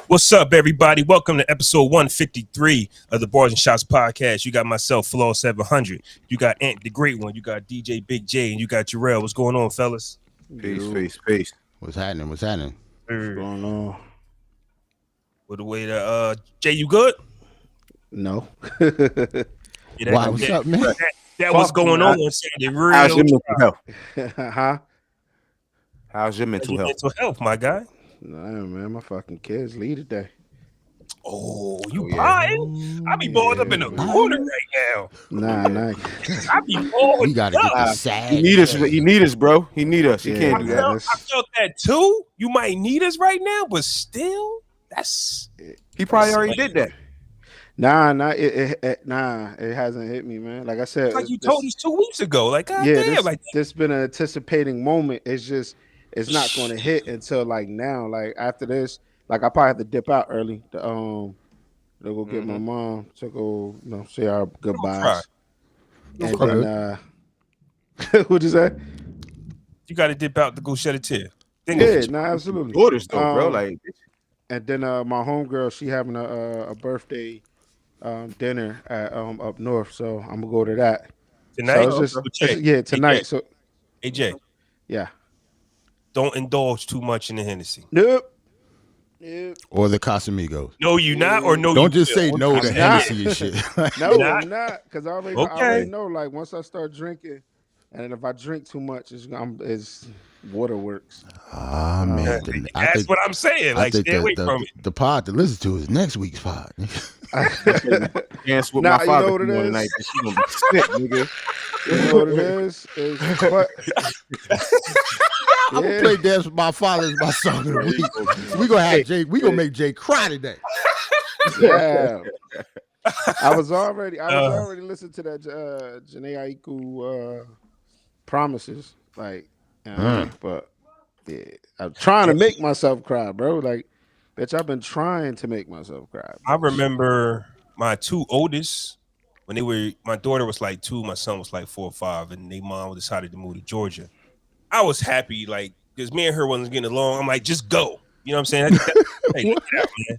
What's up, everybody? Welcome to episode 153 of the Barz and Shotz Podcast. You got myself, SlaughterHouse 700. You got Ant, the Great One. You got DJ Big J, and you got Jarrell. What's going on, fellas? Peace. What's happening? What's going on? With the way that Jay, you good? No. Yeah, Why? What's up, man? That was going on Saturday. Real How's your mental health? Huh? How's your mental health? Mental health, my guy. Nah, man, my fucking kids leave today. Oh, you buying? I be balled up in the corner right now. Nah. I be balled. We gotta get this sad. He need us, bro. He need us. He can't do that. I felt that too. You might need us right now, but still, He probably already did that. Nah, it hasn't hit me, man. Like I said, like you told us 2 weeks ago. Like, God damn, this been an anticipating moment. It's not going to hit until like now. Like after this, like I probably have to dip out early to go get my mom to go, say our goodbyes. And then, what'd you say? You got to dip out to go shed a tear. Absolutely. Daughters though, bro. Like, and then my homegirl, she having a birthday dinner at up north, so I'm gonna go to that tonight. So tonight. AJ. So AJ, yeah. Don't indulge too much in the Hennessy. Nope. Or the Casamigos. No, you not, or no. Don't just say no to Hennessy and shit. No, I'm not, because I already know. Like once I start drinking, and if I drink too much, it's waterworks. Ah man, that's what I'm saying. Like, stay away from it. The pod to listen to is next week's pod. dance with my father you know what it is? tonight. She gonna be sick, nigga. You know what it is? I'm gonna play Dance with My Father as my song of the week. We gonna have Jay. We gonna make Jay cry today. Yeah. I was already listening to that Janae Aiku Promises, like, but yeah, I'm trying to make myself cry, bro. Like, bitch, I've been trying to make myself cry. Bitch. I remember my two oldest when my daughter was like 2, my son was like 4 or 5, and their mom decided to move to Georgia. I was happy, like, because me and her wasn't getting along. I'm like, just go. You know what I'm saying? Hey, man,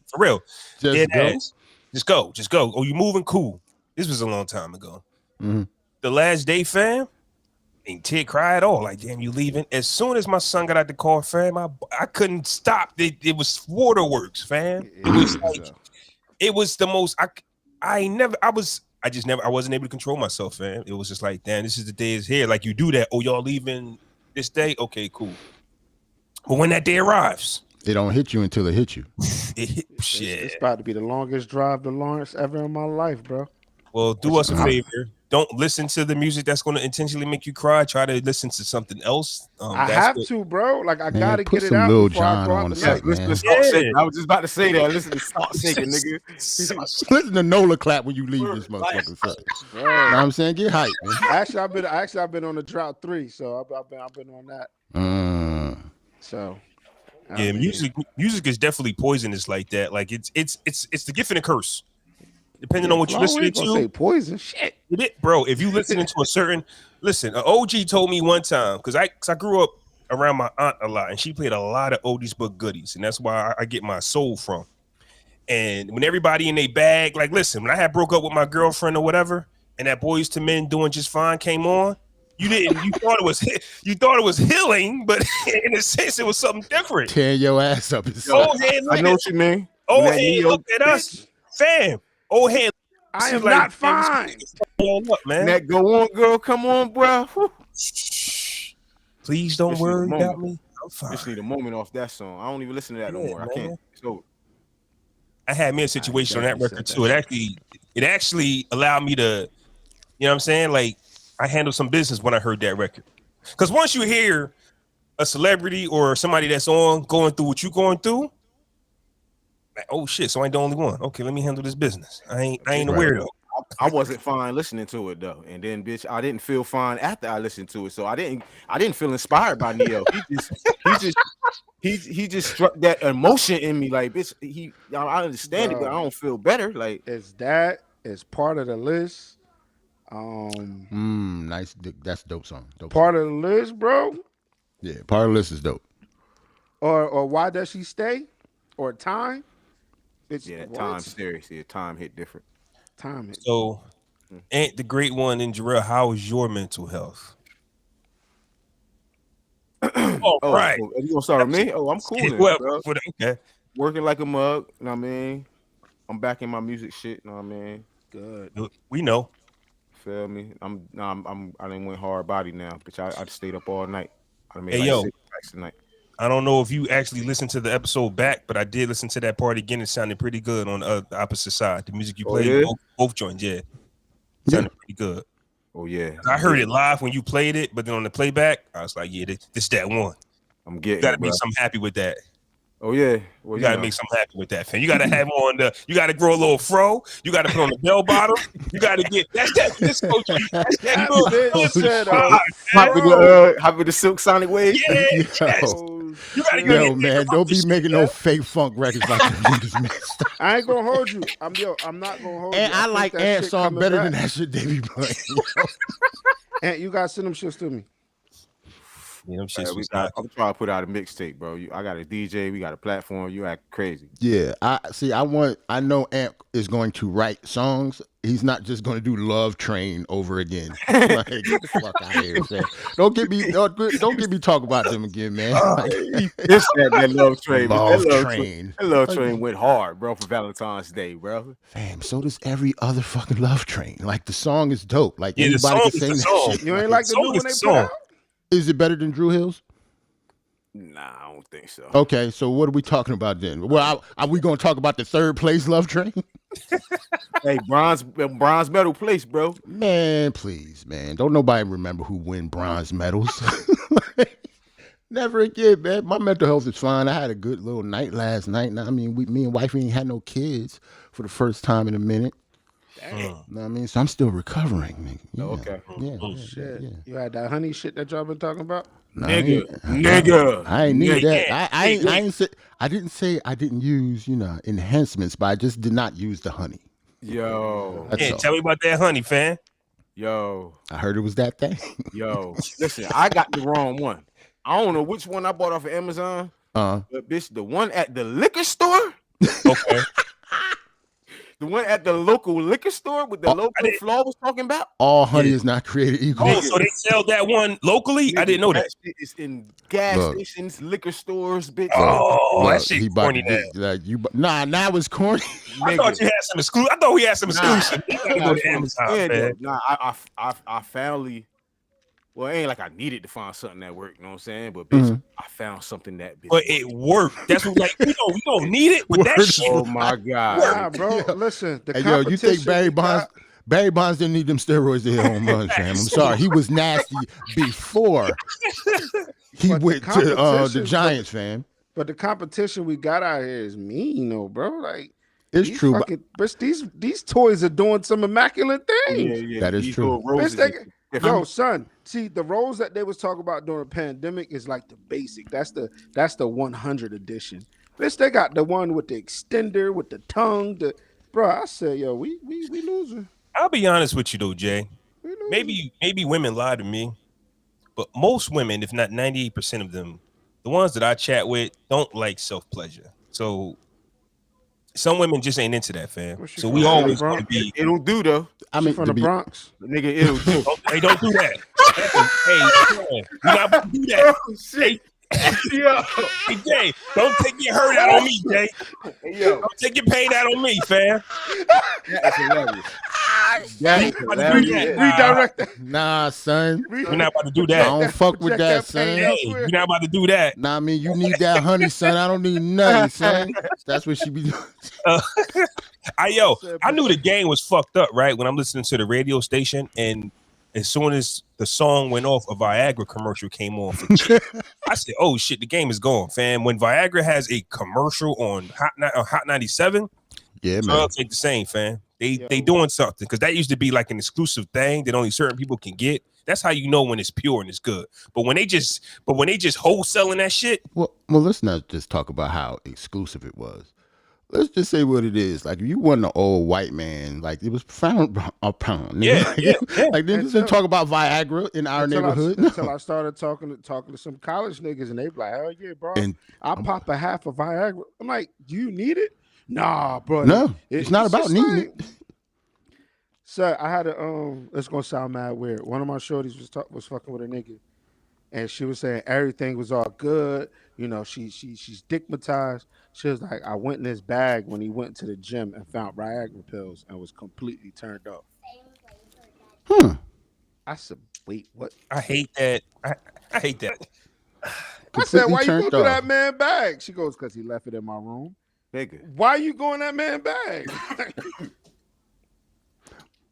for real. Just go. Oh, you moving? Cool. This was a long time ago. Mm-hmm. The last day, fam, ain't tear cry at all. Like, damn, you leaving? As soon as my son got out the car, fam, I couldn't stop. It was waterworks, fam. It was like, it was the most. I wasn't able to control myself, fam. It was just like, damn, this is the day is here. Like, you do that. Oh, y'all leaving this day? Okay, cool. But when that day arrives, it don't hit you until it hits you. It's about to be the longest drive to Lawrence ever in my life, bro. Well, do us a favor. Don't listen to the music that's going to intentionally make you cry. Try to listen to something else. I have to, bro. Like, I got to get it out Lil before I go out the night. Listen to Salt Shaking. I was just about to say that. Listen to Salt Shaking, nigga. Listen to Nola clap when you leave this motherfucker. You know what I'm saying? Get hype, man. Actually, I've been on the drought 3, so I've been on that. So, yeah, music is definitely poisonous like that. Like, it's the gift and the curse. Depending on what you're listening to. Say poison shit. Bro, if you listening to an OG told me one time, because I grew up around my aunt a lot, and she played a lot of oldies but goodies, and that's why I get my soul from. And when everybody in their bag, like, listen, when I had broke up with my girlfriend or whatever, and that Boys to Men Doing Just Fine came on, you thought it was healing, but in a sense it was something different. Tear your ass up. I know what you mean. Old head look at us, fam. Old head. I am not fine. Up, man. That go on, girl. Come on, bro. Please don't worry about me. I'm fine. Just need a moment off that song. I don't even listen to that no more. Man. I can't. So I had me a situation on that record too. It actually allowed me to, you know what I'm saying? Like I handled some business when I heard that record. Because once you hear a celebrity or somebody that's going through what you're going through, like, oh shit, so I ain't the only one. Okay, let me handle this business. I ain't a weirdo. I wasn't fine listening to it though, and then bitch, I didn't feel fine after I listened to it. So I didn't feel inspired by Neo. He just struck that emotion in me, like bitch. I understand it, but I don't feel better. Like It's part of the list. Nice. That's a dope song. Part of the list, bro. Yeah, part of the list is dope. Or Why Does She Stay? Or Time. Time serious. Yeah, time hit different. Time hit. So, ain't the great one in Jarrell, how is your mental health? Right. Oh, you gonna start with me? Oh, I'm cool. Then, Well, bro. okay. Working like a mug. You know what I mean? I'm back in my music shit. You know what I mean? Good. We know. Feel me? I didn't went hard body now, bitch. I stayed up all night. I made Hey, yo. 6 tracks tonight. I don't know if you actually listened to the episode back, but I did listen to that part again. It sounded pretty good on the opposite side. The music you played, yeah? both joints, yeah. Sounded pretty good. Oh yeah. I heard it live when you played it, but then on the playback, I was like, yeah, this that one. I'm getting. You gotta make something happy with that. Oh yeah. Well, You gotta make something happy with that, fam. You gotta have on you gotta grow a little fro. You gotta put on the bell bottom. You gotta get that's that disco. That's that good. Hop with the Silk Sonic wave. Yeah, yes. You gotta go. Yo, man, don't be making no fake funk records like that. Man. I ain't gonna hold you. I'm not gonna hold you. And I like Ant song better than that shit they be playing. Ant, you gotta send them shits to me. Yeah, them shits I'm trying to put out a mixtape, bro. I got a DJ, we got a platform. You act crazy. Yeah, I know Ant is going to write songs. He's not just going to do Love Train over again. Like, get the fuck out of here, man. Don't get me talk about them again, man. It's that Love Train. Train. That Love Train went hard, bro, for Valentine's Day, bro. Fam, so does every other fucking Love Train. Like the song is dope. Like yeah, anybody can sing that shit. You ain't like the new one they put out? Is it better than Drew Hill's? Nah, I don't think so. Okay, so what are we talking about then? Well, are we going to talk about the third place Love Train? Hey, bronze medal place, bro. Man, please, man. Don't nobody remember who win bronze medals. Never again, man. My mental health is fine. I had a good little night last night. Now, I mean, me and wife ain't had no kids for the first time in a minute. Dang. You know what I mean? So I'm still recovering. Yeah. Okay. Yeah. Shit. Yeah. You had that honey shit that y'all been talking about? Nah, Nigga. I ain't need that. I didn't say I didn't use, enhancements, but I just did not use the honey. Yo. That's all. Tell me about that honey, fam. Yo. I heard it was that thing. Yo. Listen, I got the wrong one. I don't know which one I bought off of Amazon. But bitch, the one at the liquor store. Okay. The one at the local liquor store with the local Flaw was talking about. All honey is not created equal. Oh, so they sell that one locally? I didn't know that. It's in gas stations, liquor stores, bitch. Oh, that shit corny now. Now it's corny. I thought you had some exclusive. I thought we had some exclusive. You gotta go to Amazon, man. Nah, I finally. Well, it ain't like I needed to find something that worked, you know what I'm saying? But bitch, I found something that bitch. But it worked. That's what we don't need it with that shit. Oh my God. Nah, bro. Listen, the Hey, yo, you think Barry Bonds didn't need them steroids to hit home runs, fam? I'm sorry. He was nasty before he went to the Giants, fam. But the competition we got out here is mean, though, bro. Like, it's true. But these toys are doing some immaculate things. Yeah, that is true. Yo, son, see the rolls that they was talking about during the pandemic is like the basic. That's the 100 edition. Bitch, they got the one with the extender with the tongue. Bro, I said, yo, we losing. I'll be honest with you though, Jay. Maybe women lie to me, but most women, if not 98% of them, the ones that I chat with, don't like self-pleasure. So some women just ain't into that, fam. So we always going to be. It'll do though. I mean, from the Bronx, nigga. It'll do. Hey, don't do that. Hey, you're not about to do that. Yo. Hey, Jay, don't take your hurt out on me, Jay. Yo. Don't take your pain out on me, fam. That is hilarious. That is hilarious. Redirect that. Nah, son. We're not about to do I that. don't fuck with that, son. Hey, you're not about to do that. Nah, I mean, you need that honey, son. I don't need nothing, son. That's what she be doing. I knew the game was fucked up, right? When I'm listening to the radio station, and as soon as the song went off, a Viagra commercial came on. I said, "Oh shit, the game is gone, fam." When Viagra has a commercial on Hot 97, yeah, man, drugs ain't the same, fam. They doing something, because that used to be like an exclusive thing that only certain people can get. That's how you know when it's pure and it's good. But when they just wholesaling that shit, well, let's not just talk about how exclusive it was. Let's just say what it is. Like, if you wasn't an old white man, like, it was frowned upon. Yeah. Like, they didn't talk about Viagra in our neighborhood. Until I started talking to some college niggas, and they be like, "Hell yeah, bro! I'll pop a half of Viagra." I'm like, "Do you need it?" Nah, bro. No, it's not about needing it. So I had it's gonna sound mad weird. One of my shorties was fucking with a nigga, and she was saying everything was all good. You know, she's stigmatized. She was like, I went in his bag when he went to the gym and found Viagra pills and was completely turned up. I said, wait, what? I hate that. I hate that. I said, why you go through that man bag? She goes, because he left it in my room. Nigga. Why you going that man bag?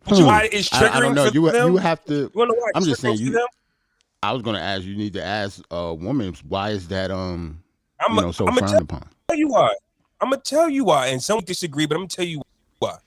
Why it's triggering? I don't know. You have to. I'm just saying. I was gonna ask. You need to ask a woman. Why is that? So frowned upon. Tell you why. I'm gonna tell you why. And some disagree, but I'm gonna tell you why.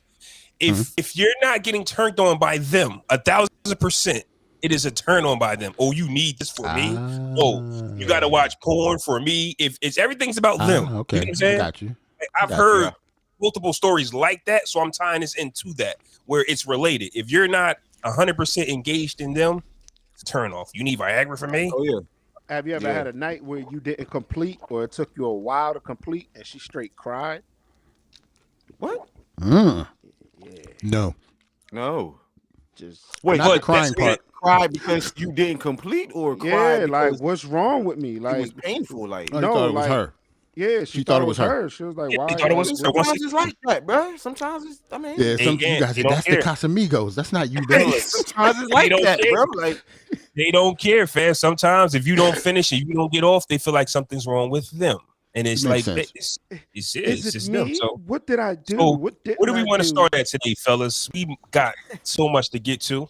If you're not getting turned on by them, 1,000%, it is a turn on by them. Oh, you need this for me. Oh, you got to watch porn for me. If it's everything's about them. Okay, you know what I'm saying? Got you. I've heard multiple stories like that, so I'm tying this into that where it's related. If you're not 100% engaged in them, it's a turn off. You need Viagra for me. Oh yeah. Have you ever had a night where you didn't complete, or it took you a while to complete, and she straight cried? What? No. Just wait. Not the crying part. Cry because you didn't complete, or cry like what's wrong with me? Like it was painful. Like no, thought it was her. Yeah, she thought it was her. She was like, "Why?" Thought it was her. Sometimes it's like that, bro. Sometimes it's. I mean, yeah. Some you guys say that's the Casamigos. That's not you, bro. Sometimes it's like that, bro. Like they don't care, fam. Sometimes if you don't finish and you don't get off, they feel like something's wrong with them, and it's like it's just them. So what did I do? So what do we want to start at today, fellas? We got so much to get to.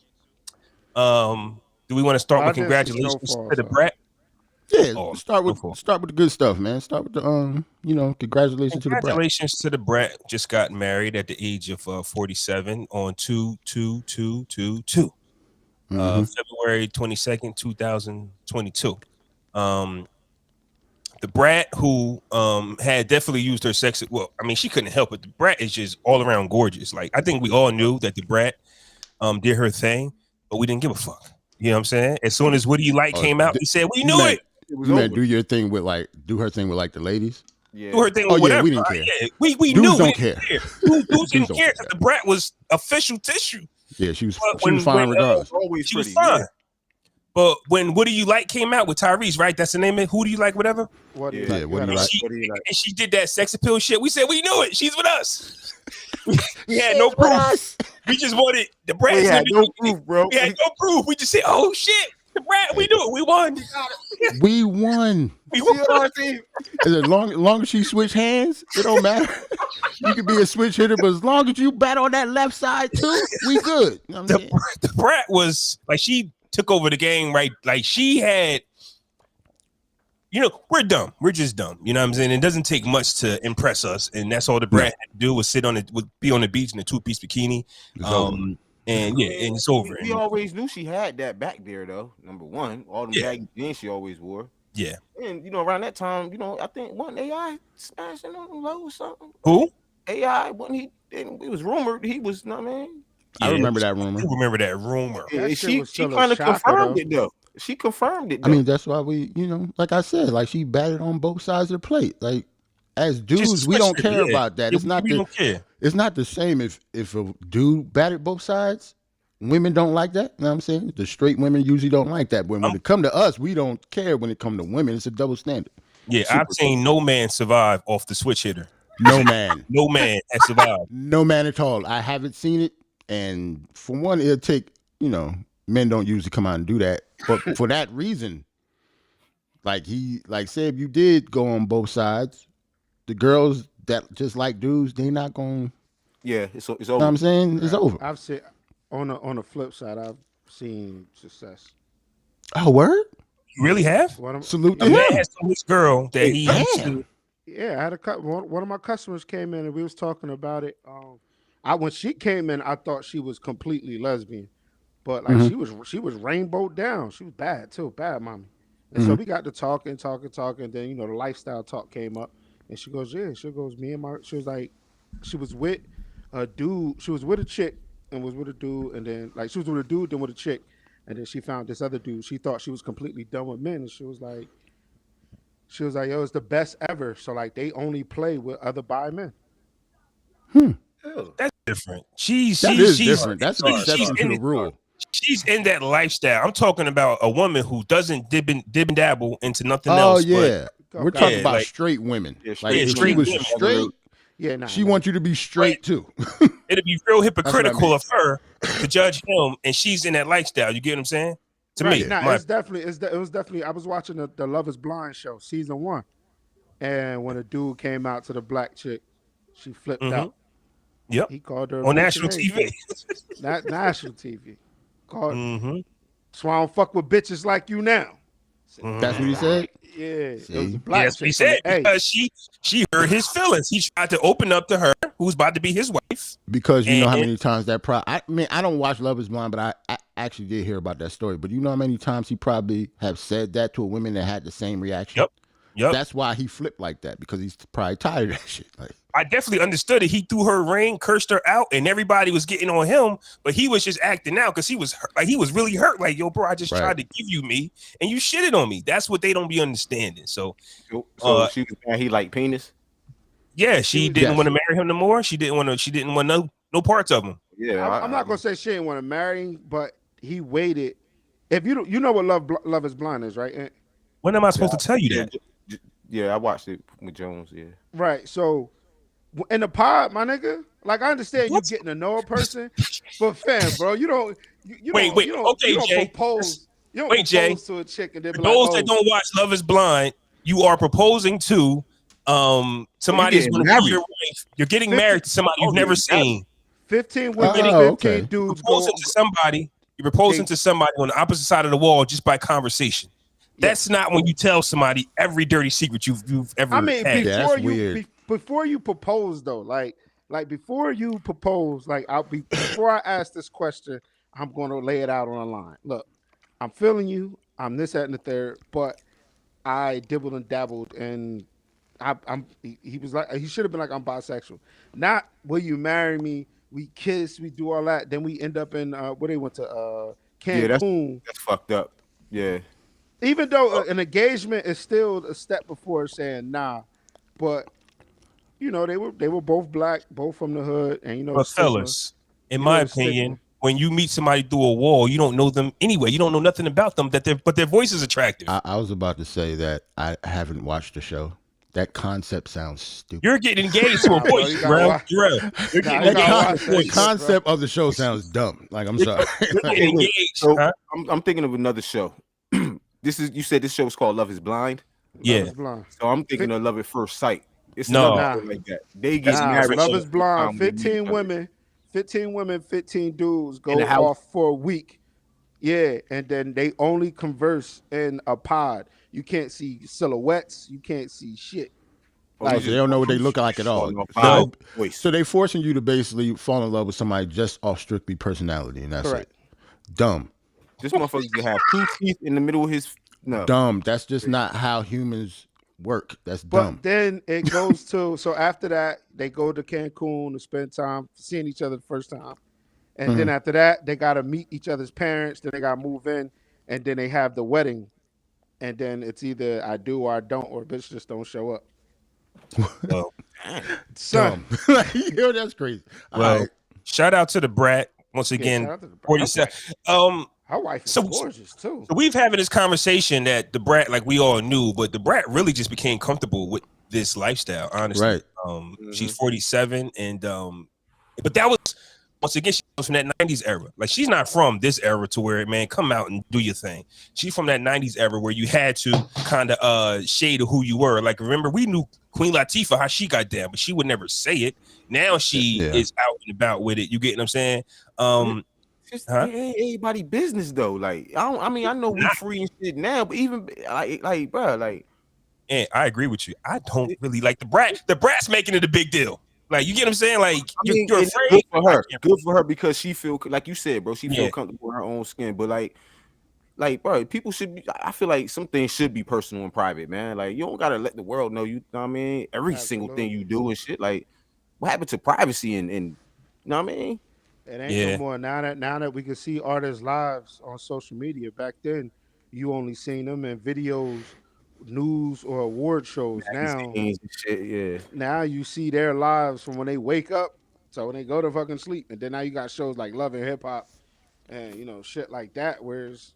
Do we want to start with congratulations to the Brat? Yeah, start with the good stuff, man. Start with the congratulations to the Brat. Congratulations to the Brat. Just got married at the age of 47 on 2/2/2/2/2. February 22nd, 2022. The Brat, who had definitely used her sex. Well, I mean, she couldn't help it. The Brat is just all around gorgeous. Like, I think we all knew that the Brat did her thing, but we didn't give a fuck. You know what I'm saying? As soon as What Do You Like came out, we said we knew it. You meant do her thing with the ladies. Yeah. Do her thing with whatever. We didn't care. Yeah. We Dudes knew. Don't care. Dudes didn't care because the Brat was official tissue. Yeah, she was fine regardless. She was fine. Yeah. But when What Do You Like came out with Tyrese, right? That's the name of it. Who Do You Like? Whatever. What do you like? And she did that sex appeal shit. We said we knew it. She's with us. We had no proof. We just wanted the Brat. We had no proof, bro. We had no proof. We just said, "Oh shit, the Brat." We knew it. We won. We won. As long as she switch hands, it don't matter. You could be a switch hitter, but as long as you bat on that left side too, we good. You know the Brat was like, she took over the game, right? Like, she had. We're dumb. We're just dumb. You know what I'm saying? It doesn't take much to impress us, and that's all the Brat had to do was be on the beach in a 2-piece bikini. And it's over. We always knew she had that back there, though. Number one, all the baggy jeans she always wore. Yeah. And around that time, I think wasn't AI smashing on low or something. Who? AI, wasn't he? It was rumored he was. I mean, I remember that rumor. You remember that rumor? Yeah, she kind of confirmed it though. She confirmed it. Though. I mean, that's why we, like I said, like, she batted on both sides of the plate. Like, as dudes, we don't care about that. It's not. We don't care. It's not the same if a dude batted both sides. women don't like that. You know what I'm saying? The straight women usually don't like that. When it come to us, we don't care. When it come to women, it's a double standard. Yeah, I've seen no man survive off the switch hitter. No man. No man has survived. No man at all. I haven't seen it. And for one, it'll take, men don't usually come out and do that. But for that reason, say if you did go on both sides, the girls that just like dudes, they not going. Yeah, it's over. You know what I'm saying? It's over. I've seen on the flip side, I've seen success. Oh, word? You really have? Salute to a him. man has told this girl that he. Yeah, I had one of my customers came in and we was talking about it. When she came in, I thought she was completely lesbian, but like she was rainbowed down. She was bad too, bad mommy. And so we got to talking. Then the lifestyle talk came up, and she goes, yeah. She goes, she was like, she was with a dude. She was with a chick and was with a dude, and then like she was with a dude, then with a chick, and then she found this other dude. She thought she was completely done with men, and she was like, yo, it's the best ever. So like they only play with other bi men. That's different. She's different. That's an exception to the rule. She's in that lifestyle. I'm talking about a woman who doesn't dib and dabble into nothing else. Oh yeah, we're talking about like, straight women. Yeah, like if she was straight, she wants you to be straight too. It'd be real hypocritical of her to judge him, and she's in that lifestyle. You get what I'm saying? To me, it was definitely. I was watching the Love Is Blind show, season 1, and when a dude came out to the black chick, she flipped out. Yep, he called her on national TV. Not national TV. Called. So I don't fuck with bitches like you now. That's what he said. Yeah, it was a black chick. He said because she hurt his feelings. He tried to open up to her, who's about to be his wife. Because you know how many times that I don't watch Love Is Blind, but I actually did hear about that story. But you know how many times he probably have said that to a woman that had the same reaction. Yep. That's why he flipped like that, because he's probably tired of that shit. Like, I definitely understood it. He threw her ring, cursed her out, and everybody was getting on him, but he was just acting out because he was hurt. Like he was really hurt. Like, yo, bro, I just tried to give you me, and you shitted on me. That's what they don't be understanding. So she was mad he liked penis. Yeah, she didn't want to marry him no more. She didn't want no parts of him. Yeah, I'm not gonna say she didn't want to marry him, but he waited. If you know what Love Is Blind is, right? When am I supposed to tell you that? Yeah, I watched it with Jones. Yeah, right. So in the pod, my nigga, like I understand you getting to know a person, but fam, bro, you don't propose. You don't propose Jay, to a chick and then be those that don't watch Love Is Blind, you are proposing to somebody who's going to be your wife. You're getting married to somebody you've never seen. 15 women, 15 dudes. Proposing to somebody. You're proposing to somebody on the opposite side of the wall just by conversation. That's not when you tell somebody every dirty secret you've ever had. Before you propose though, like before you propose, before I ask this question, I'm going to lay it out on the line. Look, I'm feeling you. I'm this, that, and the third, but I dibbled and dabbled, and he was like, he should have been like, I'm bisexual. Not, will you marry me? We kiss, we do all that. Then we end up in where they went to Cancun. Yeah, that's fucked up. Yeah. Even though an engagement is still a step before saying nah, but they were both black, both from the hood, and But fellas, in my opinion, when you meet somebody through a wall, you don't know them anyway. You don't know nothing about them. But their voice is attractive. I was about to say that I haven't watched the show. That concept sounds stupid. You're getting engaged to a voice, bro. The concept of the show sounds dumb. Like, I'm sorry. I'm thinking of another show. You said this show is called Love Is Blind. Yeah. So I'm thinking of Love at First Sight. It's not like that. They get married. Love Is Blind. 15 women, 15 dudes go off for a week. Yeah, and then they only converse in a pod. You can't see silhouettes. You can't see shit. Like, they don't know what they look like at all. So they forcing you to basically fall in love with somebody just off strictly personality, and that's it. Dumb. This motherfucker can have 2 teeth in the middle of his. No. Dumb. That's just not how humans work. That's dumb. But then it goes to, so after that, they go to Cancun to spend time seeing each other the first time. And then after that, they got to meet each other's parents. Then they got to move in. And then they have the wedding. And then it's either I do or I don't, or bitch just don't show up. Well, son. That's crazy. Well, shout out to the Brat. Once Yeah, again, shout out to the Brat. 47. Her wife is So- gorgeous too. So we've having this conversation that DaBrat, like we all knew, but DaBrat really just became comfortable with this lifestyle. Honestly, Right. She's 47, and but that was once again she was from that 90s era. Like she's not from this era to where man come out and do your thing. She's from that 90s era where you had to kind of shade of who you were. Like remember we knew Queen Latifah how she got down, but she would never say it. Now she is out and about with it. You get what I'm saying? It ain't anybody business though. Like I know we free and shit now, but even like bro, like. And I agree with you. I don't really like DaBrat. DaBrat's making it a big deal. Like you get what I'm saying? Like you're afraid. Good for her. Good for her because she feel like you said, bro. She feel comfortable in her own skin. But like, bro, people should be. I feel like some things should be personal and private, man. Like you don't gotta let the world know. You know what I mean? Every single thing you do and shit. Like, what happened to privacy and you know what I mean? It ain't no more now that we can see artists' lives on social media. Back then, you only seen them in videos, news, or award shows. Now you see their lives from when they wake up to when they go to fucking sleep, and then now you got shows like Love and Hip Hop, and shit like that. Whereas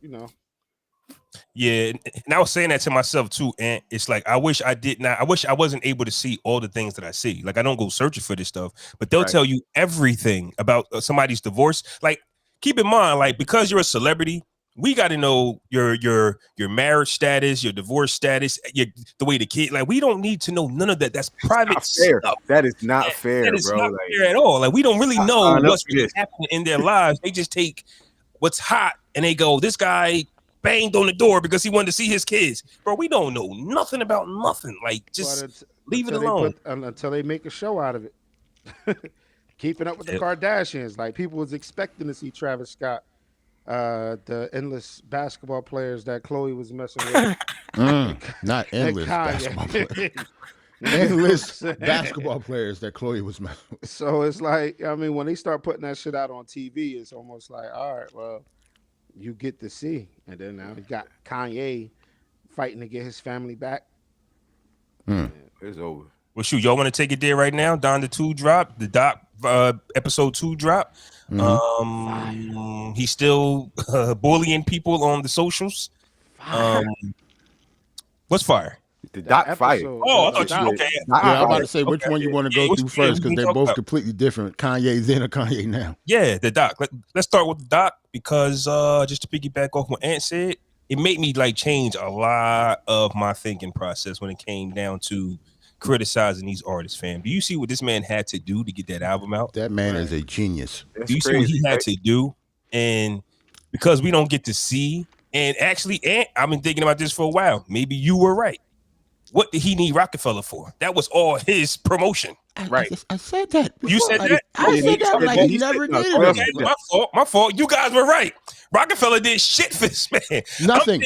Yeah, and I was saying that to myself too, and it's like I wish I wasn't able to see all the things that I see. Like I don't go searching for this stuff, but they'll tell you everything about somebody's divorce. Like keep in mind, like because you're a celebrity, we got to know your marriage status, your divorce status, the way the kid. Like we don't need to know none of that. That's private stuff. That is not fair, that is bro. not fair at all. Like we don't really know what's really happening in their lives. They just take what's hot and they go, this guy banged on the door because he wanted to see his kids. Bro, we don't know nothing about nothing. Like just leave it alone until they make a show out of it. Keeping up with the Kardashians. Like people was expecting to see Travis Scott. The endless basketball players that Chloe was messing with. Not endless basketball players. Endless basketball players that Chloe was messing with. So it's like, I mean, when they start putting that shit out on TV, it's almost like, all right, well, you get to see. And then now you got Kanye fighting to get his family back. It's over. Well, shoot, y'all want to take it there right now? Donda 2 drop, the doc episode 2 drop. He's still bullying people on the socials. What's fire? The doc fire. Oh, I thought you okay. I'm about to say which one you want to go through first because they're both completely different. Kanye then or Kanye now. Yeah, the doc. Let's start with the doc because just to piggyback off what Ant said, it made me like change a lot of my thinking process when it came down to criticizing these artists, fam. Do you see what this man had to do to get that album out? That man is a genius. Do you see what he had to do? And because we don't get to see, and actually, I've been thinking about this for a while. Maybe you were right. What did he need Rockefeller for? That was all his promotion. I said that. Before. You said that? I said that like he never did it. My fault. You guys were right. Rockefeller did shit for this man. Nothing.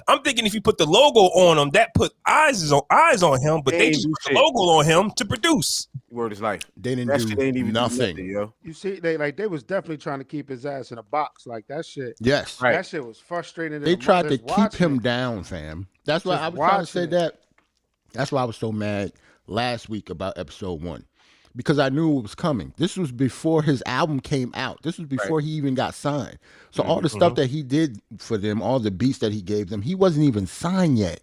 I'm thinking if you put the logo on him, that put eyes on him, but they just put the logo on him to produce. Word is life. They didn't do nothing. Yo. You see, they was definitely trying to keep his ass in a box. Like that shit. Yes. That shit was frustrating. They tried to keep him down, fam. That's why I was trying to say that. That's why I was so mad last week about episode 1. Because I knew it was coming. This was before his album came out. This was before he even got signed. So all the stuff that he did for them, all the beats that he gave them, he wasn't even signed yet.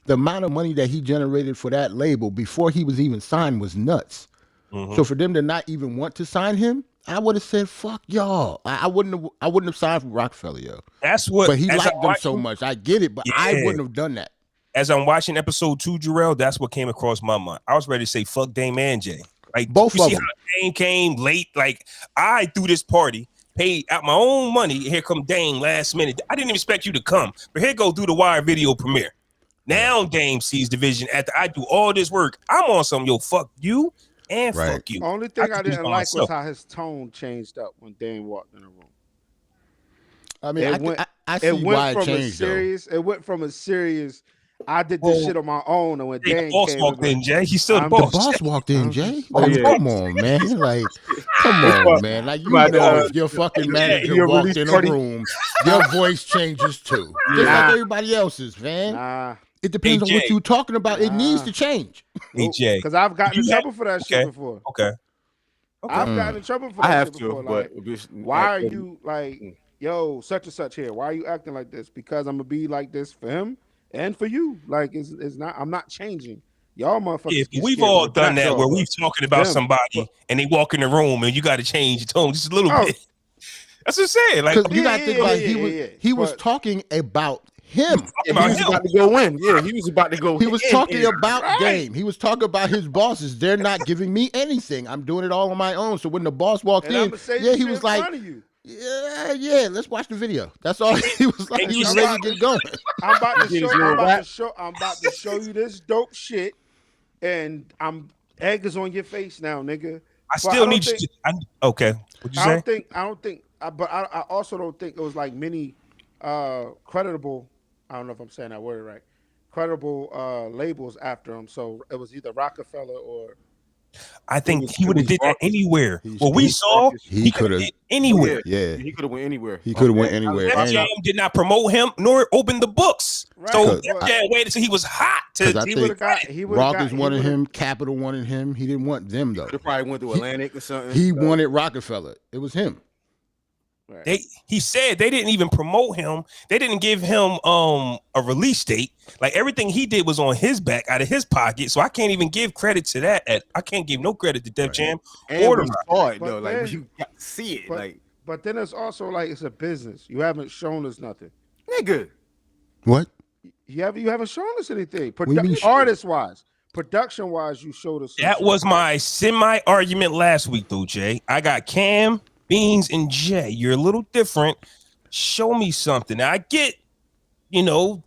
The amount of money that he generated for that label before he was even signed was nuts. So for them to not even want to sign him, I would have said, "Fuck y'all." I wouldn't have signed for Rockefeller, yo. That's what. But he liked them so much. I get it, but I wouldn't have done that. As I'm watching episode 2, Jarrell, that's what came across my mind. I was ready to say, "Fuck Dame and Jay." Like both you of see them. How Dame came late. Like I threw this party, paid out my own money. Here come Dame last minute. I didn't even expect you to come, but here go do the Wire video premiere. Now Dame sees the vision after I do all this work. I'm on some fuck you and fuck you. Only thing I didn't like was how his tone changed up when Dame walked in the room. I mean, I see why it changed. It went from a serious. I did this shit on my own, and when Dame boss walked in, Jay, he's still the boss. The boss walked in, Jay. Like, come on, man. Like, come on, man. Like, you know, if your fucking manager walked in a room, your voice changes too, just like everybody else's, man. It depends on what you're talking about. It needs to change. Hey, Jay, because I've gotten in trouble for that shit before. Okay. Okay. I've gotten in trouble for I that have shit to, before. but Like, why are you like, yo, such and such here? Why are you acting like this? Because I'm gonna be like this for him and for you. Like, it's not. I'm not changing. Y'all motherfuckers. Yeah, get we've scared all of the done that jackdaw, where but we've talking about them. somebody and they walk in the room and you got to change your tone just a little bit. That's what I'm saying. Like, Because you got to think about he was But- talking about him. he was about to go in. Yeah, he was about to go. He was talking about Right. game. He was talking about his bosses. They're not giving me anything. I'm doing it all on my own. So when the boss walked And in, I'ma say yeah, this he shit was in like, front of you. yeah, let's watch the video. That's all he was like. He was ready to get going. I'm about to Get his show. little I'm about rap. to show. I'm about to show you this dope shit, and egg is on your face now, nigga. I still need you. Okay. What'd you I say? don't think. But I also don't think it was like many creditable. I don't know if I'm saying that word right. Credible labels after him. So it was either Rockefeller or. I think he would have did that anywhere. He's- What we he- saw, he he could coulda- have anywhere. Yeah, He could have went anywhere. he could have went anywhere. Def And Jam did not promote him nor open the books. Right. So But- Def Jam waited till he was hot because to. I He think would've got. He would've Rockers got, wanted he would've- him, Capital wanted him. He didn't want them though. They probably went to Atlantic or something. He wanted Rockefeller. It was him. Right. He said they didn't even promote him. They didn't give him a release date. Like everything he did was on his back, out of his pocket. So I can't even give credit to that. I can't give no credit to Def Jam and or we the saw it But though. Like then- you got to see it. but- Like But then it's also like it's a business. You haven't shown us nothing. nigga. What? You haven't shown us anything. do you mean show? Artist wise, production wise, you showed us. some That shit. was my semi argument last week, though, Jay. I got Cam, Beans, and Jay. You're a little different. Show me something. Now, I get,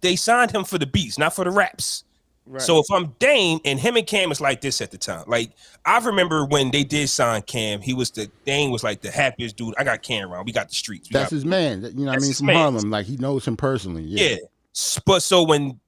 they signed him for the beats, not for the raps. Right. So if I'm Dame and him and Cam is like this at the time, like I remember when they did sign Cam, Dame was like the happiest dude. I got Cam around. We got the streets. That's his man. You know what I That's mean? his From man. Harlem. Like he knows him personally. Yeah. But so when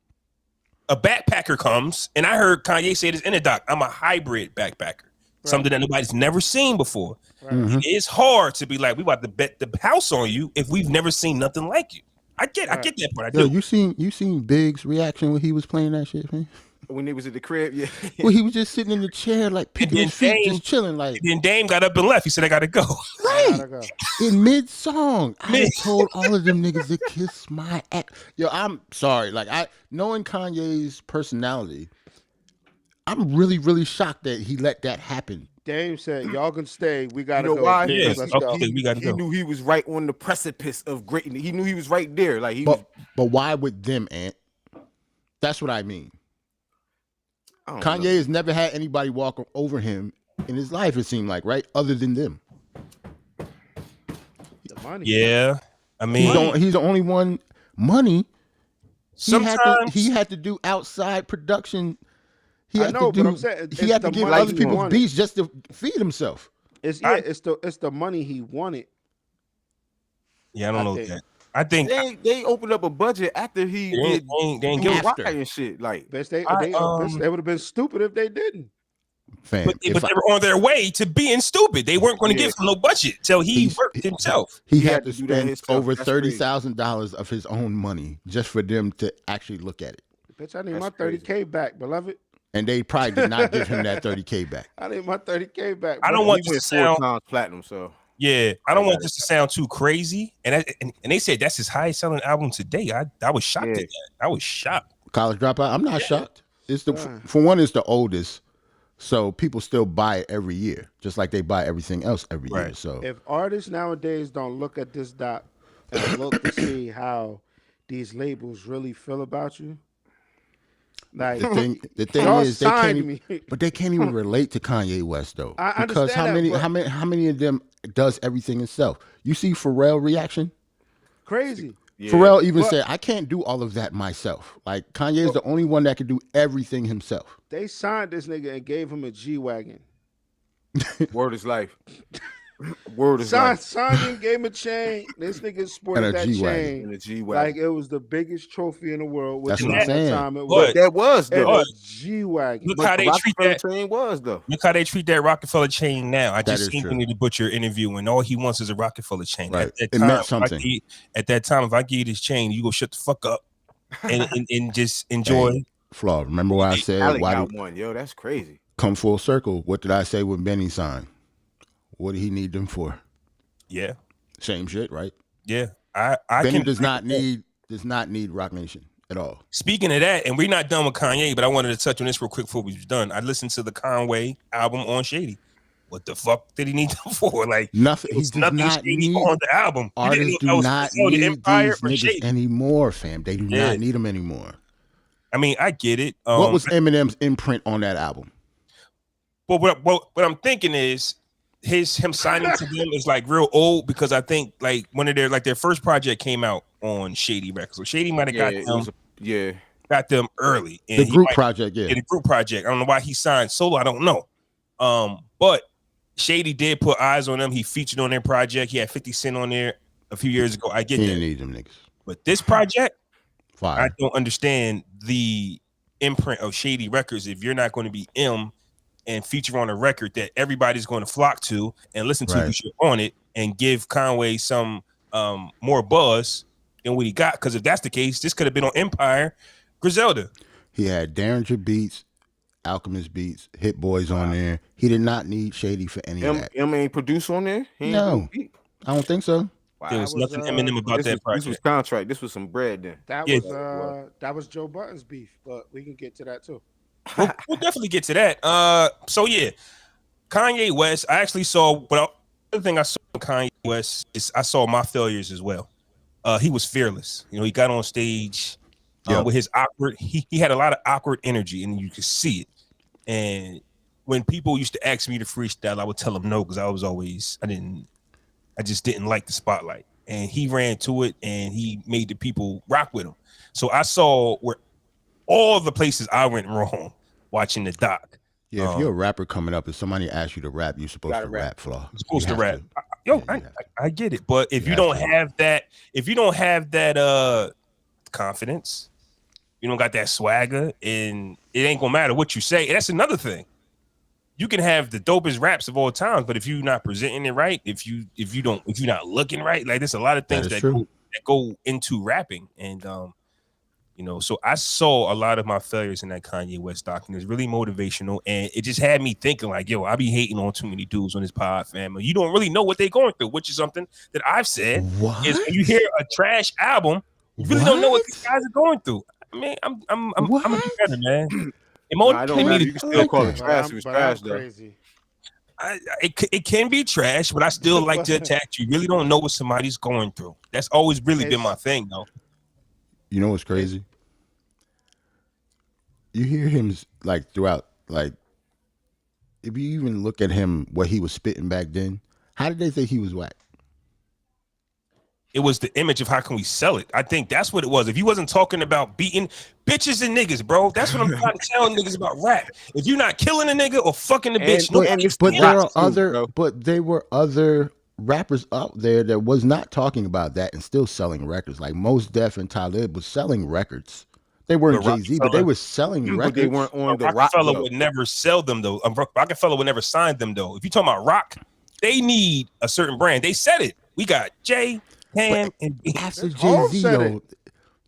a backpacker comes, and I heard Kanye say this in the doc, I'm a hybrid backpacker, something that nobody's never seen before. Mhm. It's hard to be like, we about to bet the house on you if we've never seen nothing like you. I get that part. I Yo, do. you seen Big's reaction when he was playing that shit, man? When they was at the crib, yeah. Well, he was just sitting in the chair, like picking then his feet, Dame- just chilling, like Then Dame got up and left. He said, I got to go. right Gotta go. in mid song. I Mid- told all of them niggas to kiss my ass. Yo, I'm sorry. Like knowing Kanye's personality, I'm really, really shocked that he let that happen. Dame said, "Y'all can stay. We gotta You know go. why? Bitch, Yeah, let's okay. go." We gotta He go. knew he was right on the precipice of greatness. He knew he was right there. Like he was. But why with them, Ant? That's what I mean. I don't Kanye know. has never had anybody walk over him in his life, it seemed like, right? Other than them. The money. Yeah. I mean, He's the only one. Money. sometimes He had to do outside production. He I had know, to do. but I'm saying it's he had to the give money other he people wanted. beats just to feed himself. It's the money he wanted. yeah, I don't I know think- that. I think They opened up a budget after he they ain't, did they ain't, they ain't Get give after. Why and shit. Like Bitch, they I, would have been stupid if they didn't. Fam, but they were on their way to being stupid. They weren't going to give him no budget till he He's- worked himself. he He had had to to do that spend himself. over That's crazy. $30,000 of his own money just for them to actually look at it. Bitch, I need That's my crazy. 30K back, beloved. And they probably did not give him that 30K back. I need my 30K back. I don't brother. want he this went to 4 sound times platinum. So Yeah, I don't want this to sound too crazy. And they said that's his highest selling album today. I was shocked Yeah. at that. I was shocked. College Dropout, I'm not shocked. It's for one, it's the oldest. So people still buy it every year, just like they buy everything else every year. Right. So If artists nowadays don't look at this doc and look to see how these labels really feel about you, like the thing y'all is, they can't. signed Even, me. but they can't even relate to Kanye West though, I because understand that, how many of them does everything himself? You see Pharrell reaction. Crazy. yeah. Pharrell even But- said, "I can't do all of that myself." Like Kanye is the only one that can do everything himself. They signed this nigga and gave him a G-Wagon. Word is life. Word is Signed, life. signed him, gave him a chain. This nigga sported And a that G-Wagon. chain In the G like wagon. it was the biggest trophy in the world. Which That's at what I'm that saying. time it But- was. That was And though. a G-Wagon. Look But how the they treat Rockefeller that. chain was though. Look how they treat that Rockefeller chain now. I That just is seen true. Benny the Butcher interview, and all he wants is a Rockefeller chain. Right. At that It time, meant if I something. give- at that time, if I give you this chain, you go shut the fuck up and just enjoy. Hey, Flaw. Remember what I said? Alec Why got do one. Yo, that's crazy. come full circle? What did I say when Benny signed? What do he need them for? Yeah. Same shit, right? Yeah. I Benny can does not need Rock Nation at all. Speaking of that, and we're not done with Kanye, but I wanted to touch on this real quick before we was done. I listened to the Conway album on Shady. What the fuck did he need them for? Like nothing. He does nothing not need on the album. Artists do not need these niggas anymore, fam. They do not need them anymore. I mean, I get it. What was Eminem's imprint on that album? But what I'm thinking is him signing to them is like real old, because I think like one of their first project came out on Shady Records. So Shady might have got them early. And the group project, the group project. I don't know why he signed solo. I don't know. But Shady did put eyes on them. He featured on their project. He had 50 Cent on there a few years ago. I get that. Didn't need them niggas. But this project, fire. I don't understand the imprint of Shady Records if you're not going to be M and feature on a record that everybody's going to flock to and listen to you shit on it, and give Conway some more buzz than what he got. Because if that's the case, this could have been on Empire, Griselda. He had Derringer beats, Alchemist beats, Hit Boys on there. He did not need Shady for any of that. M ain't produced on there? No, I don't think so. Wow. There was nothing Eminem about that project. This was contract. This was some bread then. That was Joe Budden's beef, but we can get to that too. We'll definitely get to that. So yeah, Kanye West. I actually saw. But the other thing I saw Kanye West is I saw My Failures as well. He was fearless. You know, he got on stage with his awkward. He had a lot of awkward energy, and you could see it. And when people used to ask me to freestyle, I would tell them no, because I just didn't like the spotlight. And he ran to it, and he made the people rock with him. So I saw where all the places I went wrong watching the doc. Yeah, if you're a rapper coming up and somebody asks you to rap, you're supposed to rap, Flaw. You're supposed to rap. I get it. But if you don't have that confidence, you don't got that swagger, and it ain't gonna matter what you say. And that's another thing. You can have the dopest raps of all times, but if you're not presenting it right, if you're not looking right, like there's a lot of things that go into rapping. And so I saw a lot of my failures in that Kanye West doc, and it's really motivational, and it just had me thinking like, yo, I be hating on too many dudes on this pod, family. You don't really know what they're going through, which is something that I've said. Is when you hear a trash album, you really don't know what these guys are going through. I mean, I'm a be better, man. I don't know. You can still call it trash. It was trash, though. Crazy. It can be trash, but I still like to attack. You really don't know what somebody's going through. That's always really been my thing, though. You know what's crazy? You hear him like throughout, like if you even look at him, what he was spitting back then. How did they think he was whack? It was the image of how can we sell it. I think that's what it was. If he wasn't talking about beating bitches and niggas, bro, that's what I'm trying to tell niggas about rap. If you're not killing a nigga or fucking a bitch, but there were other rappers out there that was not talking about that and still selling records. Like Mos Def and Talib was selling records. They weren't Jay-Z, but they were selling records. They weren't on the Rockefeller would never sell them though. Rockefeller would never sign them though. If you talking about rock, they need a certain brand. They said it. We got Jay, Cam, and after Jay-Z though.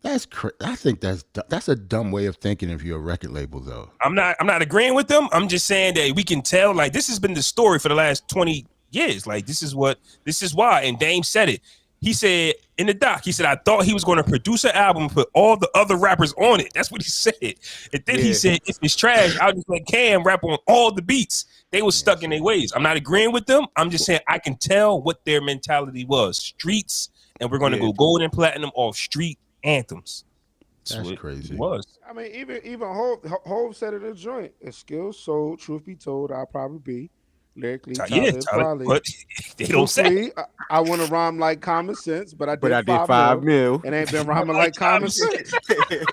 That's I think that's a dumb way of thinking if you're a record label though. I'm not agreeing with them. I'm just saying that we can tell like this has been the story for the last 20 years. Like this is why. And Dame said it. He said in the doc, he said, I thought he was going to produce an album and put all the other rappers on it. That's what he said. And then he said, if it's trash, I'll just let Cam rap on all the beats. They were stuck in their ways. I'm not agreeing with them. I'm just saying I can tell what their mentality was. Streets, and we're going to go gold and platinum off street anthems. That's crazy. It was. I mean, even Hov said it in a joint. If skills sold, truth be told, I'll probably be. Lyrically, Tyler, but they don't say. I want to rhyme like Common Sense, but I did 5 mil. It ain't been rhyming like Common Sense.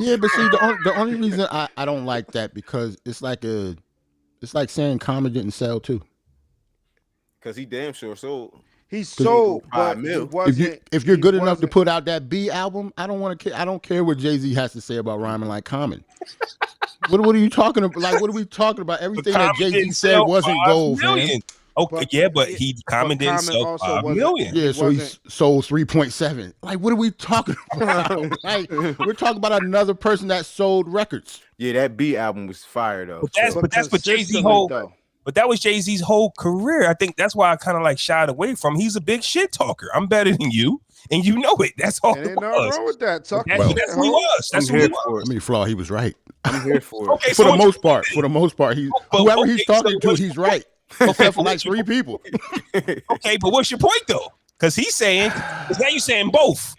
Yeah, but see, the only reason I don't like that because it's like saying Common didn't sell too. Because he damn sure sold. He sold, but if you're good enough to put out that B album, I don't care what Jay-Z has to say about rhyming like Common. What are you talking about? Like, what are we talking about? Everything that Jay-Z said wasn't gold, man. Okay, but Common didn't sell 5 million. Yeah, so he sold 3.7. Like, what are we talking about? Like, we're talking about another person that sold records. Yeah, that B album was fire though. But that's what Jay-Z hold. But that was Jay-Z's whole career. I think that's why I kind of like shied away from him. He's a big shit talker. I'm better than you, and you know it. That's all. Ain't nothing wrong with that. That's who he was. That's who he was. I mean, Flaw, he was right. I'm here for it. Okay, For so the most part, whoever he's talking to, he's right. Except for like 3 people. Okay, but what's your point though? Because he's saying, because now you're saying both.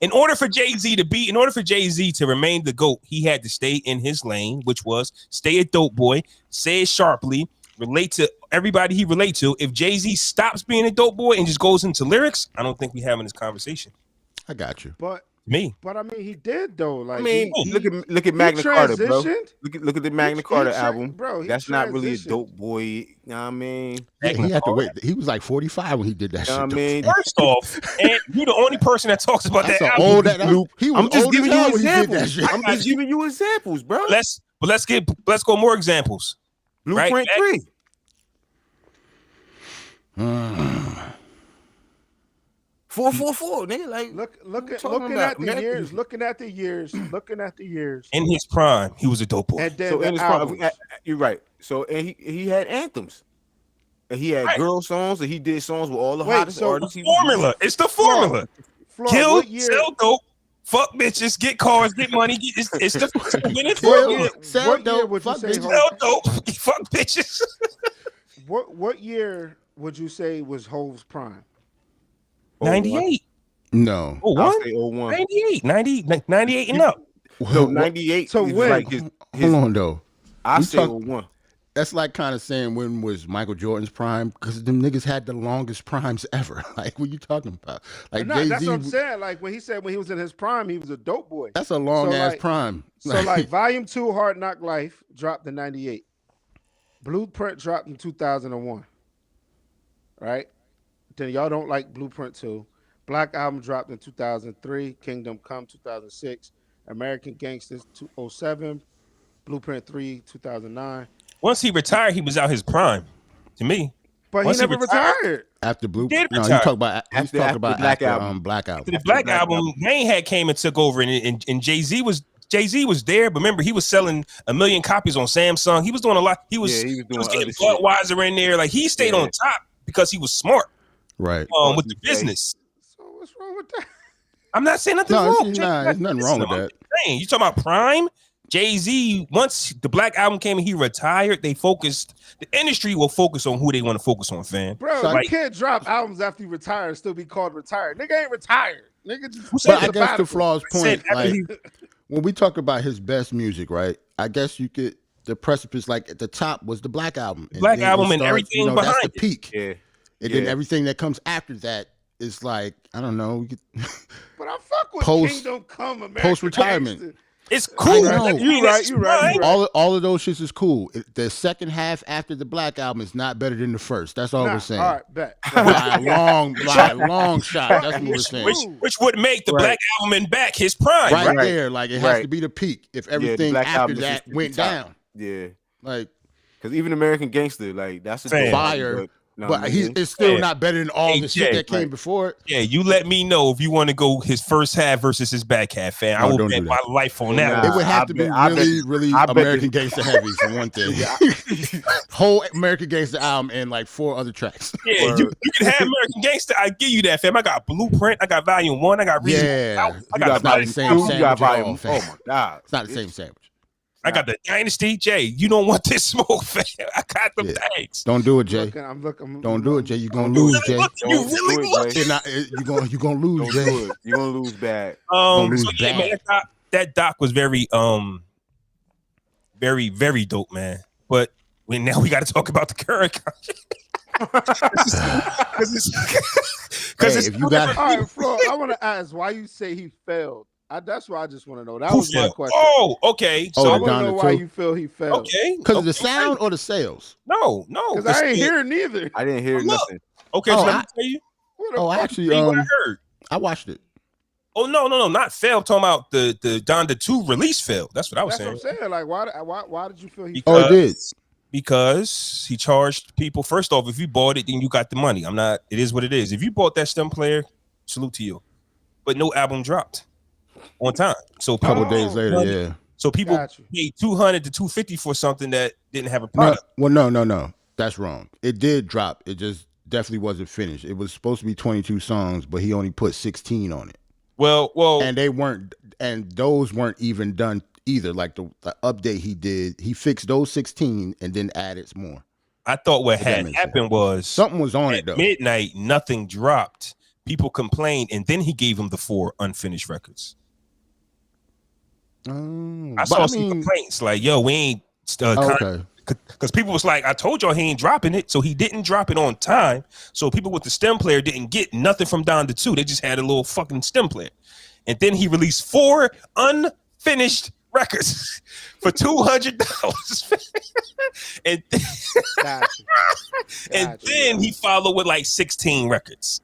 In order for Jay-Z to remain the GOAT, he had to stay in his lane, which was stay a dope boy, say it sharply, relate to everybody he relate to. If Jay-Z stops being a dope boy and just goes into lyrics, I don't think we having this conversation. I got you. But I mean, he did though. Like, I mean, look at Magna Carta, bro. Look at the Magna Carta album, bro. That's not really a dope boy. You know what I mean? Yeah, he had to wait. He was like 45 when he did that shit. I mean, first off, and you're the only person that talks about that album. I'm just giving you examples. I'm just giving you examples, bro. Let's go more examples. Blueprint 3. 444, nigga. Like looking at the years. In his prime, he was a dope boy. And then so in his prime, you're right. So and he had anthems. And he had girl songs, and he did songs with all the hottest artists. It's the formula. Kill, sell dope, fuck bitches, get cars, get money. It's the formula. Sell dope, fuck bitches. What year would you say was Hov's prime? 98. No. Oh, I'll say 01. 98 and up. No, 98. So when? Like hold on, though. I say 01. That's like kind of saying when was Michael Jordan's prime, because them niggas had the longest primes ever. Like, what you talking about? Like, Jay-Z, that's what I'm saying. Like, when he said when he was in his prime, he was a dope boy. That's a long ass prime. So like Volume 2, Hard Knock Life dropped in 98. Blueprint dropped in 2001. Right? Then y'all don't like Blueprint 2. Black Album dropped in 2003. Kingdom Come 2006. American Gangsters 2007. Blueprint 3 2009. Once he retired, he was out his prime. To me, but he never retired. After Blueprint, no, you talk about after Black Album. After the Black Album, Wayne had came and took over, and Jay-Z was there. But remember, he was selling 1 million copies on Samsung. He was doing a lot. He was getting Budweiser in there. Like, he stayed on top because he was smart. Right. With the business. So what's wrong with that? I'm not saying nothing wrong. There's nothing wrong with that. You talking about prime? Jay-Z, once the Black Album came and he retired, the industry will focus on who they want to focus on, fam. Bro, you can't drop albums after you retire and still be called retired. Nigga ain't retired. Nigga just but I guess to Flaw's point, like, when we talk about his best music, right? I guess you could, the precipice, like at the top was the Black Album. Black Album and everything behind that's it. The peak. Yeah. And then everything that comes after that is like, I don't know. But I fuck with Kingdom Come, American post-retirement. Gangster. It's cool. You're right. All of those shits is cool. The second half after the Black Album is not better than the first. That's all we're saying. All right, bet. By a long shot. That's what we're saying. Which would make the Black Album and back his prime. Right there. Like, it has to be the peak. If everything after that went down. Yeah. Like, because even American Gangster, like, that's a fire. But it's still not better than all the shit that came before it. Yeah, you let me know if you want to go his first half versus his back half, fam. I will bet my life on that. It would have to be really American Gangster heavy for one thing. Whole American Gangster album and like 4 other tracks. Yeah, you can have American Gangster. I give you that, fam. I got Blueprint. I got Volume 1. I got Reason. Yeah, I got not the same sandwich at all, fam. Oh my god, it's not the same sandwich. I got the Dynasty. Jay, you don't want this smoke, fam. I got them bags. Don't do it, Jay. Don't do it, Jay. You're gonna lose, Jay. You really looking? You're gonna lose, Jay. You're gonna lose bad. Man, that doc was very very dope, man. But now we got to talk about the current because if you got. All right, Flo, I want to ask why you say he failed. That's what I just want to know. That was my question. Oh, okay. So I want to know why you feel he failed. Okay. Because of the sound or the sales? No. Because I ain't hear neither. I didn't hear nothing. Okay, so let me tell you. Actually, what I heard. I watched it. Oh no, not fail. I'm talking about the Donda 2 release fail. That's what I was saying. That's what I'm saying. Like, why did you feel he? It did. Because he charged people. First off, if you bought it, then you got the money. It is what it is. If you bought that STEM player, salute to you. But no album dropped on time. So a couple days later, yeah. So people paid $200 to $250 for something that didn't have a product. No. That's wrong. It did drop. It just definitely wasn't finished. It was supposed to be 22 songs, but he only put 16 on it. Well, and they weren't, and those weren't even done either. Like the update he did, he fixed those 16 and then added more. I thought what had happened was something was on it though. Midnight, nothing dropped. People complained, and then he gave them the 4 unfinished records. I saw some complaints like, "Yo, we ain't." Okay. Because people was like, I told y'all he ain't dropping it, so he didn't drop it on time. So people with the stem player didn't get nothing from Donda 2. They just had a little fucking stem player. And then he released 4 unfinished records for $200. and then he followed with like 16 records.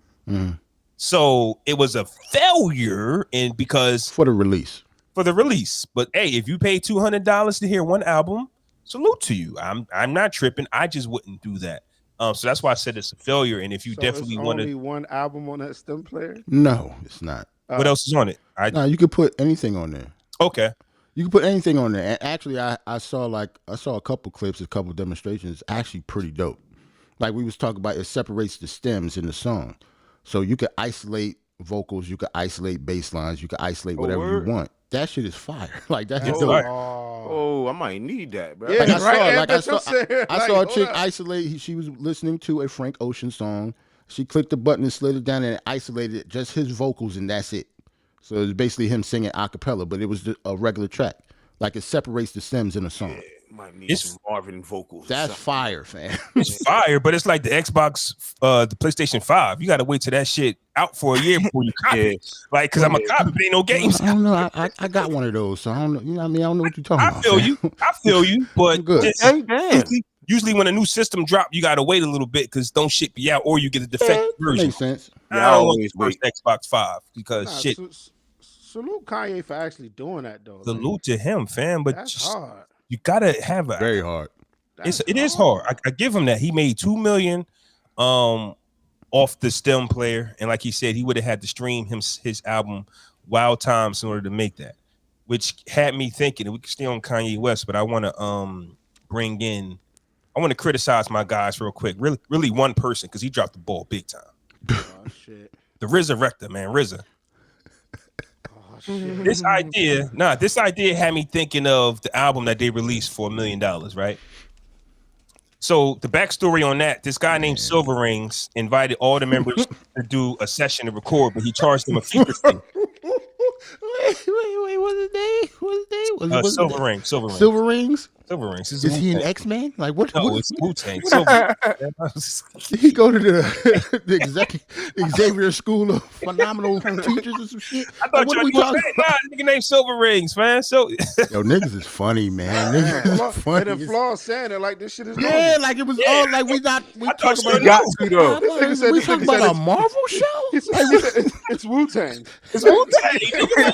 So it was a failure, and because for the release. But hey, if you pay $200 to hear one album, salute to you. I'm not tripping. I just wouldn't do that. So that's why I said it's a failure. And if you definitely want to, only one album on that stem player? No, it's not. What else is on it? No, you could put anything on there. Okay, you can put anything on there. And actually, I saw a couple clips, a couple demonstrations. It's actually pretty dope. Like we was talking about, it separates the stems in the song, so you could isolate vocals, you could isolate bass lines, you could isolate whatever you want. That shit is fire. Like that's dope. Oh, I might need that, bro. Yeah, I saw a chick isolate. She was listening to a Frank Ocean song. She clicked the button and slid it down and isolated just his vocals, and that's it. So it's basically him singing a cappella, but it was a regular track. Like it separates the stems in a song. Might need some Marvin vocals. That's fire, fam. It's fire, but it's like the Xbox, the PlayStation 5. You got to wait till that shit out for a year before you copy it. Like, because I'm a copy, but ain't no games. I don't know. I got one of those, so I don't know. You know what I mean? I don't know what you're talking about. I feel you, but usually when a new system drop, you got to wait a little bit because don't ship you out, or you get a defective version. Makes sense. I don't want the first Xbox 5 because shit. Salute Kanye for actually doing that, though. Salute to him, fam. But that's hard. You gotta have a very hard. It is hard. I give him that. He made $2 million off the stem player, and like he said, he would have had to stream his album Wild Times in order to make that, which had me thinking. We can stay on Kanye West, but I want to bring in. I want to criticize my guys real quick. Really one person because he dropped the ball big time. Oh shit! The RZA, man, RZA. This idea had me thinking of the album that they released for $1 million, right? So the backstory on that, this guy named Silver Rings invited all the members to do a session to record, but he charged them a feature fee. Wait, what's his name? Silver Rings. Silver Rings? Silver Rings. Is he an X-Man? Like what? No, it's Wu-Tang. He go to the Xavier School of Phenomenal Teachers or some shit. I thought you were talking about nigga named Silver Rings, man. So yo, niggas is funny, man. Niggas is funny. And then Flaw saying it like this shit is normal. Like it was all like we talk about. We talking about a Marvel show. It's Wu-Tang. It's Wu-Tang.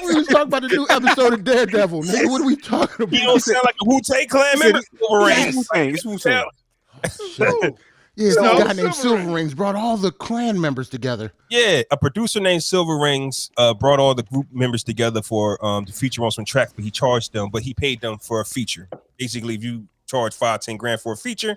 We was talking about the new episode of Daredevil. Nigga, what are we talking about? You don't sound like a Wu-Tang Clan member. Silver Rings. It's Wu-Tang. Yeah, this guy named Silver Rings brought all the clan members together. Yeah, a producer named Silver Rings brought all the group members together for to feature on some tracks, but he charged them, but he paid them for a feature. Basically, if you charge $5-10 grand for a feature,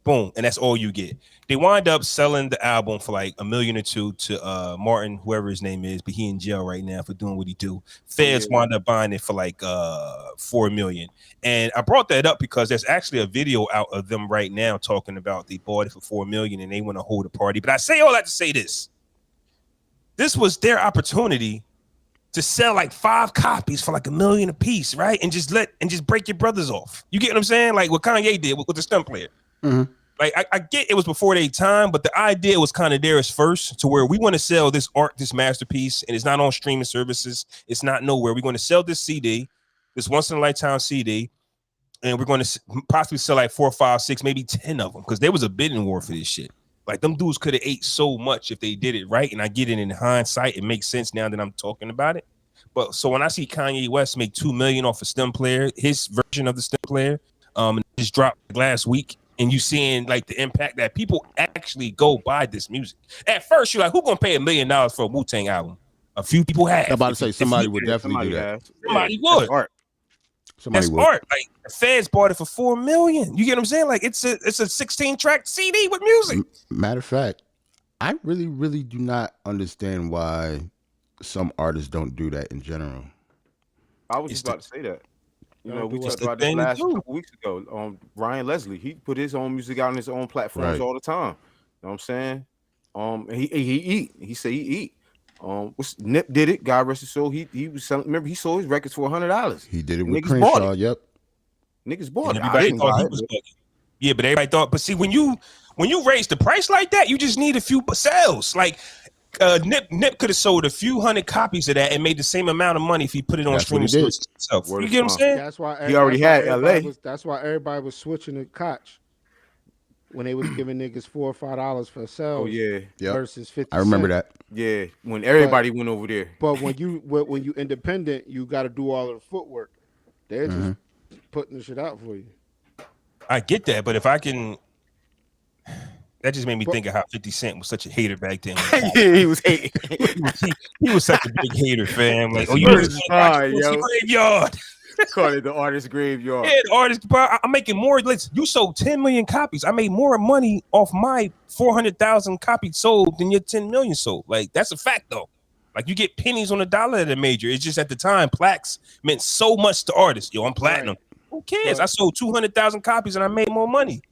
boom, and that's all you get. They wind up selling the album for like $1 million or $2 million to Martin, whoever his name is, but he in jail right now for doing what he do. Feds wind up buying it for like $4 million. And I brought that up because there's actually a video out of them right now talking about they bought it for $4 million and they want to hold a party. But I say all that to say this. This was their opportunity to sell like 5 copies for like $1 million a piece, right? And just break your brothers off. You get what I'm saying? Like what Kanye did with the stump player. Mm-hmm. Like I get it was before their time, but the idea was kind of theirs first, to where we want to sell this art, this masterpiece, and it's not on streaming services. It's not nowhere. We're going to sell this CD, this once in a lifetime CD, and we're going to possibly sell like 4, 5, 6, maybe 10 of them, because there was a bidding war for this shit. Like them dudes could have ate so much if they did it right, and I get it in hindsight. It makes sense now that I'm talking about it. But so when I see Kanye West make $2 million off a stem player, his version of the stem player, just dropped last week. And you seeing like the impact that people actually go buy this music. At first, you're like, who gonna pay $1 million for a Wu-Tang album? A few people have. I'm about to say somebody would definitely do that. Somebody would. Somebody That's would. art. Like the feds bought it for $4 million. You get what I'm saying? Like it's a 16-track CD with music. Matter of fact, I really, really do not understand why some artists don't do that in general. I was just about to say that. You know, we It's talked about this last couple weeks ago. Ryan Leslie, he put his own music out on his own platforms all the time. You know what I'm saying? And he said he eat. Nip did it. God rest his soul. He was selling. Remember, he sold his records for $100. He did it with Niggas Crenshaw. Yep. Niggas bought it. Everybody thought he was bugging. Yeah, but everybody thought. But see, when you raise the price like that, you just need a few sales. Like Nip could have sold a few hundred copies of that and made the same amount of money if he put it on streaming services himself. You get what I'm saying? That's why he already had LA. That's why everybody was switching to Koch when they was giving niggas $4 or $5 for sales. Oh yeah, versus 50. I remember that. Yeah, when everybody went over there. But when you independent, you got to do all of the footwork. They're just putting the shit out for you. I get that, but if I can. That just made me think of how 50 Cent was such a hater back then. Yeah, he was hating. he was such a big hater, fam. Like, you graveyard. Call it the artist graveyard. Yeah, the artist. I'm making more. You sold 10 million copies. I made more money off my 400,000 copies sold than your 10 million sold. Like, that's a fact, though. Like, you get pennies on the dollar at a major. It's just at the time, plaques meant so much to artists. Yo, I'm platinum. Who cares? I sold 200,000 copies and I made more money.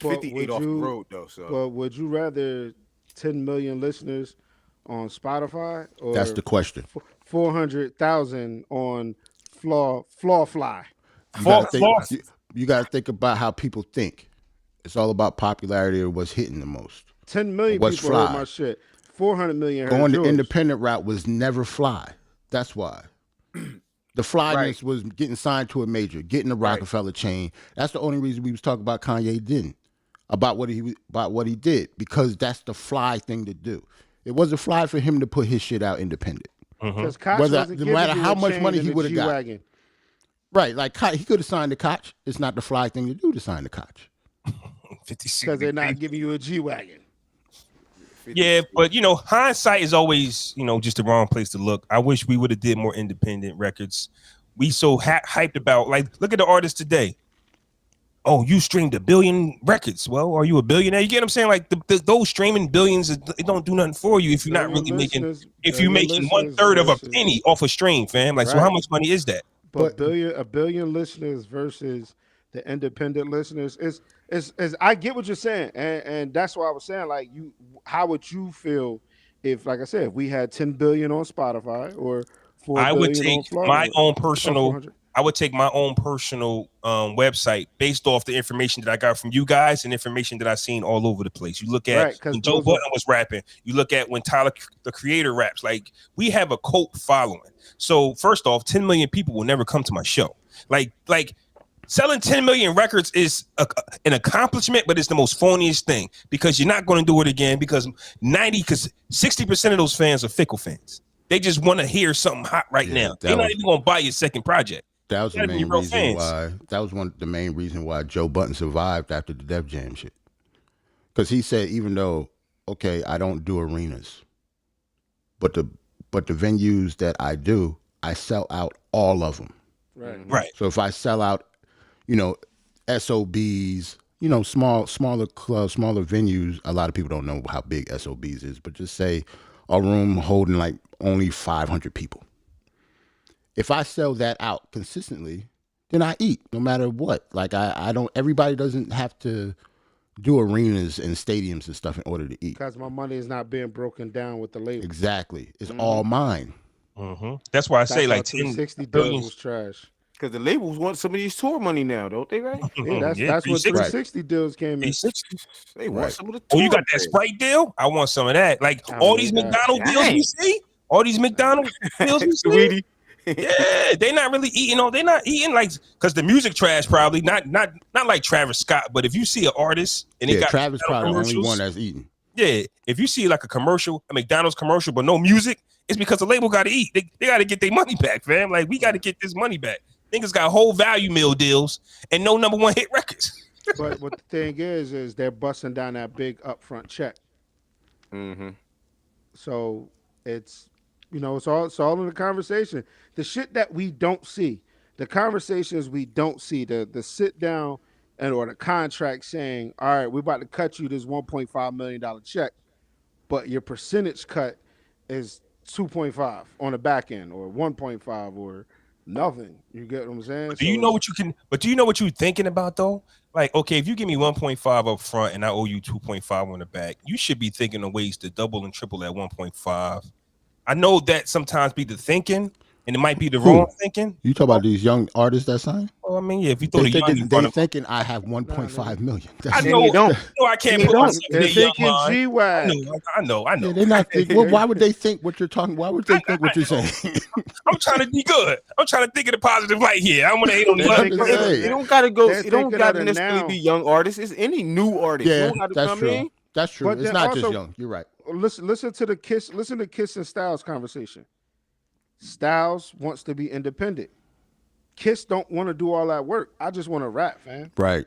58 off the road though. So, but would you rather 10 million listeners on Spotify or that's the question? 400,000 on Fly. You got to think about how people think. It's all about popularity or what's hitting the most. 10 million people heard my shit. 400 million heard Going yours. the independent route was never Fly. That's why. The flyness was getting signed to a major, getting the Rockefeller chain. That's the only reason we was talking about Kanye didn't. About what he did, because that's the fly thing to do. It wasn't fly for him to put his shit out independent. No matter how much money he would have got. Right, like he could have signed the Koch. It's not the fly thing to do to sign the Koch. Because they're not giving you a G-Wagon. Yeah, but hindsight is always, just the wrong place to look. I wish we would have did more independent records. We so hyped about, like, look at the artists today. Oh, you streamed 1 billion records. Well, are you a billionaire? You get what I'm saying? Like those streaming billions, it don't do nothing for you if you're not really making. If you're making 1/3 of a penny off a stream, fam. Like, so how much money is that? But a billion listeners versus the independent listeners is I get what you're saying, and that's why I was saying, like, how would you feel if, like I said, if we had 10 billion on Spotify or 4 I would billion take on my own personal. I would take my own personal website based off the information that I got from you guys and information that I've seen all over the place. You look at when Joe Budden was rapping. You look at when Tyler, the Creator, raps. Like, we have a cult following. So first off, 10 million people will never come to my show. Like selling 10 million records is an accomplishment, but it's the most phoniest thing because you're not going to do it again because 60% of those fans are fickle fans. They just want to hear something hot right now. They're not even going to buy your second project. That was the main reason why. That was the main reason why Joe Budden survived after the Def Jam shit. Because he said, even though, okay, I don't do arenas, but the venues that I do, I sell out all of them. Right. So if I sell out, SOBs, smaller clubs, smaller venues. A lot of people don't know how big SOBs is, but just say a room holding like only 500 people. If I sell that out consistently, then I eat no matter what. Like I don't. Everybody doesn't have to do arenas and stadiums and stuff in order to eat. Because my money is not being broken down with the label. Exactly, it's all mine. That's why I say like 360 deals was trash. Because the labels want some of these tour money now, don't they? Right? Yeah, that's what 360 deals came in. They want some of the tour. Oh, you got that Sprite deal? I want some of that. Like all these McDonald's deals you see, all these McDonald's deals you see. Yeah, they're not really eating. They're not eating like because the music trash probably not like Travis Scott. But if you see an artist and they got Travis probably the only one that's eating. Yeah, if you see like a commercial, a McDonald's commercial, but no music, it's because the label got to eat. They got to get their money back, fam. Like we got to get this money back. Niggas got whole value meal deals and no number one hit records. But what the thing is they're busting down that big upfront check. Mm-hmm. So it's it's all in the conversation. The shit that we don't see, the conversations we don't see, the sit down and or the contract saying, all right, we're about to cut you this $1.5 million check, but your percentage cut is 2.5 on the back end or 1.5 or nothing. You get what I'm saying? Do you know what you can? But do you know what you're thinking about though? Like, okay, if you give me 1.5 up front and I owe you 2.5 on the back, you should be thinking of ways to double and triple that 1.5. I know that sometimes be the thinking, and it might be the wrong thinking. You talk about these young artists that sign? Well, I mean, yeah, if you throw They the young in front of thinking I have 1.5 million. I That's know, you don't. no, I can't They put don't. myself in They're their young thinking mind. G-Wag. I know. Yeah, they're not thinking. Well, why would they think what you're talking? Why would they think what you're saying? I'm trying to be good. I'm trying to think of the positive light here. I want to hate on the They're other. thinking- Hey. It don't gotta go. They're It don't thinking gotta of it necessarily now. be young artists. It's any new artist. You Yeah, don't gotta that's come true. in. That's true. But It's then not just also- young. You're right. Listen to Kiss and Styles conversation. Styles wants to be independent. Kiss don't want to do all that work. I just want to rap, fam. Right.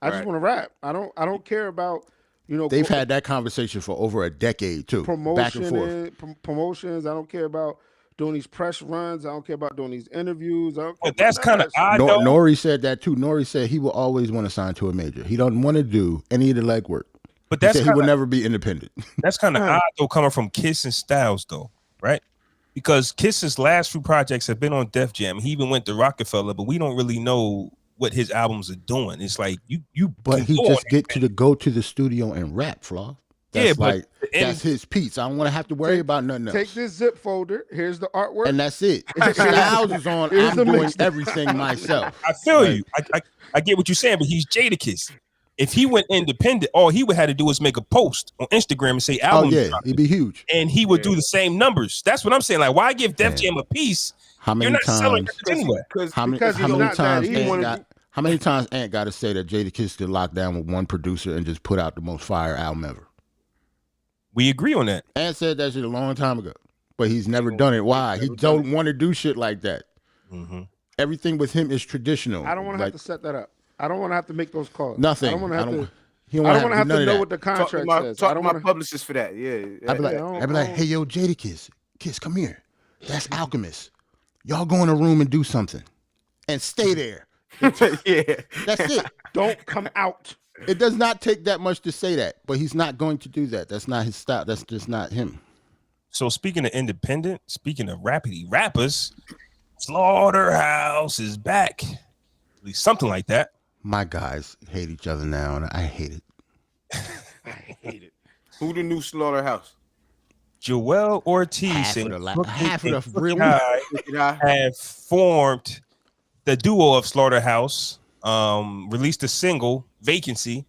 I just want to rap. I don't care about, They've had that conversation for over a decade too. Back and forth. promotions. I don't care about doing these press runs. I don't care about doing these interviews. I don't care But that's about none kind of that shit. odd, though. Nori said that too. Nori said he will always want to sign to a major. He don't want to do any of the legwork. But He that's said he kind will of never be independent. that's kind of odd though, coming from Kiss and Styles though, right? Because Kiss's last few projects have been on Def Jam. He even went to Rockefeller, but we don't really know what his albums are doing. It's like you. But can he go just on get to go to the studio and rap, Flaw. That's Yeah, but like the end- that's his piece. I don't want to have to worry about nothing else. Take this zip folder. Here's the artwork. And that's it. Styles is on. Here's I'm the doing mix. everything myself. I feel you. I get what you're saying, but he's Jadakiss. If he went independent, all he would have to do is make a post on Instagram and say Oh album, yeah, dropping, he'd be huge. and he would do the same numbers. That's what I'm saying. Like, why give Def Yeah. Jam a piece? How You're many not selling times? records anyway. How many? because How he's many not that times? easy. How many times Ant got to say that Jadakiss could lock down with one producer and just put out the most fire album ever? We agree on that. Ant said that shit a long time ago, but he's never done it. Why? He don't want to do shit like that. Mm-hmm. Everything with him is traditional. I don't want to Like, have to set that up. I don't want to have to make those calls. Nothing. I don't want to have to. He I don't don't want want to have to know that. what the Talk to contract my, says. talk I to don't my want to. publicist for that. Yeah. I'd be I don't- like, hey, yo, Jadakiss, Kiss, come here. That's Alchemist. Y'all go in a room and do something, and stay there. yeah. That's it. Don't come out. It does not take that much to say that, but he's not going to do that. That's not his style. That's just not him. So speaking of independent, speaking of rapidy rappers, SlaughterHouse is back. At least something like that. My guys hate each other now, and I hate it. I hate it. Who the new SlaughterHouse? Joel Ortiz Half and of the Crooked half of and the Crooked real. Eye have formed the duo of SlaughterHouse, released a single, Vacancy,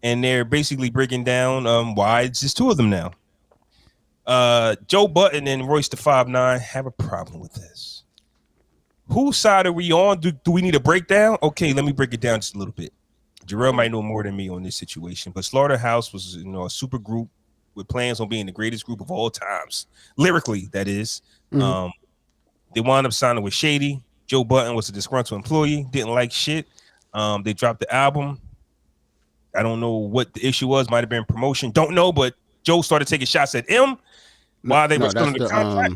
and they're basically breaking down why it's just two of them now. Joe Budden and Royce the 5'9" have a problem with this. Whose side are we on? Do we need a breakdown? Okay, let me break it down just a little bit. Jarrell might know more than me on this situation, but SlaughterHouse was, a super group with plans on being the greatest group of all times, lyrically, that is. Mhm. They wound up signing with Shady. Joe Budden was a disgruntled employee, didn't like shit. They dropped the album. I don't know what the issue was. Might have been promotion. Don't know, but Joe started taking shots at him while they were still in the contract.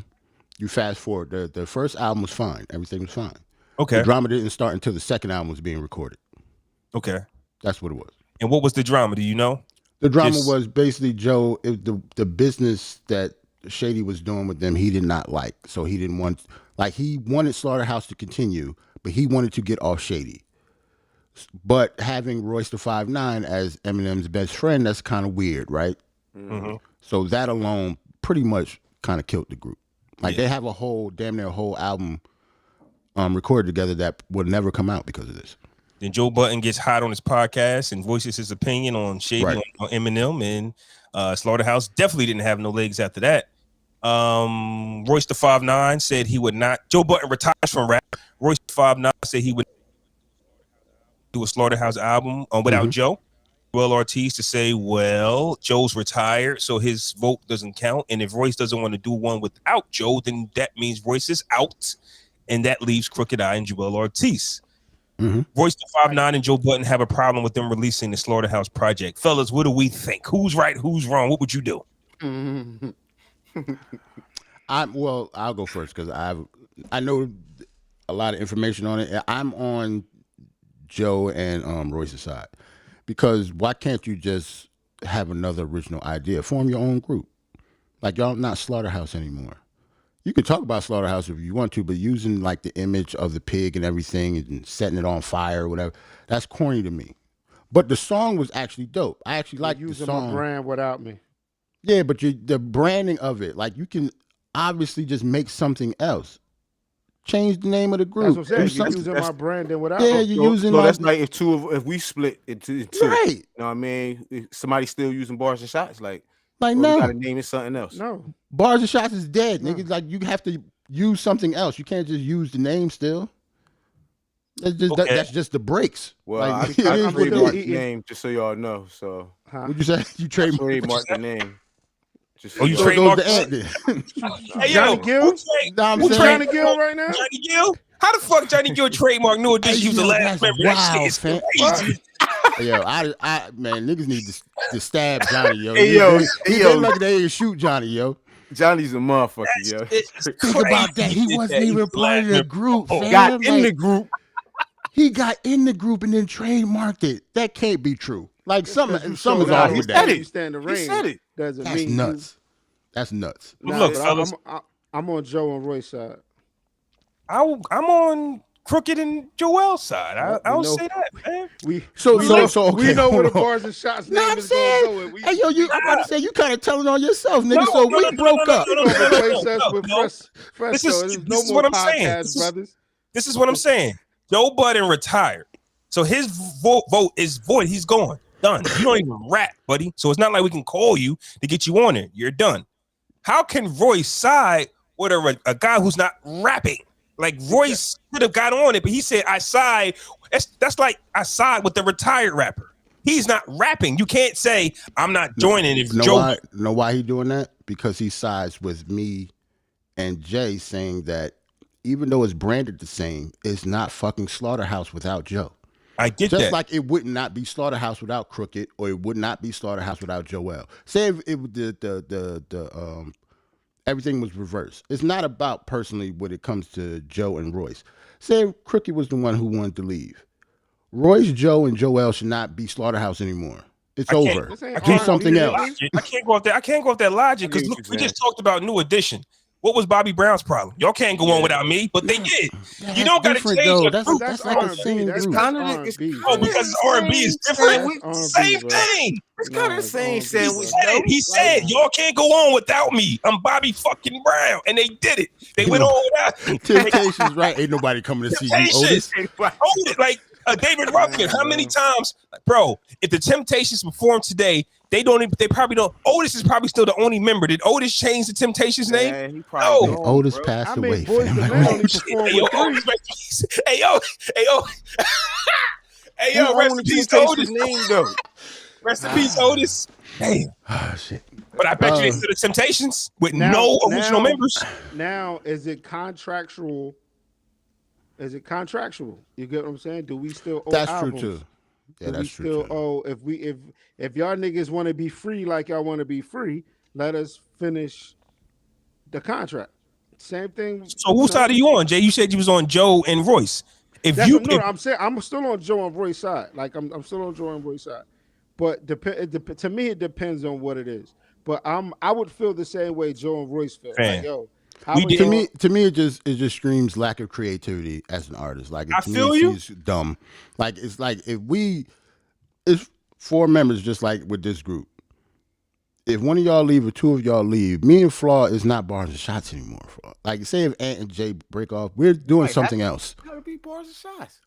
You fast forward. The first album was fine. Everything was fine. Okay. The drama didn't start until the second album was being recorded. Okay. That's what it was. And what was the drama? Do you know? The drama Just- was basically Joe, the business that Shady was doing with them, he did not like. So he didn't want, he wanted SlaughterHouse to continue, but he wanted to get off Shady. But having Royce the 5'9" as Eminem's best friend, that's kind of weird, right? Mm-hmm. So that alone pretty much kind of killed the group. Like Yeah. they have damn near a whole album recorded together that would never come out because of this. Then Joe Budden gets hot on his podcast and voices his opinion on Shady Right. on Eminem, and Slaughterhouse definitely didn't have no legs after that. Royce the 5'9" said he would not. Joe Budden retires from rap. Royce the 5'9" said he would do a Slaughterhouse album without Joe. Joel Ortiz to say, well, Joe's retired, so his vote doesn't count. And if Royce doesn't want to do one without Joe, then that means Royce is out, and that leaves Crooked Eye and Joel Ortiz. Royce the 5'9" and Joe Budden have a problem with them releasing the Slaughterhouse project. Fellas, what do we think? Who's right? Who's wrong? What would you do? I'll go first because I know a lot of information on it. I'm on Joe and Royce's side because why can't you just have another original idea? Form your own group. Like y'all not SlaughterHouse anymore. You can talk about SlaughterHouse if you want to, but using like the image of the pig and everything and setting it on fire or whatever, that's corny to me. But the song was actually dope. I actually like the using song. my brand without me. Yeah, but the branding of it, like you can obviously just make something else. Change the name of the group. That's what I'm saying. You're using my branding without Yeah, me. you're using so like that's like if we split into two. right. You know what I mean? If somebody still using Barz and Shotz, like no. You gotta name it something else. No. Barz and Shotz is dead, No. niggas. Like you have to use something else. You can't just use the name still. That's just that's just the breaks. Well, like, I I'm trademarked still the eating. name just so y'all know. So What'd you say? You trademarked the name. Just Oh, you so it goes to trademarked Ant then. Hey, Johnny yo, Gill? Nah, I'm Who's saying- Johnny Gill right now? Johnny Gill? How the fuck Johnny Gill trademark New Edition use the last that's member? That shit wild, is fam. crazy. Yo, I man, niggas need to stab Johnny, yo. Hey, yo, They lucky they didn't shoot Johnny, yo. Johnny's a motherfucker, yo. Think about that. He wasn't even part of the group, fam. Got in Like, the group. He got in the group and then trademarked it. That can't be true. Like something's So off now with that that. you stand the He rain. said it. Doesn't That's mean nuts. That's nuts. Nah, Look, but fellas, I'm on Joe and Roy's side. I'm on Crooked and Joel's side. I don't know. say that, man. We Okay, know where the hold on. Bars and Shots No, name I'm is going to go. saying, And we, hey, yo, I'm about to say, you kind of telling on yourself, nigga. No, So no, we no, no, broke no, up. no, no, gonna no, no, replace no, us with no. fresh. This is- So there's this no is more what I'm saying. podcasts, brothers. This is what I'm saying. Joe Budden retired. So his vote is void. He's gone. Done. You don't even rap, buddy. So it's not like we can call you to get you on it. You're done. How can Royce side with a guy who's not rapping? Like Royce could have got on it, but he said, I side. That's like I side with the retired rapper. He's not rapping. You can't say I'm not joining if Joe. Know why he doing that? Because he sides with me and Jay saying that even though it's branded the same, it's not fucking SlaughterHouse without Joe. I get Just that. like it would not be SlaughterHouse without Crooked, or it would not be SlaughterHouse without Joel. Say if the everything was reversed. It's not about personally when it comes to Joe and Royce. Say if Crooked was the one who wanted to leave. Royce, Joe, and Joel should not be SlaughterHouse anymore. It's over. Do something else. I can't go off that. I can't go off that logic because look, we just talked about New Edition. What was Bobby Brown's problem? Y'all can't go on without me, but they did. You don't got to change though. your group. That's like the same That's group. kind R&B. Oh, because R&B is different. R&B, Same bro. thing. It's kind of the same it's sandwich. He said, y'all can't go on without me. I'm Bobby fucking Brown. And they did it. They went on without me. Temptations, right? Ain't nobody coming to see you, Otis. Otis, like David Ruffin. How many times, bro, if the Temptations perform today, they probably don't. Otis is probably still the only member. Did Otis change the Temptations name? Yeah, he probably No. don't, Otis bro. passed I mean, away. Boys fam. the Like, Man what? only performed Hey, yo, with Otis, three. rest in peace. Hey, yo. Hey, yo, Who rest owned in the peace, Temptations Otis. name though? Rest in peace, Otis. Damn. Oh, shit. But I bet you it's the Temptations with no original members. Now, is it contractual? Is it contractual? You get what I'm saying? Do we still owe That's albums? true too. Yeah, Do that's we true still too. owe if y'all niggas want to be free like y'all want to be free, let us finish the contract. Same thing. So whose side are you on, Jay? You said you was on Joe and Royce. I'm saying I'm still on Joe and Roy's side. Like I'm still on Joe and Roy's side. But to me, it depends on what it is. But I would feel the same way Joe and Royce feel. Like, yo, To me, it just screams lack of creativity as an artist. Like I feel you. It's dumb. Like it's like it's four members, just like with this group. If one of y'all leave or two of y'all leave, me and Flaw is not Barz and Shotz anymore. Like say if Ant and Jay break off, we're doing something else. Gotta be Barz and Shotz.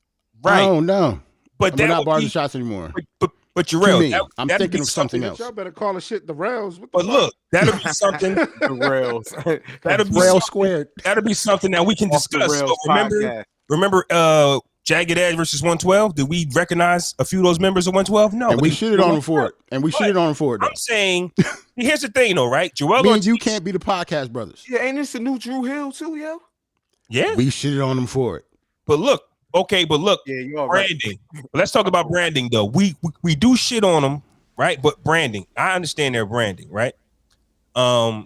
Right. Oh no, But we're that not would Barz be, and Shotz anymore. but To Jarrell, me, I'm that'd thinking be of something else. Y'all better call the shit the rails. But look, that'll be something. The rails. That'll be Rail something, squared. that'll be something that we can Off the discuss. Rails So remember, podcast. Jagged Edge versus 112. Did we recognize a few of those members of 112? No, And we shitted on him for it. And we shitted on him for it. Though. I'm saying, here's the thing, though, right? Joel Me and Ortiz, you can't be the podcast brothers. Yeah, ain't this a new Drew Hill too, yo? yeah, We shitted on him for it. but look, Yeah, you all right. branding. Let's talk about branding, though. We do shit on them, right? But branding, I understand their branding, right? Would I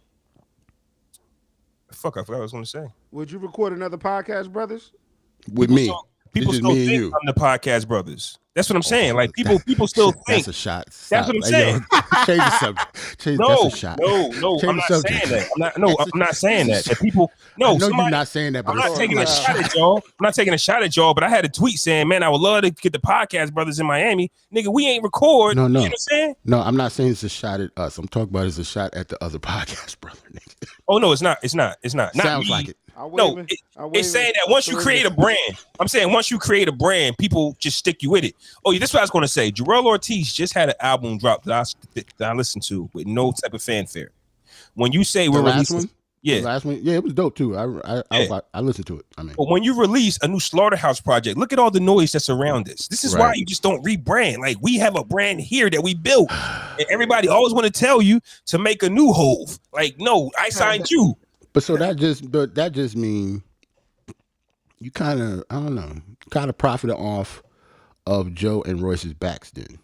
forgot what I was going to say. you record another podcast, brothers? with me. People just still me and think you. I'm the podcast brothers. That's what I'm saying. Like people still think That's a shot. That's what I'm saying. Change the subject. No, that's a shot. no, I'm not saying that. I'm not saying that. That people, no, you're not saying that. But I'm not taking a shot at y'all. I'm not taking a shot at y'all. But I had a tweet saying, "Man, I would love to get the podcast brothers in Miami, nigga. We ain't record." No. You know what I'm saying? No, I'm not saying it's a shot at us. I'm talking about it's a shot at the other podcast brother. Nigga. Oh no, it's not. It's not. Not Sounds me. like it. No, it's saying that once you create a brand, I'm saying once you create a brand, people just stick you with it. Oh, yeah, this is what I was going to say. Jarrell Ortiz just had an album drop that I listened to with no type of fanfare. When you say we're releasing, the last one, it was dope too. I listened to it. I mean, but when you release a new SlaughterHouse project, look at all the noise that's around this. This is why you just don't rebrand. Like we have a brand here that we built, and everybody always want to tell you to make a new Hove. Like, no, I signed you. But so that just mean you kind of profited off of Joe and Royce's backs then,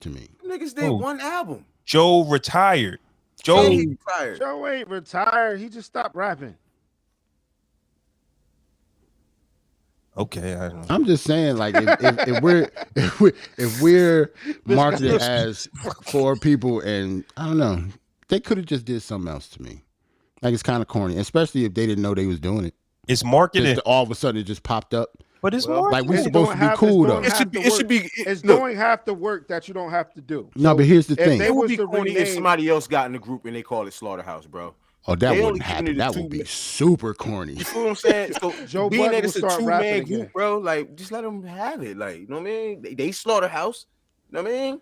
to me. Niggas did one album. Joe retired. Joe ain't retired. He just stopped rapping. Okay, I don't know. I'm just saying, like, if we're marketed as for people, and I don't know, they could have just did something else to me. Like it's kind of corny, especially if they didn't know they was doing it. It's marketed. All of a sudden, it just popped up. But it's more like we're supposed to be cool though. It should be. It's doing half the work that you don't have to do. No, but here's the thing. It would be corny if somebody else got in the group and they call it SlaughterHouse, bro. Oh, that wouldn't happen. That would be super corny. You feel what I'm saying? So Joe being Budden that it's a will start 2-man rapping group, bro, like just let them have it. Like, you know what I mean? They SlaughterHouse. You know what I mean?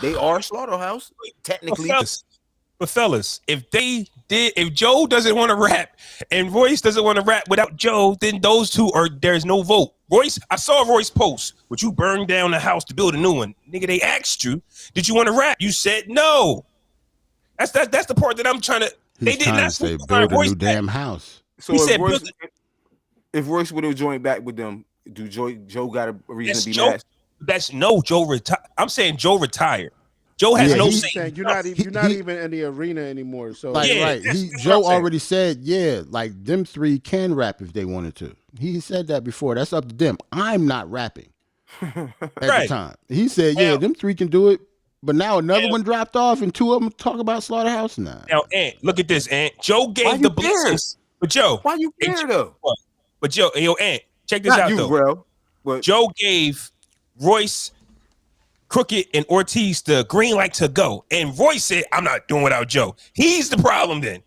They are SlaughterHouse technically. But fellas, if Joe doesn't want to rap and Royce doesn't want to rap without Joe, then those two there's no vote. Royce, I saw Royce post, would you burn down the house to build a new one? Nigga, they asked you, did you want to rap? You said no. That's the part that I'm trying to. They did not say build a new damn house. So if Royce would have joined back with them, do Joe got a reason to be mad? That's no Joe retired. I'm saying Joe retired. Joe has no say. You're not even in the arena anymore. So right. Joe already said, like them three can rap if they wanted to. He said that before. That's up to them. I'm not rapping at the time. He said, them three can do it. But now another one dropped off and two of them talk about SlaughterHouse now. Now, Ant, look at this, Ant. Joe gave the blessings. But Joe. Why you care though? But Joe, Ant, check this out though. Bro. But Joe gave Royce, Crooked, and Ortiz the green light to go. And Royce said, I'm not doing without Joe. He's the problem then.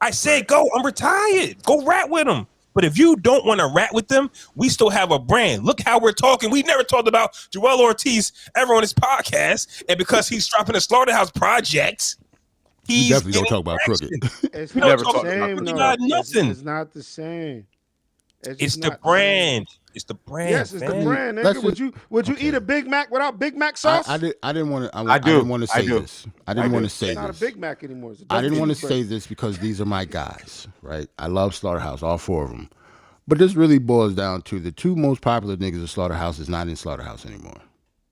I said, go. I'm retired. Go rap with him. But if you don't want to rap with them, we still have a brand. Look how we're talking. We never talked about Joel Ortiz ever on this podcast. And because he's dropping a SlaughterHouse project, we definitely don't talk about Crooked. It's not the same. Nothing. It's not the same. It's the brand. It's the brand. Yes, it's the brand. Nigga. Would you eat a Big Mac without Big Mac sauce? I didn't want to. I didn't want to say this. I didn't want to say this. It's not a Big Mac anymore. I didn't want to say this because these are my guys, right? I love SlaughterHouse, all four of them. But this really boils down to the two most popular niggas of SlaughterHouse is not in SlaughterHouse anymore.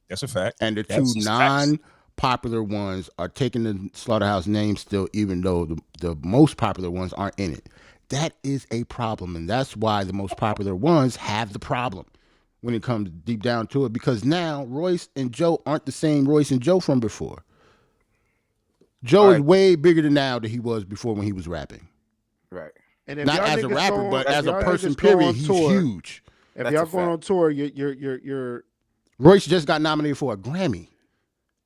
That's a fact. And the two non-popular ones are taking the SlaughterHouse name still, even though the most popular ones aren't in it. That is a problem, and that's why the most popular ones have the problem when it comes deep down to it, because now Royce and Joe aren't the same Royce and Joe from before. Joe is way bigger than now than he was before when he was rapping. Right. And if not as a rapper, but as a person, period, he's huge. If y'all going on tour, you're Royce just got nominated for a Grammy.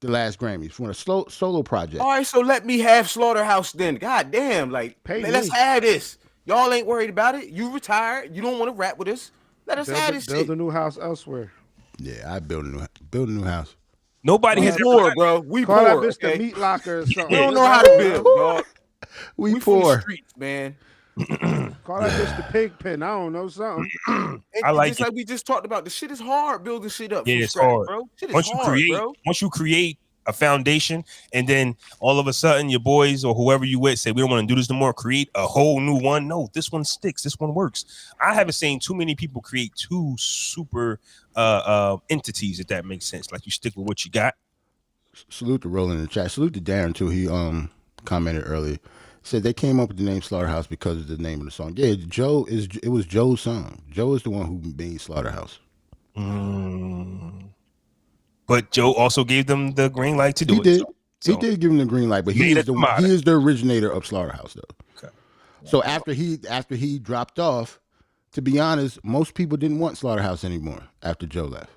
The last Grammys for a solo project. All right, so let me have SlaughterHouse then. God damn, like let's have this. Y'all ain't worried about it. You retired. You don't want to rap with us. Let us have this shit. Build a new house elsewhere. Yeah, I build a new house. Nobody has poor, bro. We call poor. That bitch the meat locker or something. We don't know how to build, dog. We poor. From the streets, man. Call that bitch the pig pen. I don't know something. I like just like we just talked about. The shit is hard building shit up. Yeah, it's hard, bro. Shit is once you create a foundation, and then all of a sudden your boys or whoever you with say we don't want to do this no more, create a whole new one. No, this one sticks. This one works. I haven't seen too many people create two super entities, if that makes sense. Like you stick with what you got. Salute to Roland in the chat. Salute to Darren too. He commented earlier. Said they came up with the name Slaughterhouse because of the name of the song. Yeah, it was Joe's song. Joe is the one who made Slaughterhouse. But Joe also gave them the green light to do it. He did give him the green light, but he is the originator of Slaughterhouse, though. Okay. So after he dropped off, to be honest, most people didn't want Slaughterhouse anymore after Joe left.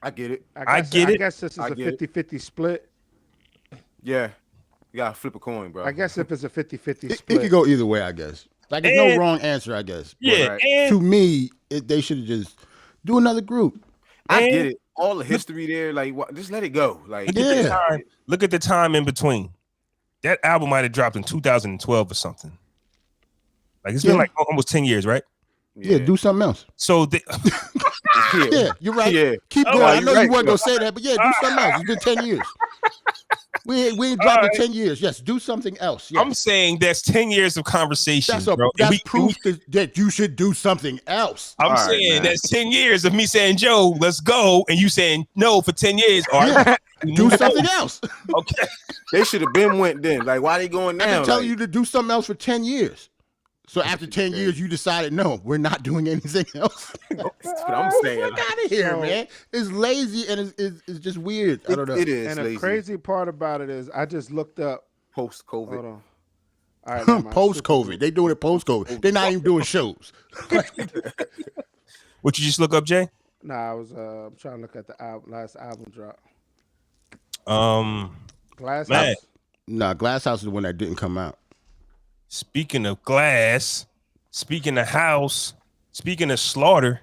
I get it. I guess this is a 50-50 split. Yeah. You gotta flip a coin, bro. I guess if it's a 50-50 split. It could go either way, I guess. Like, there's no wrong answer, I guess. Yeah. But to me, they should have just do another group. I get it. All the history there, like, just let it go. Like, look at the time in between. That album might have dropped in 2012 or something. Like, it's been like almost 10 years, right? Yeah, do something else. So, yeah, you're right. Yeah. Keep going. I know you weren't going to say that, but yeah, do something else. It's been 10 years. We ain't dropped in 10 years. Yes, do something else. Yes. I'm saying that's 10 years of conversation, bro. That's proof that you should do something else. I'm saying that's 10 years of me saying, Joe, let's go, and you saying no for 10 years. All right, do something else. Okay. They should have been went then. Like, why they going now? I've been telling you to do something else for 10 years. So after 10 years, you decided, no, we're not doing anything else. That's what I'm saying. Get out of here, man. It's lazy and it's just weird. I don't know. It is. And lazy. the crazy part about it is I just looked up post-COVID. Hold on. All right, post-COVID. They doing it post-COVID. They're not even doing shows. What you just look up, Jay? Nah, I was I'm trying to look at the last album drop. Glass man. House. Nah, Glass House is the one that didn't come out. Speaking of glass, speaking of house, speaking of Slaughter,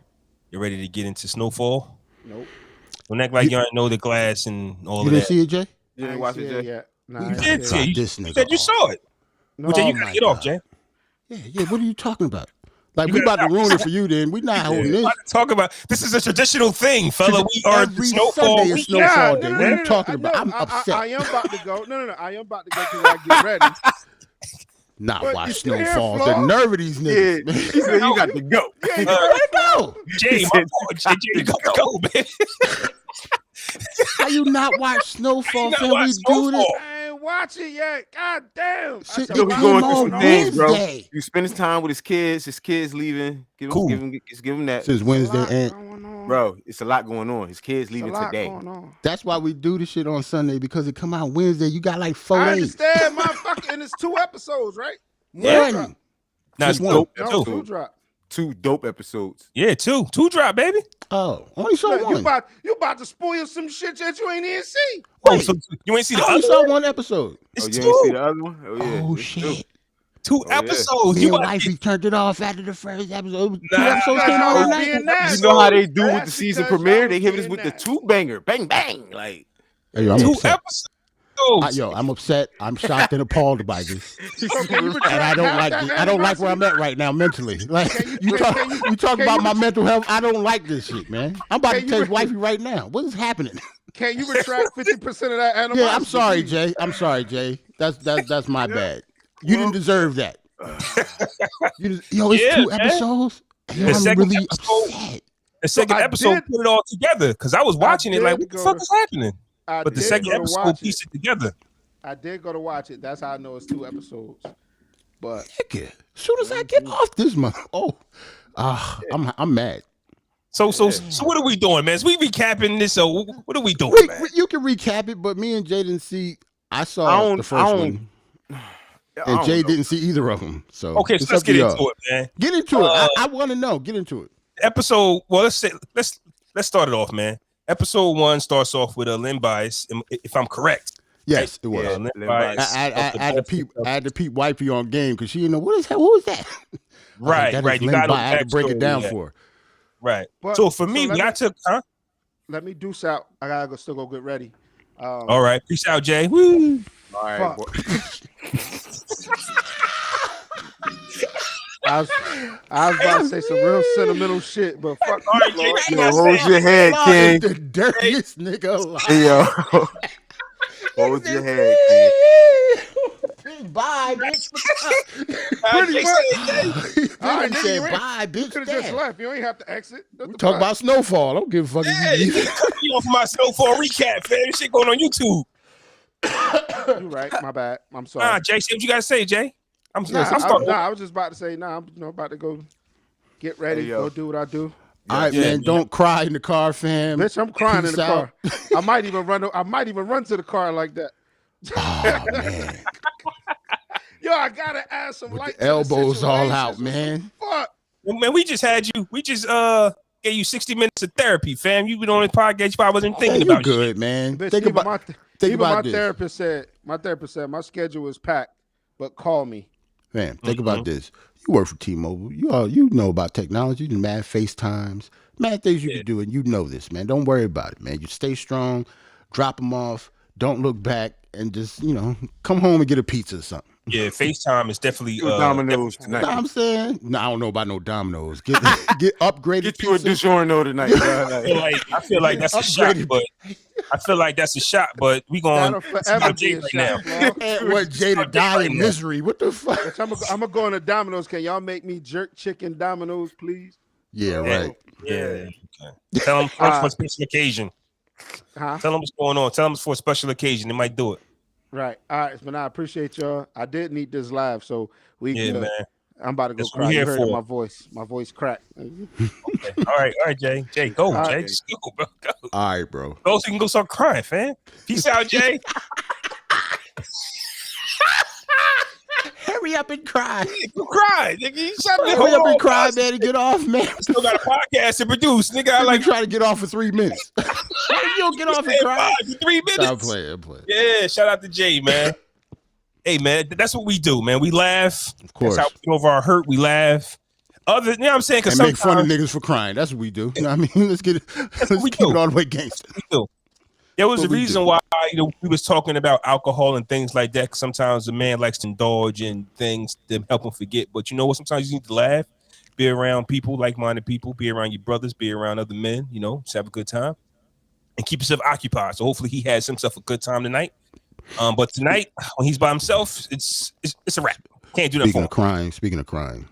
you ready to get into Snowfall? Nope. Don't act like you don't know the glass and all you of that. You didn't see it, Jay? You didn't watch it, Jay? Yet. Nah, You did see it. You said you saw it. No, Well, Jay, you gotta get off, Jay. Yeah. What are you talking about? Like, we about to ruin it for you, then. We not holding this. Talk about this is a traditional thing, fella. We are Every Snowfall. Sunday is Snowfall Day. What are you talking about? I'm upset. I am about to go. No. I am about to go because I get ready. Not What, watch you still here, Snowfall. Flo? The nerve of these niggas. Yeah, he said you got to go. Yeah, Go. Jay, my fault. Jay, you gotta go, man. How you not watch Snowfall? Not Can watch we do this? Snowfall. I ain't watch it yet. God damn. Shit, I Yo, said, he's came going through on some things, bro. Wednesday. You spend his time with his kids leaving. Give him that. Since Wednesday, and Bro, it's a lot going on. His kids It's a leaving lot today. going on. that's why we do this shit on Sunday, because it come out Wednesday. You got like 4 I days. understand, motherfucker, and it's 2 episodes, right? One. Now it's One. dope. No, Two. 2 drop. 2 dope episodes. Yeah, two drop, baby. Oh, only saw Look, one. you about to spoil some shit that you ain't even see. Oh, so you ain't see the I only other saw one? one episode. It's You two. ain't see the other one? Oh, yeah. Oh It's shit. Two yeah. episodes. Me You and about to wifey turned it off after the first episode. Nah, 2 episodes came out that's one how night. being nice. You know how they do with That's the season because premiere? y'all They hit us being with the nice. 2 banger. Bang, bang. Like, Hey, yo, I'm two upset. episodes. I'm upset. I'm shocked and appalled by this. Can you And I don't retract like that it. I don't like where I'm at right now mentally. Like, you talk about my mental health. I don't like this shit, man. I'm about to Can you text wifey right now. What is happening? Can you retract 50% of that animosity? Yeah, I'm sorry, please? Jay. I'm sorry, Jay. That's my bad. You didn't deserve that. Yo, it's Yeah, 2 man. episodes. Yo, The I'm second really episode- upset. The second I episode did- put it all together because I was watching it did like, what the go fuck to- is happening? I But the did second go to episode watch pieced it. it together. I did go to watch it. That's how I know it's 2 episodes. But Nigga, as soon as I get off this month, I'm mad. So what are we doing, man? Is we recapping this? So what are we doing, man? You can recap it, but me and Jay didn't see. I saw the first one, and Jay didn't see either of them. So Okay, so it's let's up to get y'all. into it, man. Get into it. I want to know. Get into it. Episode. Well, let's start it off, man. Episode 1 starts off with a Lynn Bias, if I'm correct. Yes, it was. Yeah. Lynn Lynn Bias Bias. I had to peep wifey on game because she didn't know what was that. Right. That is You Lynn got Bias. I had to break it backstory, down yeah. for her. Right. But- So for me, so when I took, let me deuce out. I gotta go still go get ready. all right. Peace out, Jay. Woo. all right. Fuck. boy. I was about to say some real sentimental shit, but fuck. All right, Jay. Yo, hold your head, Law King. is the dirtiest nigga alive. Hey, yo. Hold your head, King. Bye, bitch. Pretty much. All I right, nigga, said you ain't- bye, You bitch. could have just Damn. left. You ain't have to exit. What We the talk fuck? about Snowfall. I don't give a fuck Yeah, if you you leave. cut me off my Snowfall recap, man. This shit going on YouTube. You're right. My bad. I'm sorry. Jay, say what you gotta say, Jay. I'm I was just about to say, I'm about to go get ready, go do what I do. All right, man. Don't cry in the car, fam. Bitch, I'm crying Peace in the out. car. I might even run to the car like that. Oh man. Yo, I gotta add some light. The elbows all out, man. Fuck. Man, we just had you. We just gave you 60 minutes of therapy, fam. You've been on this podcast. You probably wasn't thinking about good, shit. man. Bitch, Think about my this. therapist said my schedule is packed, but call me. Man, think about this. You work for T-Mobile. You know about technology. You mad FaceTimes, mad things you can do, and you know this, man. Don't worry about it, man. You stay strong, drop them off, don't look back, and just, come home and get a pizza or something. Yeah, FaceTime is definitely Domino's tonight. You know what I'm saying? No, I don't know about no Domino's. Get upgraded. Get you a DiGiorno tonight. I feel like that's a shot, but we going forever Jay right now. What, Jay to die in misery? What the fuck? I'm gonna go on to Domino's. Can y'all make me jerk chicken Domino's, please? Yeah, right. Yeah. Okay. Tell them for a special occasion. Huh? Tell them what's going on. Tell them it's for a special occasion. They might do it. Right. All right, but I appreciate y'all. I did need this live, so man. I'm about to go That's cry. what we're You here heard for. my voice cracked. Okay. All right, Jay. Jay, go, All Jay. right. Just go, bro. Go. All right, bro. Go so you can go start crying, fam. Peace out, Jay. Hurry up and cry. You cry, nigga. You shut the Hurry up and cry, man. man, and get off, man. Still got a podcast to produce, nigga. I Like try to get off for 3 minutes. You don't get off and cry. For 3 minutes. I'm playing. Yeah, shout out to Jay, man. Hey, man, that's what we do, man. We laugh. Of course. That's how we get over our hurt. We laugh. You know what I'm saying? And make fun of niggas for crying. That's what we do. You know what I mean? Let's keep it all the way gangster. We do. There was a reason why we was talking about alcohol and things like that. 'Cause sometimes a man likes to indulge in things to help him forget. But you know what? Sometimes you need to laugh, be around people, like-minded people, be around your brothers, be around other men. Just have a good time and keep yourself occupied. So hopefully he has himself a good time tonight. But tonight when he's by himself, it's a wrap. Can't do that. Speaking of crying,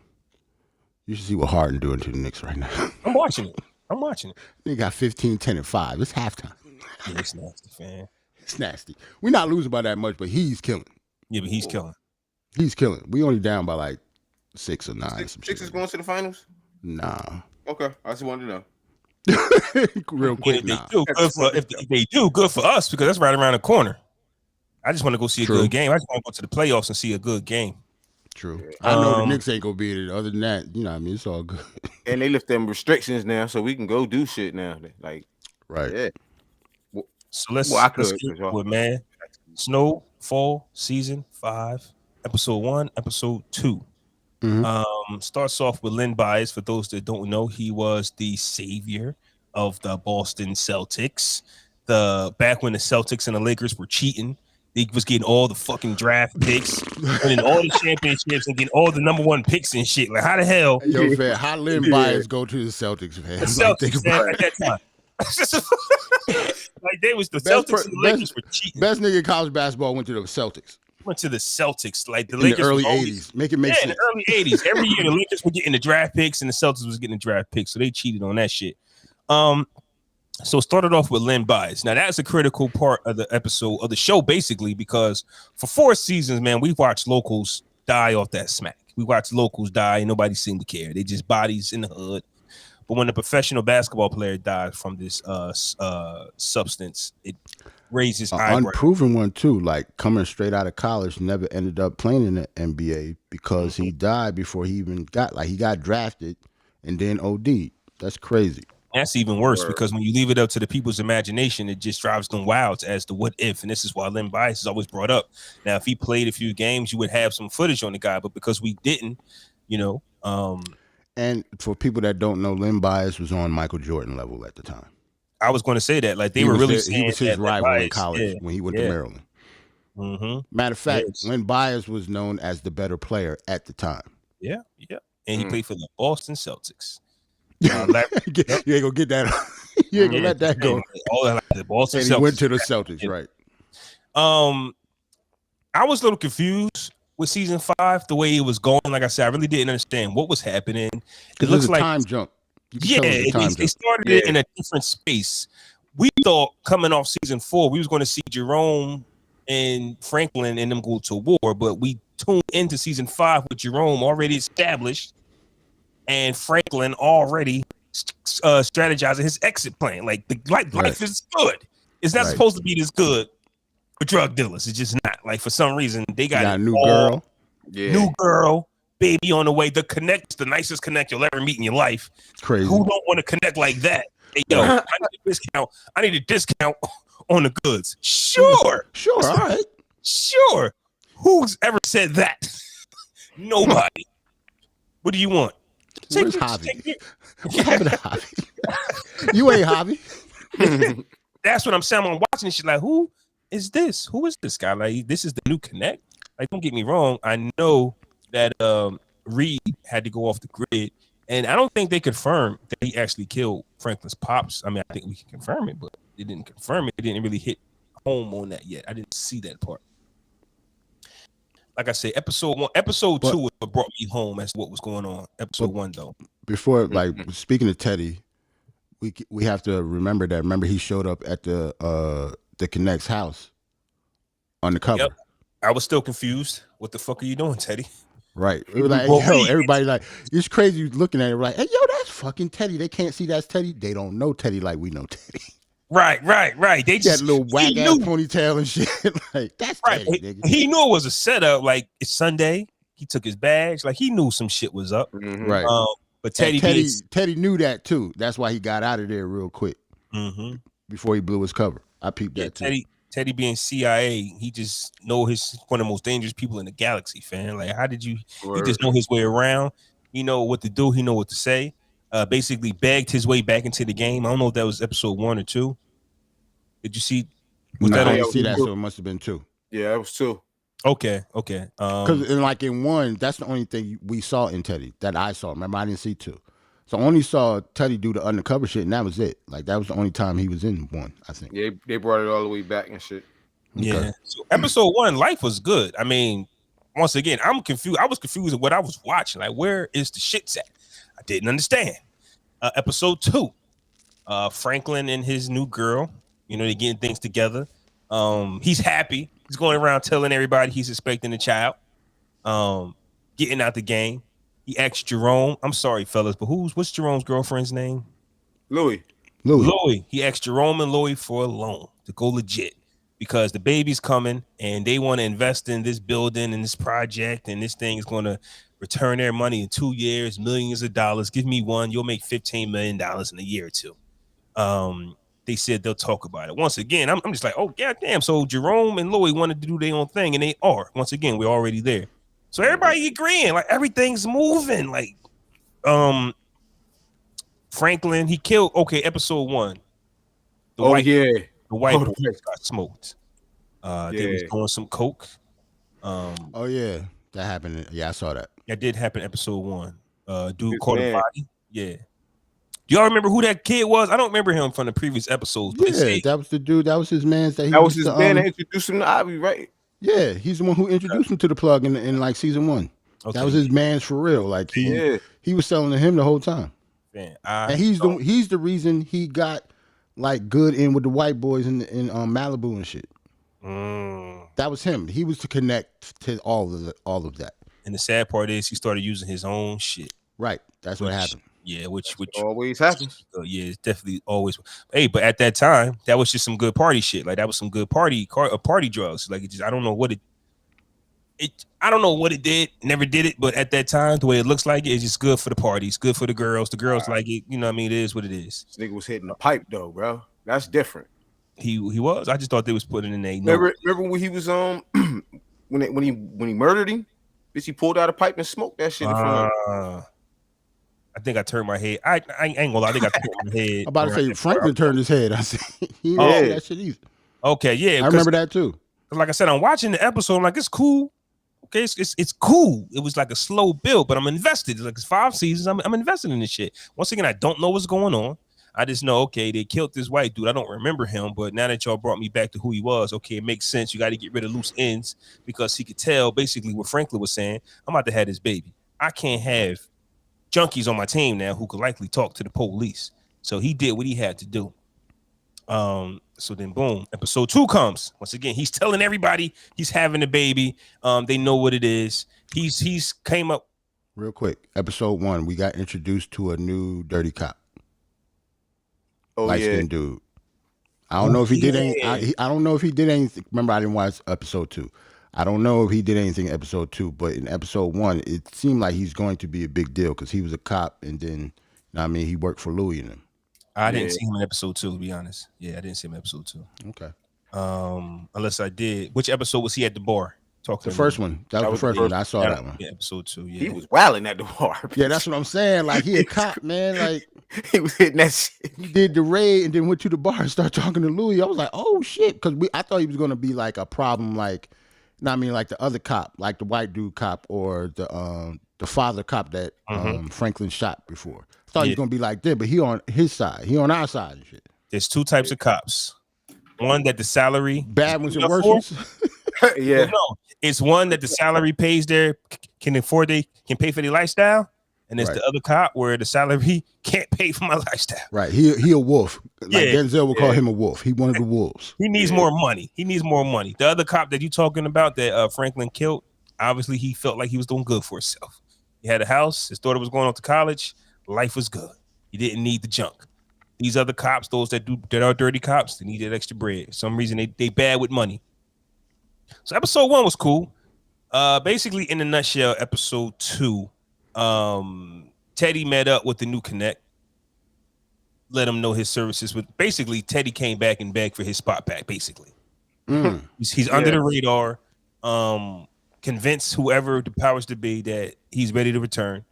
you should see what Harden doing to the Knicks right now. I'm watching it. They got 15, 10, and 5. It's halftime. Yeah, it's nasty, fam. It's nasty. We're not losing by that much, but he's killing. Yeah, but he's killing. He's killing. We only down by like 6 or 9. Six is going to the finals? Nah. Okay, I just wanted to know. Real quick, nah. If they do, good for us because that's right around the corner. I just want to go see a good game. I just want to go to the playoffs and see a good game. True. I know the Knicks ain't gonna beat it. Other than that, you know what I mean? It's all good. And they lift them restrictions now, so we can go do shit now. Like, right. Yeah. So let's get to it, man. Snowfall Season 5, Episode 1, Episode 2. Starts off with Len Bias. For those that don't know, he was the savior of the Boston Celtics. Back when the Celtics and the Lakers were cheating, he was getting all the fucking draft picks, winning all the championships, and getting all the number 1 picks and shit. Like, how the hell? Yo, man, how Len Bias go to the Celtics, man? The Celtics, man, at that time. Like they was the Celtics and the Lakers were cheating. Best nigga in college basketball went to the Celtics. Went to the Celtics, like the in Lakers the early always, 80s. Make it make sense. In the early 80s. Every year the Lakers were getting the draft picks and the Celtics was getting the draft picks, so they cheated on that shit. So it started off with Len Bias. Now that's a critical part of the episode of the show, basically, because for 4 seasons, man, we've watched locals die off that smack. We watched locals die, and nobody seemed to care. They just bodies in the hood. But when a professional basketball player dies from this substance, it raises eyebrows. Unproven one too, like coming straight out of college, never ended up playing in the NBA because he died before he even he got drafted and then OD'd. That's crazy. That's even worse because when you leave it up to the people's imagination, it just drives them wild as to what if. And this is why Len Bias is always brought up. Now, if he played a few games, you would have some footage on the guy, but because we didn't, And for people that don't know, Len Bias was on Michael Jordan level at the time. I was going to say that. Like they were really saying he was his rival in Bias, college when he went to Maryland. Matter of fact, Len Bias was known as the better player at the time. Yeah. And he played for the Boston Celtics. You ain't gonna get that. You ain't gonna let that go. The Boston and Celtics. He went to the Celtics, right? I was a little confused with season 5, the way it was going. Like I said, I really didn't understand what was happening. It looks like time jump. They started it in a different space. We thought coming off season 4, we was going to see Jerome and Franklin and them go to war, but we tune into season 5 with Jerome already established and Franklin already strategizing his exit plan. Like life is good. It's not supposed to be this good for drug dealers. It's just not. Like for some reason they got a new girl. Yeah. New girl, baby on the way. The connect, the nicest connect you'll ever meet in your life. Crazy. Who don't want to connect like that? Hey, yo, I need a discount. I need a discount on the goods. Sure. All right. Sure. Who's ever said that? Nobody. What do you want? Where's Javi? What happened to Javi? You ain't Javi. That's what I'm saying. I'm watching this shit like, who is this? Who is this guy? Like, this is the new connect. Like, don't get me wrong. I know that Reed had to go off the grid, and I don't think they confirmed that he actually killed Franklin's pops. I mean, I think we can confirm it, but they didn't confirm it. It didn't really hit home on that yet. I didn't see that part. Like I said, episode 2 is what brought me home as to what was going on. Episode 1, though. Before, like, speaking of Teddy, we have to remember that. Remember, he showed up at the Connect's house on the cover. Yep. I was still confused. What the fuck are you doing, Teddy? Right. It was like, yo, everybody like, it's crazy looking at it like, hey, yo, that's fucking Teddy. They can't see that's Teddy. They don't know Teddy like we know Teddy. Right. They just that little whack ass ponytail and shit. Like, that's right. Teddy, nigga. He knew it was a setup. Like, it's Sunday. He took his bags. Like, he knew some shit was up. Mm-hmm. Right. But Teddy knew that too. That's why he got out of there real quick before he blew his cover. I peeped that too. Teddy being CIA, he just know his one of the most dangerous people in the galaxy, fam. Like, how did you? He just know his way around. He know what to do. He know what to say. Basically begged his way back into the game. I don't know if that was episode 1 or 2. Did you see? I didn't see that, so it must have been 2. Yeah, it was 2. Okay. Because in 1, that's the only thing we saw in Teddy that I saw. Remember, I didn't see 2. So I only saw Teddy do the undercover shit, and that was it. Like, that was the only time he was in 1, I think. Yeah, they brought it all the way back and shit. Yeah. Okay. So episode 1, life was good. I mean, once again, I'm confused. I was confused with what I was watching. Like, where is the shit at? I didn't understand. Episode 2, Franklin and his new girl. You know, they're getting things together. He's happy. He's going around telling everybody he's expecting a child. Getting out the game. He asked Jerome. I'm sorry, fellas, but what's Jerome's girlfriend's name? Louis. He asked Jerome and Louis for a loan to go legit because the baby's coming and they want to invest in this building and this project, and this thing is going to return their money in 2 years, millions of dollars. Give me one, you'll make $15 million in a year or two. They said they'll talk about it. Once again, I'm just like, oh, goddamn. So Jerome and Louis wanted to do their own thing, and they are. Once again, we're already there. So everybody agreeing, like everything's moving. Like, Franklin, he killed. Okay, episode 1. The white boy got smoked. They was doing some coke. Oh yeah, that happened. Yeah, I saw that. That did happen. Episode 1. Dude caught a body. Yeah. Do y'all remember who that kid was? I don't remember him from the previous episodes. But yeah, that was the dude. That was his man. That was his man that introduced him to Ivy, right? Yeah, he's the one who introduced him to the plug in like season 1. Okay. That was his man's for real. Like he was selling to him the whole time. Man, and he's the reason he got like good in with the white boys in Malibu and shit. That was him. He was to connect to all of that. And the sad part is he started using his own shit. Right. That's what happened. Yeah, which always happens. Yeah, it's definitely always. Hey, but at that time, that was just some good party shit. Like that was some good party drugs. Like it just, I don't know what it did. Never did it, but at that time, the way it looks like it's just good for the parties, good for the girls. The girls like it. You know what I mean? It is what it is. This nigga was hitting the pipe though, bro. That's different. He was. I just thought they was putting in a. Remember when he was when he murdered him? Bitch, he pulled out a pipe and smoked that shit in front of him. I think I turned my head. I ain't gonna lie. I think I turned my head. I'm about to say Franklin turned his head. I said he didn't that shit either. Okay, yeah. I remember that too. Like I said, I'm watching the episode. I'm like, it's cool. Okay, it's cool. It was like a slow build, but I'm invested. It's like it's 5 seasons. I'm invested in this shit. Once again, I don't know what's going on. I just know, okay, they killed this white dude. I don't remember him, but now that y'all brought me back to who he was, okay, it makes sense. You got to get rid of loose ends because he could tell basically what Franklin was saying. I'm about to have this baby. I can't have junkies on my team now who could likely talk to the police. So he did what he had to do. So then boom, episode 2 comes. Once again, he's telling everybody he's having a baby. They know what it is. He's came up real quick. Episode 1, we got introduced to a new dirty cop. Oh, light-skinned dude. I don't know if he did any. I don't know if he did anything. Remember, I didn't watch episode 2. I don't know if he did anything in episode 2, but in episode 1, it seemed like he's going to be a big deal because he was a cop, and then, I mean, he worked for Louis and them. I didn't see him in episode 2, to be honest. Yeah, I didn't see him in episode 2. Okay. Unless I did. Which episode was he at the bar? The first one. That was the first one. I saw that one. Yeah, episode 2. Yeah, he was wilding at the bar. Yeah, that's what I'm saying. Like, he a cop, man. Like, he was hitting that shit. He did the raid and then went to the bar and started talking to Louis. I was like, oh shit, because I thought he was gonna be like a problem, like, like the other cop, like the white dude cop or the father cop that Franklin shot before. I thought he was gonna be like that, but he on his side, he on our side and shit. There's 2 types of cops. One that the salary bad ones and worse ones. Yeah, no, it's one that the salary pays can pay for their lifestyle, and there's the other cop where the salary can't pay for my lifestyle. Right, he a wolf. Like Denzel would call him a wolf. He one of the wolves. He needs more money. The other cop that you talking about that Franklin killed, obviously he felt like he was doing good for himself. He had a house. His daughter was going off to college. Life was good. He didn't need the junk. These other cops, those that are dirty cops, they need that extra bread. For some reason they bad with money. So episode 1 was cool. Basically, in a nutshell, episode 2, Teddy met up with the new connect, let him know his services. But basically, Teddy came back and begged for his spot back. Basically, he's under the radar. Convinced whoever the powers to be that he's ready to return.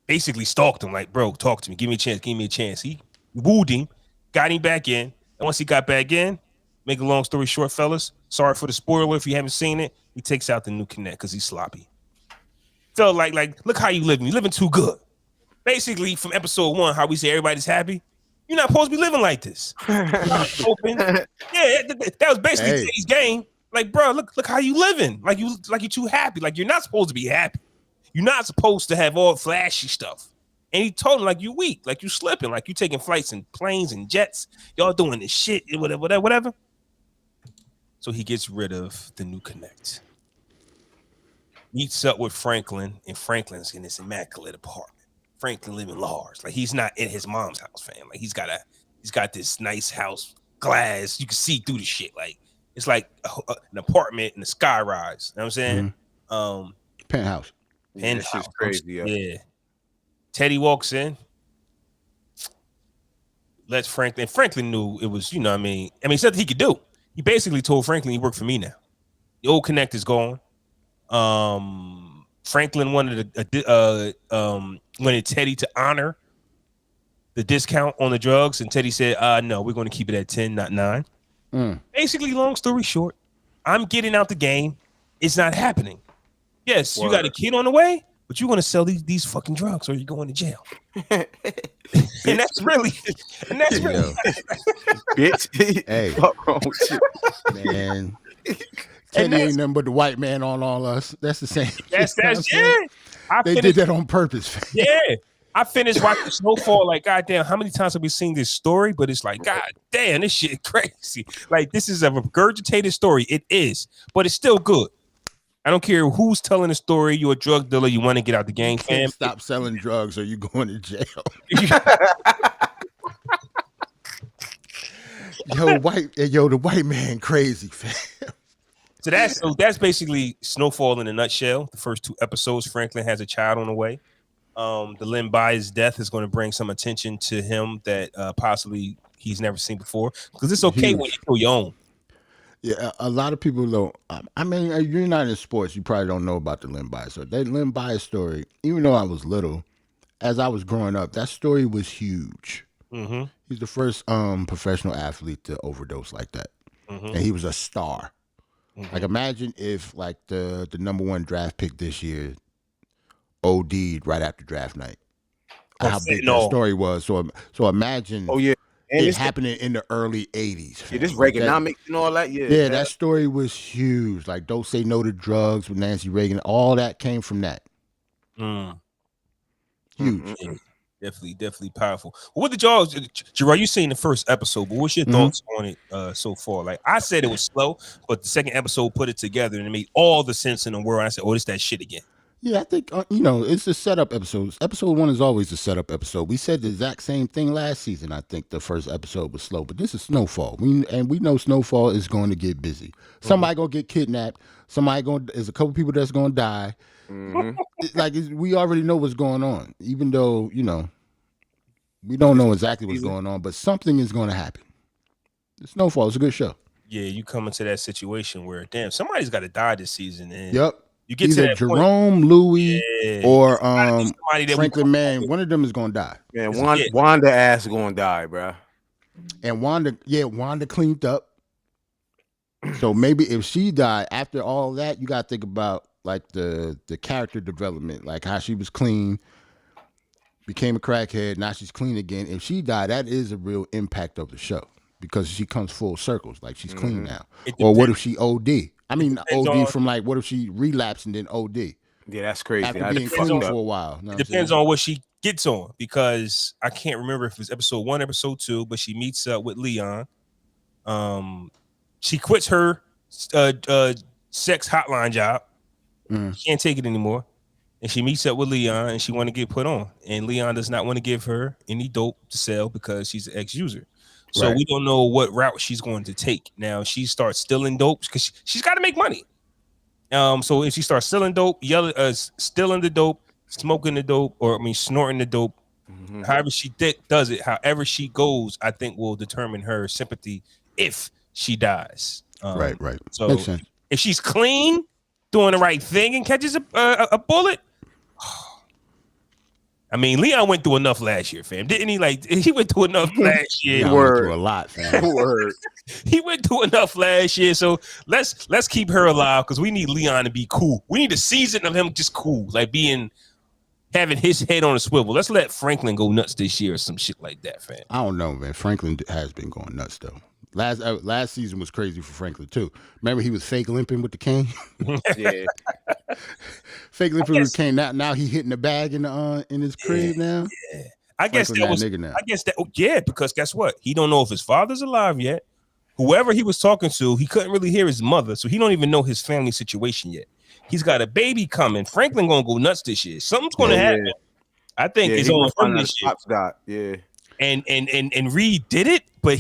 Basically stalked him like, bro, talk to me, give me a chance. He wooed him, got him back in, and once he got back in, make a long story short, fellas, sorry for the spoiler if you haven't seen it, he takes out the new connect because he's sloppy. Felt like look how you living. You're living too good. Basically, from episode 1, how we say everybody's happy. You're not supposed to be living like this. Open. Yeah, that was basically Teddy's game. Like, bro, look how you living. Like you're too happy. Like you're not supposed to be happy. You're not supposed to have all flashy stuff. And he told him like you weak, like you slipping, like you taking flights in planes and jets. Y'all doing this shit, whatever. So he gets rid of the new connect. Meets up with Franklin, and Franklin's in this immaculate apartment. Franklin living large, like he's not in his mom's house, fam. Like he's got this nice house, glass. You can see through the shit. Like it's like an apartment in the sky rise. You know what I'm saying? Penthouse. This is crazy. Yeah. Teddy walks in. Lets Franklin knew it was, you know what I mean? Something he could do. He basically told Franklin he worked for me now. The old connect is gone. Franklin wanted Teddy to honor the discount on the drugs, and Teddy said, no, we're going to keep it at 10, not 9. Basically, long story short, I'm getting out the game. It's not happening. Yes, you got a kid on the way, but you're going to sell these fucking drugs or you're going to jail. and that's really bitch. Hey, man. Teddy ain't nothing but the white man on all us. That's the same. That's They did that on purpose. Yeah. I finished watching Snowfall, like, goddamn, how many times have we seen this story? But it's like, goddamn, this shit crazy. Like, this is a regurgitated story. It is, but it's still good. I don't care who's telling the story. You're a drug dealer. You want to get out the gang, fam. Stop selling drugs or you going to jail. The white man crazy, fam. So that's basically Snowfall in a nutshell. The first 2 episodes, Franklin has a child on the way. The Lynn By's death is going to bring some attention to him that possibly he's never seen before. Because it's okay when you kill your own. Yeah, a lot of people don't. I mean, you're not in sports. You probably don't know about the Lynn By. So that Lynn By story, even though I was little, as I was growing up, that story was huge. He's the first professional athlete to overdose like that, and he was a star. Like, imagine if like the number 1 draft pick this year OD'd right after draft night. How big that story was. So imagine. Oh yeah. And it happening in the early 80s. Yeah, this Reaganomics and all that. Yeah, that story was huge. Like, Don't Say No to Drugs with Nancy Reagan. All that came from that. Huge. Definitely powerful. What did y'all, Gerard? You seen the first episode, but what's your thoughts on it so far? Like I said, it was slow, but the second episode put it together and it made all the sense in the world. I said, "Oh, this that shit again." Yeah, I think it's the setup episodes. Episode 1 is always the setup episode. We said the exact same thing last season. I think the first episode was slow, but this is Snowfall. We know Snowfall is going to get busy. Somebody gonna get kidnapped. There's a couple people that's gonna die. We already know what's going on, even though we don't know exactly what's going on, but something is going to happen. Snowfall is a good show. Yeah, you come into that situation where damn, somebody's got to die this season, and yep. You get either to that Jerome, point. Louis, or that Franklin Man. One of them is going to die. Man, Wanda ass going to die, bro. And Wanda cleaned up. So maybe if she died after all that, you got to think about like the character development, like how she was clean, became a crackhead, now she's clean again. If she died, that is a real impact of the show because she comes full circles, like she's clean now. Or what if she OD? I mean, OD from like, what if she relapsed and then OD? Yeah, that's crazy. After being clean for a while. It depends on what she gets on, because I can't remember if it's episode 1, episode 2, but she meets up with Leon. She quits her sex hotline job. She can't take it anymore. And she meets up with Leon and she want to get put on. And Leon does not want to give her any dope to sell because she's an ex-user. So we don't know what route she's going to take. Now she starts stealing dope because she's got to make money. So if she starts stealing dope, stealing the dope, smoking the dope, snorting the dope, however she does it, however she goes, I think will determine her sympathy if she dies. Right. So if she's clean, doing the right thing, and catches a bullet. I mean, Leon went through enough last year, fam. Didn't he? Like, he went through enough last year. He went through a lot, fam. He went through enough last year. So let's keep her alive because we need Leon to be cool. We need a season of him just cool, like having his head on a swivel. Let's let Franklin go nuts this year or some shit like that, fam. I don't know, man. Franklin has been going nuts though. Last season was crazy for Franklin too. Remember he was fake limping with the cane. Yeah, fake limping with the cane. Now he hitting the bag in his crib now. Yeah. I guess because guess what? He don't know if his father's alive yet. Whoever he was talking to, he couldn't really hear his mother, so he don't even know his family situation yet. He's got a baby coming. Franklin gonna go nuts this year. Something's gonna happen. I think it's on from this year. Yeah. And Reed did it, but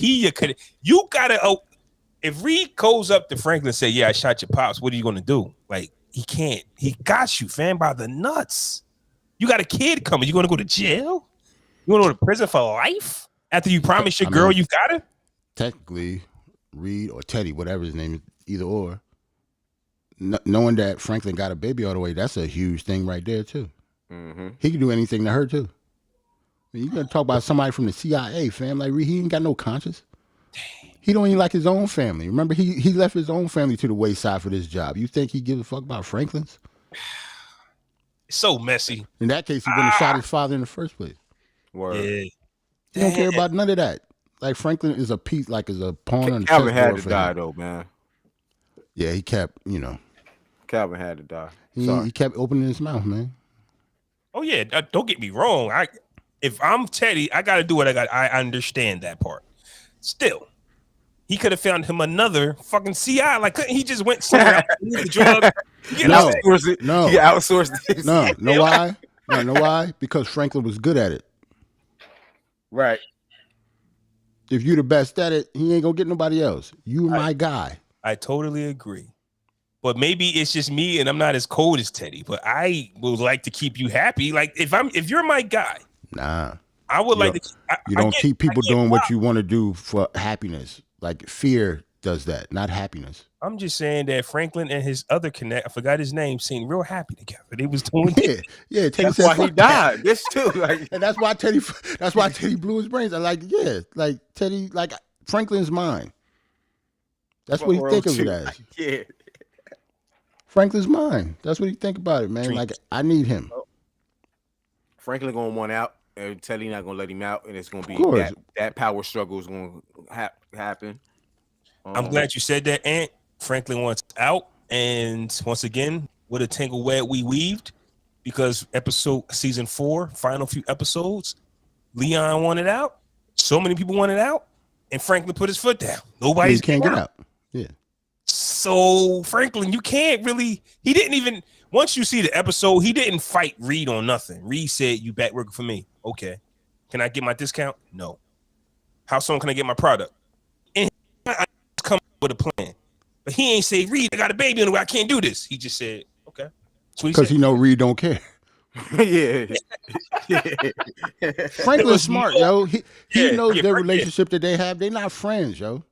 if Reed goes up to Franklin and say, "Yeah, I shot your pops," what are you gonna do? Like, he can't. He got you, fam, by the nuts. You got a kid coming. You gonna go to jail? You wanna go to prison for life after you promise your girl you got her? Technically, Reed or Teddy, whatever his name is, either or. Knowing that Franklin got a baby all the way, that's a huge thing right there too. He can do anything to her too. You gotta talk about somebody from the CIA, fam. Like, he ain't got no conscience. Dang. He don't even like his own family. Remember, he left his own family to the wayside for this job. You think he gives a fuck about Franklin's? It's so messy. In that case, he wouldn't have shot his father in the first place. Word. Yeah. He don't care about none of that. Like, Franklin is a piece, like, is a pawn on the Calvin had chessboard to die him. though, man. Yeah, he kept, Calvin had to die. He kept opening his mouth, man. Oh yeah, don't get me wrong. If I'm Teddy, I got to do what I got. I understand that part. Still, he could have found him another fucking CI. Like, couldn't he just went somewhere else, the drug? No. He outsourced it. No, know why? No, know why? Because Franklin was good at it. Right. If you the best at it, he ain't gonna get nobody else. You my guy. I totally agree. But maybe it's just me and I'm not as cold as Teddy. But I would like to keep you happy. Like, if you're my guy. Nah. I would like to. You don't keep people doing what you want to do for happiness. Like, fear does that, not happiness. I'm just saying that Franklin and his other connect, I forgot his name, seemed real happy together. They was doing yeah. Teddy that's why he died. This too, like, and that's why Teddy blew his brains. Like Teddy, like, Franklin's mine. That's what he think of it as. Yeah. Franklin's mine. That's what he think about it, man. Like, I need him. Franklin gonna want out, and Teddy not gonna let him out, and it's gonna be that power struggle is gonna happen. I'm glad you said that, Ant. Franklin wants out, and once again, what a tangle web we weaved, because season 4, final few episodes, Leon wanted out. So many people wanted out, and Franklin put his foot down. He can't get out. Yeah. So Franklin, you can't really. He didn't even. Once you see the episode, he didn't fight Reed on nothing. Reed said, "You back working for me? Okay. Can I get my discount? No. How soon can I get my product?" And I come up with a plan, but he ain't say, "Reed, I got a baby on the way. I can't do this." He just said, "Okay." Because he know Reed don't care. Yeah. Franklin's smart, yo. He knows their relationship that they have. They're not friends, yo.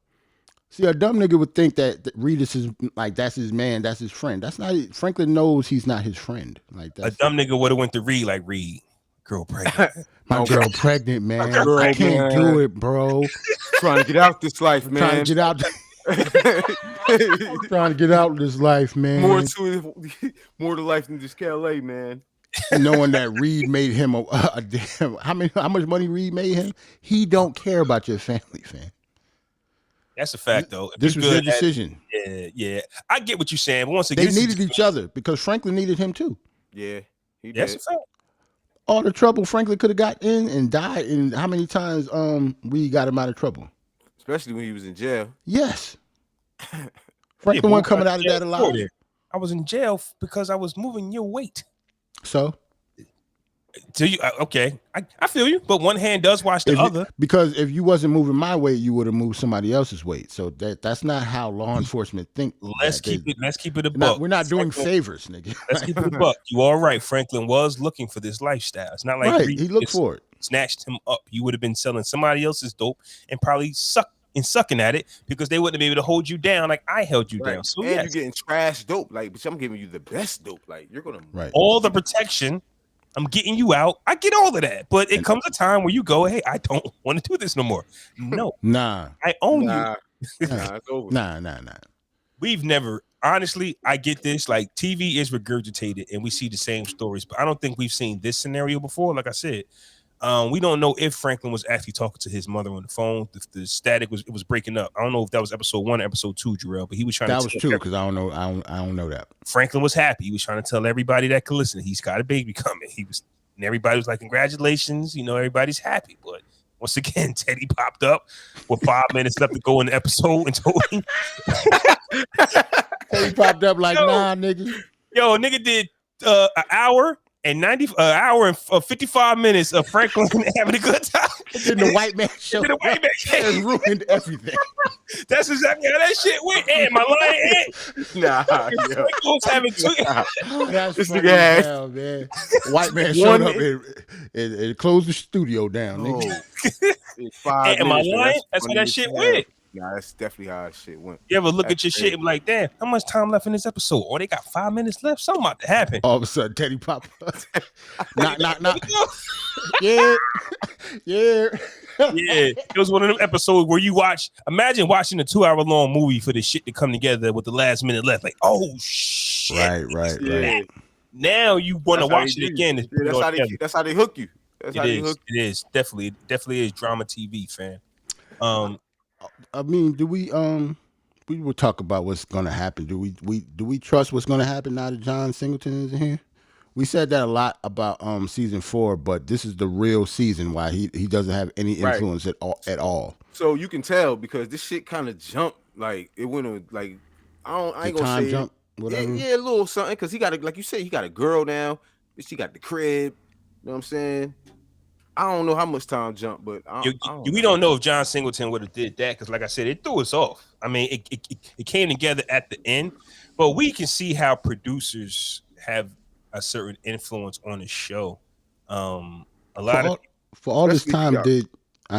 See, a dumb nigga would think that Reed is that's his man, that's his friend. That's not. Franklin knows he's not his friend. Like that. A dumb nigga would have went to Reed like, Reed, girl pregnant. My girl pregnant, man. I can't do it, bro. Trying to get out this life, man. Trying to get out. Trying to get out of this life, man. More to life than just LA, man. Knowing that Reed made him a damn how much money Reed made him, he don't care about your family, fam. That's a fact, though. This was their decision. Yeah. I get what you're saying, but once again, they needed each other because Franklin needed him too. Yeah, he did. That's a fact. All the trouble Franklin could have got in and died, and how many times Reed got him out of trouble? Especially when he was in jail. Yes. Franklin wasn't coming out of that alive. I was in jail because I was moving your weight. So you okay? I feel you, but one hand does wash the other. Because if you wasn't moving my weight, you would have moved somebody else's weight. So that's not how law enforcement think. Let's keep it a buck. We're not doing favors, nigga. Let's keep it a buck. You all right? Franklin was looking for this lifestyle. It's not like he looked for it. Snatched him up. You would have been selling somebody else's dope and probably sucking at it because they wouldn't be able to hold you down like I held you down. So you're getting trash dope. Like, but I'm giving you the best dope. Like, you're gonna all the protection. I'm getting you out. I get all of that, but it comes a time where you go, "Hey, I don't want to do this no more." No, nah, I own you. It's over. Nah. We've never, honestly, I get this. Like, TV is regurgitated, and we see the same stories, but I don't think we've seen this scenario before. Like I said, we don't know if Franklin was actually talking to his mother on the phone. The static was breaking up. I don't know if that was episode 1 or episode 2, Jarrell, but he was trying that to. That was 2 because I don't know. I don't know that. Franklin was happy. He was trying to tell everybody that could listen. He's got a baby coming. And everybody was like, "Congratulations!" Everybody's happy. But once again, Teddy popped up with 5 minutes left to go in the episode and told him. Teddy popped up like, "Nah, nigga." Yo, nigga did an hour and 55 minutes of Franklin having a good time. Then the white man show The white man has ruined everything. That's exactly how that shit went. And my line, nah, was having two. That's this funny nigga as hell, man. White man showed up and closed the studio down. Nigga. It's 5 and my minutes, line, that's how that shit went. Nah, that's definitely how that shit went. You ever look at your shit and be like, "Damn, how much time left in this episode? Oh, they got 5 minutes left. Something about to happen." All of a sudden, Teddy popped up. Not. Yeah. It was one of them episodes where you imagine watching a 2-hour-long movie for the shit to come together with the last minute left. Like, oh shit. Right. Now you want to watch it again. That's how they hook you. It is definitely is drama TV, fam. I mean, do we will talk about what's gonna happen. Do we trust what's gonna happen now that John Singleton is in here? We said that a lot about season 4, but this is the real season why he doesn't have any influence at all. So you can tell because this shit kind of jumped. Like it went like I ain't gonna say jump, whatever. Yeah, a little something because he got like you said, he got a girl now. She got the crib. You know what I'm saying? I don't know how much time jumped, but we don't know if John Singleton would have did that because, like I said, it threw us off. I mean, it came together at the end, but we can see how producers have a certain influence on the show. For all this time, I didn't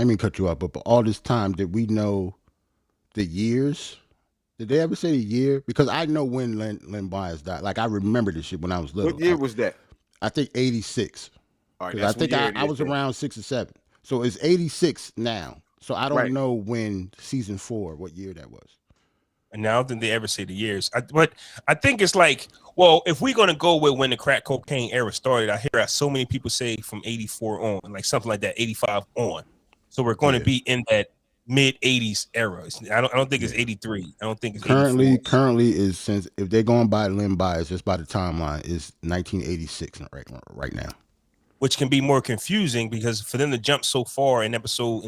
mean cut you off, but for all this time, did we know the years? Did they ever say the year? Because I know when Len Bias died. Like I remember this shit when I was little. What year was that? I think 86. All right, I think I was around 6 or 7. So it's 86 now. So I don't know when season 4, what year that was. And I don't think they ever say the years. But I think it's like, well, if we're going to go with when the crack cocaine era started, I hear so many people say from 84 on, like something like that, 85 on. So we're going to be in that mid 80s era. I don't think it's 83. I don't think it's currently is, since if they're going by Len Bias, just by the timeline, is 1986 right now. which can be more confusing because for them to jump so far in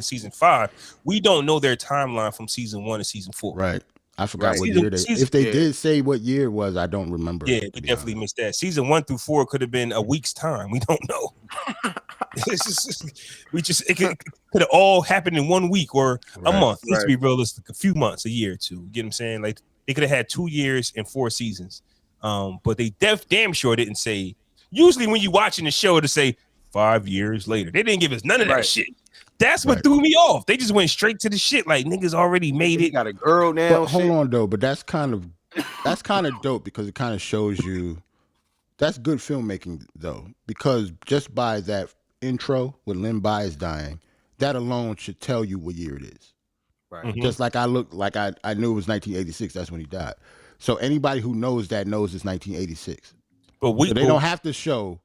season 5, we don't know their timeline from season 1 to season 4. Right. I forgot what year if they did say what year it was, I don't remember. Yeah, we definitely missed that. Season 1 through 4 could have been a week's time. We don't know. It could have all happened in 1 week or a month. Let's be realistic, a few months, a year or two. You get what I'm saying? Like they could have had 2 years and 4 seasons. But they damn sure didn't say. Usually when you watching the show, to say 5 years later, they didn't give us none of that shit. That's what threw me off. They just went straight to the shit. Like niggas already made it. Got a girl now. But hold on though, but that's kind of dope because it kind of shows you that's good filmmaking though, because just by that intro when Lin Bai is dying, that alone should tell you what year it is. Right. Mm-hmm. Just like I knew it was 1986. That's when he died. So anybody who knows that knows it's 1986. But they don't have to show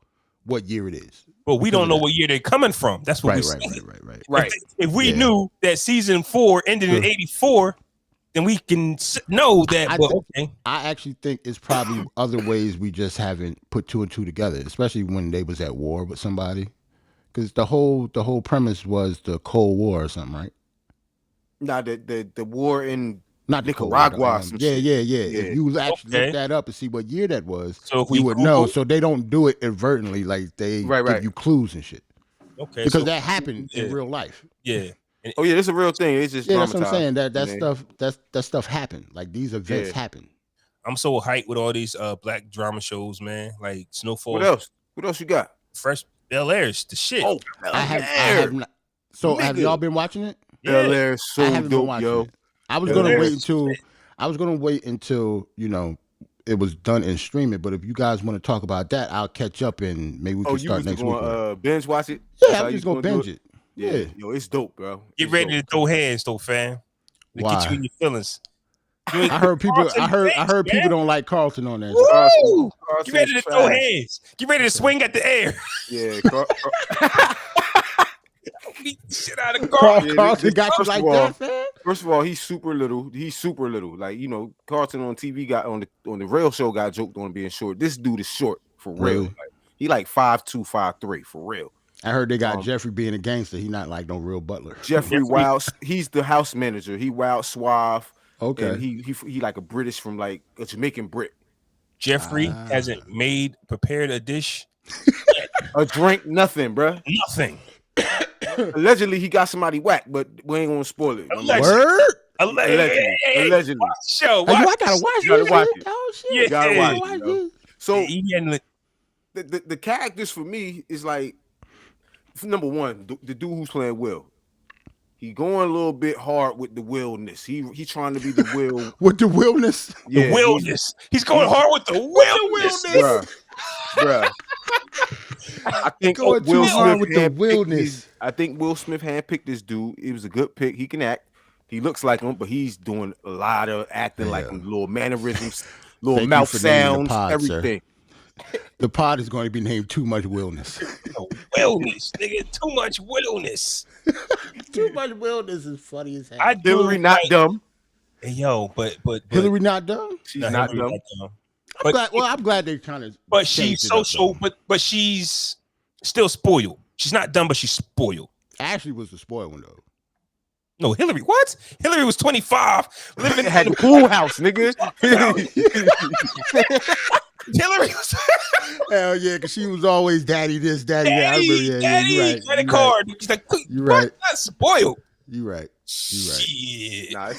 what year it is. But we don't know what year they're coming from. That's what we're saying. Right. If we knew that season 4 ended in 84, then we can know that. I actually think it's probably other ways we just haven't put 2 and 2 together, especially when they was at war with somebody. Because the whole premise was the Cold War or something, right? Nah, the war in not Nicaragua. Yeah. If you actually look that up and see what year that was, so you would know. So they don't do it inadvertently, like they give you clues and shit. Okay, because that happened in real life. Yeah. Oh yeah, it's a real thing. It's just that's what I'm saying. That stuff happened. Like these events happen. I'm so hyped with all these black drama shows, man. Like Snowfall. What else? What else you got? Fresh BelAir's the shit. Oh, I have not. So have y'all been watching it? BelAir so dope, yo. I was gonna wait until it was done and stream it. But if you guys want to talk about that, I'll catch up and maybe we can start next week. Binge watch it? Yeah, I'm just gonna binge it. Yeah, yo, it's dope, bro. Get ready to throw hands, though, fam. Why? Get you in your feelings. I heard people don't like Carlton on that. Woo! Get ready to throw hands. Get ready to swing at the air. Yeah. Beat the shit out of Carlton. Carlton got you like that, man. First of all, he's super little. Like, Carlton on TV got on the Rail Show got joked on being short. This dude is short for real. Really? Like, he like 5'2", 5'3", for real. I heard they got Jeffrey being a gangster. He not like no real butler. Jeffrey Wild. He's the house manager. He wild, suave. Okay. And he like a British from like a Jamaican Brit. Jeffrey hasn't prepared a dish, a drink, nothing, bro. Nothing. Allegedly, he got somebody whacked, but we ain't gonna spoil it. Allegedly. Allegedly. Watch the show. I gotta watch it. Oh shit! You gotta watch it. So the characters for me is like, number one, the dude who's playing Will. He going a little bit hard with the willness. He trying to be the will with the willness. Yeah, the willness. He's going hard with the willness, bruh. I think Will Smith handpicked this dude. It was a good pick. He can act. He looks like him, but he's doing a lot of acting like him, little mannerisms, little mouth sounds, everything. The pod is going to be named Too Much Willness. Willness, nigga, too much willness. Too much willness is funny as hell. Hillary not dumb. Hey, yo, but Hillary not dumb. She's not dumb. I'm glad they kind of. But she's social. But she's still spoiled. She's not dumb, but she's spoiled. Ashley was the spoiled one though. No, Hillary. What? Hillary was 25, living had the pool house, nigga. Hillary was hell yeah, because she was always daddy this, daddy that. I remember, daddy, you're right. Credit card. She's like, you're right. Not spoiled. You're right. Shit. Nah,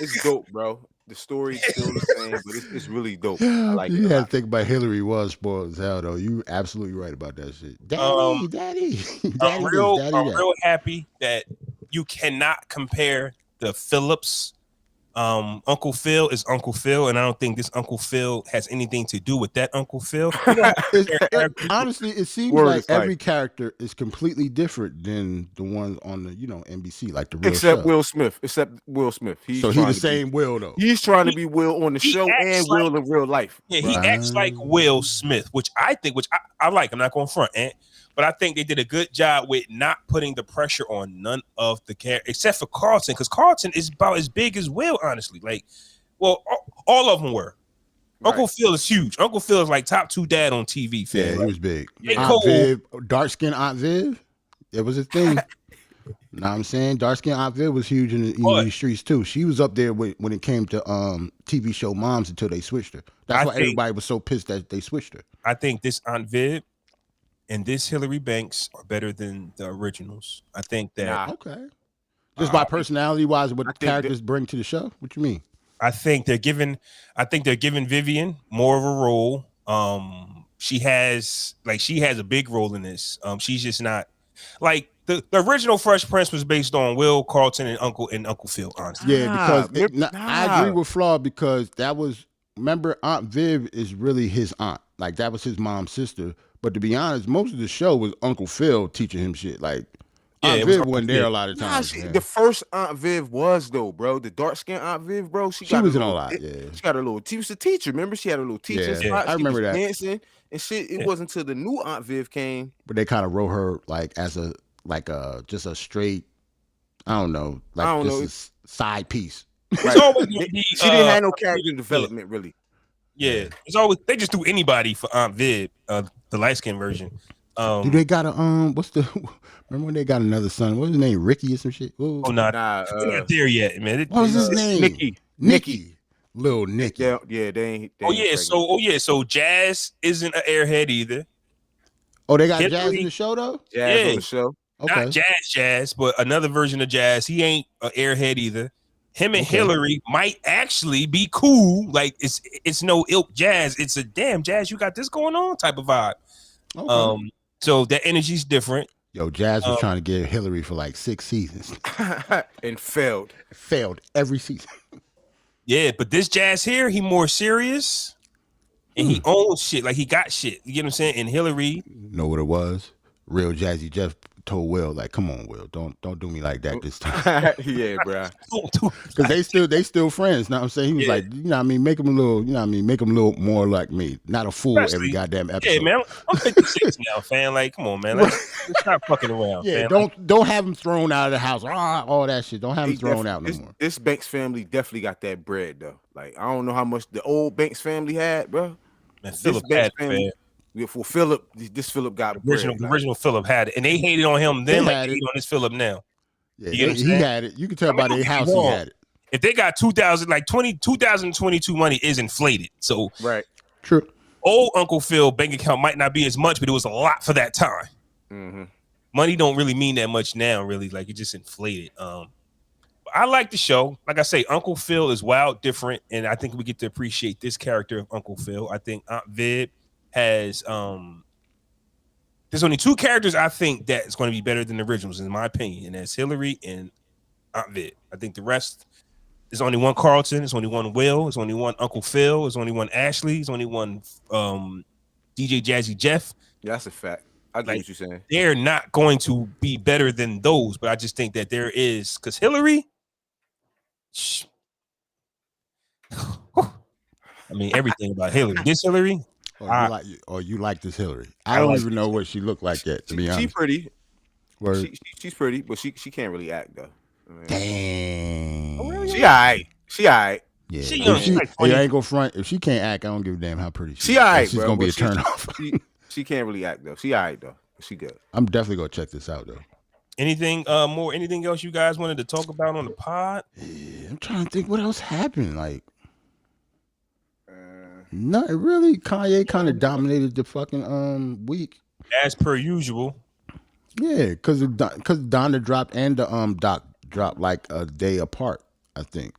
it's dope, bro. The story's still the same, but it's really dope. I like you it. had to think about Hillary was spoiled as hell, though. You absolutely right about that shit. Daddy. I'm real happy that you cannot compare the Phillips. Uncle Phil is Uncle Phil, and I don't think this Uncle Phil has anything to do with that Uncle Phil. Honestly, it seems like every character is completely different than the one on the NBC, like the real except stuff. Will Smith. He's the same Will though. He's trying to be Will on the show and Will in real life. Yeah, he acts like Will Smith, which I like. I'm not going front, but I think they did a good job with not putting the pressure on none of the characters except for Carlton, because Carlton is about as big as Will, honestly. Like, well, all of them were. Uncle Phil is huge. Uncle Phil is like top 2 dad on TV. Fam. Yeah, he was big. Yeah. Aunt Viv, dark skin Aunt Viv, it was a thing. Know what I'm saying? Dark skin Aunt Viv was huge in these streets too. She was up there when it came to TV show moms until they switched her. That's why everybody was so pissed that they switched her. I think this Aunt Viv and this Hillary Banks are better than the originals. I think that. Okay. Just by personality wise, what the characters bring to the show. What you mean? I think they're giving Vivian more of a role. She has a big role in this. She's just not like the original Fresh Prince was based on Will Carlton and Uncle Phil. Honestly, yeah, because I agree with Flaw because that was. Remember, Aunt Viv is really his aunt. Like that was his mom's sister. But to be honest, most of the show was Uncle Phil teaching him shit. Like Aunt Viv wasn't there a lot of times. The first Aunt Viv was though, bro. The dark skinned Aunt Viv, bro. She was in a lot. Yeah, she got a little. She was a teacher. Remember, she had a little teacher spot. I remember that dancing and shit. It wasn't until the new Aunt Viv came. But they kind of wrote her like as just a straight. I don't know, a side piece. Right. She didn't have no character development really. Yeah, it's always they just do anybody for Aunt Viv, the light skin version. Do they got a remember when they got another son? What was his name? Ricky or some shit? Whoa. Oh no, not there yet, man. What was his name? Nicky. Little Nicky. Yeah, they ain't So Jazz isn't an airhead either. Oh, they got Jazz in the show though? Jazz on the show. Okay. Not Jazz, but another version of Jazz. He ain't an airhead either. Him and Hillary might actually be cool. Like it's no ilk Jazz. It's a damn Jazz. You got this going on type of vibe. Okay. So that energy's different. Yo, Jazz was trying to get Hillary for like 6 seasons and failed. Failed every season. Yeah, but this Jazz here, he more serious and he owns shit. Like he got shit. You get what I'm saying? And Hillary, know what it was? Real Jazzy Jeff told Will, like, come on, Will, don't do me like that this time. Yeah, bro. Because they still friends. Know what I'm saying? He was like, you know what I mean, make him a little, you know what I mean, make him a little more like me. Not a fool every goddamn episode. Yeah, man. I'm 56 now, fam. Like, come on, man. Let's stop fucking around. Yeah, fam. Don't have him thrown out of the house. All that shit. Don't have him thrown out no more. This Banks family definitely got that bread though. Like, I don't know how much the old Banks family had, bro. Man, Philip had family. For Philip, this Philip got the original Philip had it, and they hated on him then, like they hate on this Philip now. Yeah, he had it. You can tell by their house he had it. If they got 2022 money is inflated, so right, true. Old Uncle Phil bank account might not be as much, but it was a lot for that time. Mm-hmm. Money don't really mean that much now, really. Like it just inflated. I like the show. Like I say, Uncle Phil is wild, different, and I think we get to appreciate this character of Uncle Phil. I think Aunt Viv has there's only 2 characters I think that is going to be better than the originals in my opinion, and that's Hillary and Aunt Viv. I think the rest there's only one Carlton, there's only one Will, there's only one Uncle Phil, there's only one Ashley, there's only one DJ Jazzy Jeff. Yeah, that's a fact. I get what you're saying. They're not going to be better than those, but I just think that there is because Hillary I mean everything about Hillary. This Hillary. You like this Hillary? I don't even know what she looked like yet. To be honest, she's pretty. She's pretty, but she can't really act though. I mean, damn. Oh, really? She alright. Yeah, she like I ain't gonna front. If she can't act, I don't give a damn how pretty she is. Alright, she's bro, gonna be a turnoff. She can't really act though. She alright though. She good. I'm definitely gonna check this out though. Anything else you guys wanted to talk about on the pod? Yeah, I'm trying to think what else happened. Like. Not really. Kanye kind of dominated the fucking week as per usual. Yeah, because Donda dropped and the Doc dropped like a day apart, I think.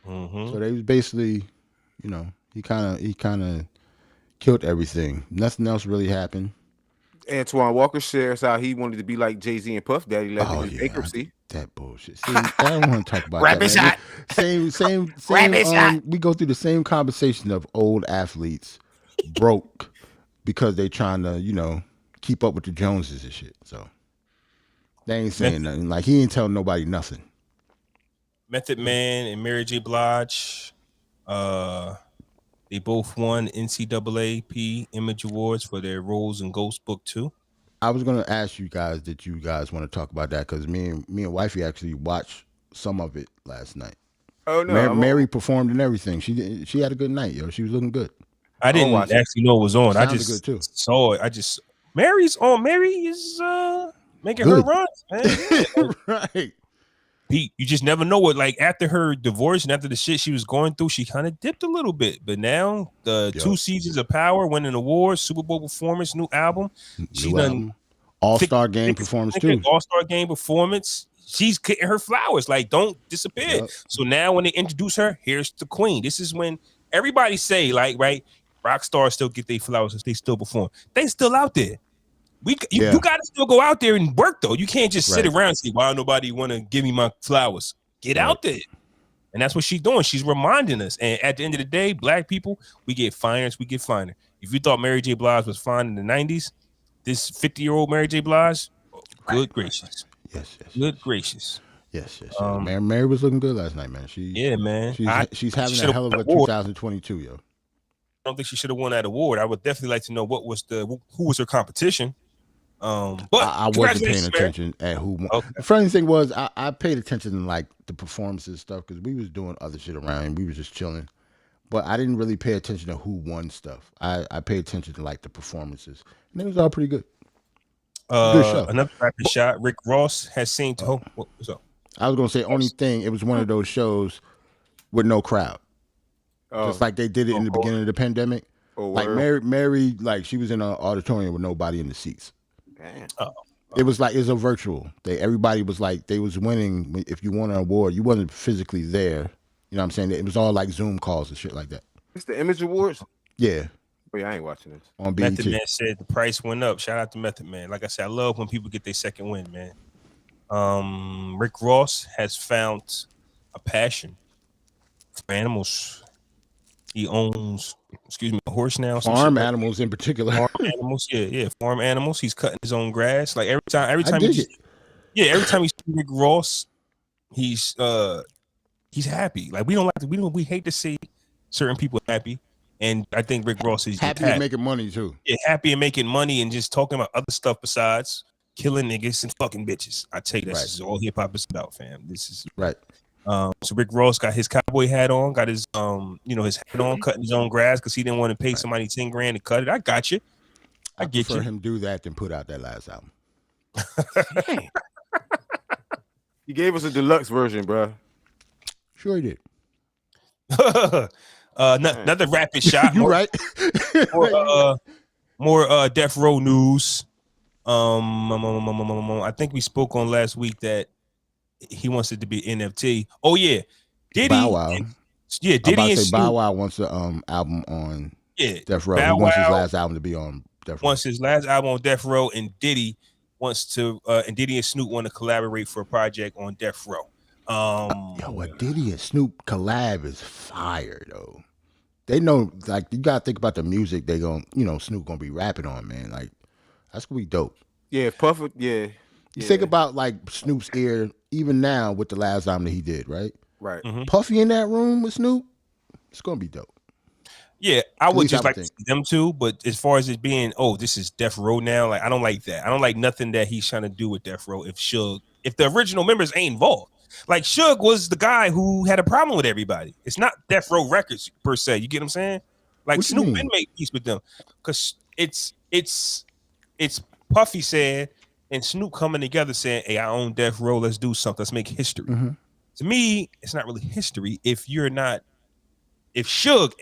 Mm-hmm. So they was basically, you know, he kind of killed everything. Nothing else really happened. Antoine Walker shares how he wanted to be like Jay-Z and Puff Daddy led to his bankruptcy. That bullshit. See, I don't want to talk about Rapid that. shot. Same. Rapid shot. We go through the same conversation of old athletes broke because they trying to, you know, keep up with the Joneses and shit. So they ain't saying nothing. Like he ain't telling nobody nothing. Method Man and Mary J. Blige, they both won NCAAP Image Awards for their roles in Ghost Book 2. I was gonna ask you guys, did you guys want to talk about that? Because me and wifey actually watched some of it last night. Oh no, Mary performed and everything. She had a good night, yo. She was looking good. I didn't actually know it was on. I just good too. saw it. Mary's on. Mary is making her runs, man. Right. Pete, you just never know what. Like after her divorce and after the shit she was going through, she kind of dipped a little bit. But now the 2 seasons of Power, winning awards, Super Bowl performance, new album. She done All-Star Game performance too. All-Star Game performance. She's getting her flowers. Like, don't disappear. Yep. So now when they introduce her, here's the queen. This is when everybody say, like, right, rock stars still get their flowers if they still perform. They still out there. You got to still go out there and work, though. You can't just sit around and say, why nobody want to give me my flowers? Get out there. And that's what she's doing. She's reminding us. And at the end of the day, black people, we get finer as we get finer. If you thought Mary J. Blige was fine in the 90s, this 50-year-old Mary J. Blige, good gracious. Yes. Good gracious. Yes. Mary was looking good last night, man. She's having a hell of a 2022, yo. I don't think she should have won that award. I would definitely like to know who was her competition. But I wasn't paying attention at who won. Okay. The funny thing was I paid attention to like the performances stuff because we was doing other shit around and we was just chilling. But I didn't really pay attention to who won stuff. I paid attention to like the performances. And it was all pretty good. Good show. Another rapid shot. Rick Ross has seen what's up? I was gonna say only thing, it was one of those shows with no crowd. Just like they did it in the beginning of the pandemic. Like Mary, like she was in an auditorium with nobody in the seats. Damn. It was a virtual. Everybody was like they was winning. If you won an award, you wasn't physically there. You know what I'm saying? It was all like Zoom calls and shit like that. It's the Image Awards? Yeah. But I ain't watching this. On BET. Method Man said the price went up. Shout out to Method Man. Like I said, I love when people get their second win, man. Rick Ross has found a passion for animals. He owns, a horse now. Farm animals in particular. Farm animals, farm animals. He's cutting his own grass. Like every time every time you see Rick Ross, he's happy. Like we hate to see certain people happy. And I think Rick Ross is happy and making money too. Yeah, happy and making money and just talking about other stuff besides killing niggas and fucking bitches. I tell you, this is all hip hop is about, fam. This is right. So Rick Ross got his cowboy hat on, got his his hat on, cutting his own grass because he didn't want to pay somebody $10,000 to cut it. I got you. I get you. Prefer him do that than put out that last album. He gave us a deluxe version, bro. Sure he did. Another rapid shot. You right? More Death Row news. I think we spoke on last week that he wants it to be NFT. Oh yeah, Diddy. Bow Wow. Yeah, Diddy and Snoop. Bow Wow wants the album on Death Row. Bow he wants Wow his last album to be on Death Row. Wants his last album on Death Row, and Diddy wants to. And Diddy and Snoop want to collaborate for a project on Death Row. A Diddy and Snoop collab is fire though. They know, like, you gotta think about the music they Snoop gonna be rapping on, man. Like, that's gonna be dope. Yeah, Puffy. Yeah. You think about like Snoop's ear, even now with the last album that he did, right? Right. Mm-hmm. Puffy in that room with Snoop, it's gonna be dope. Yeah, I would just like to see them too, but as far as it being, this is Death Row now, like I don't like that. I don't like nothing that he's trying to do with Death Row if the original members ain't involved. Like Suge was the guy who had a problem with everybody. It's not Death Row Records per se. You get what I'm saying? Like Snoop didn't make peace with them because it's Puffy said and Snoop coming together saying, "Hey, I own Death Row. Let's do something. Let's make history." Mm-hmm. To me, it's not really history if Suge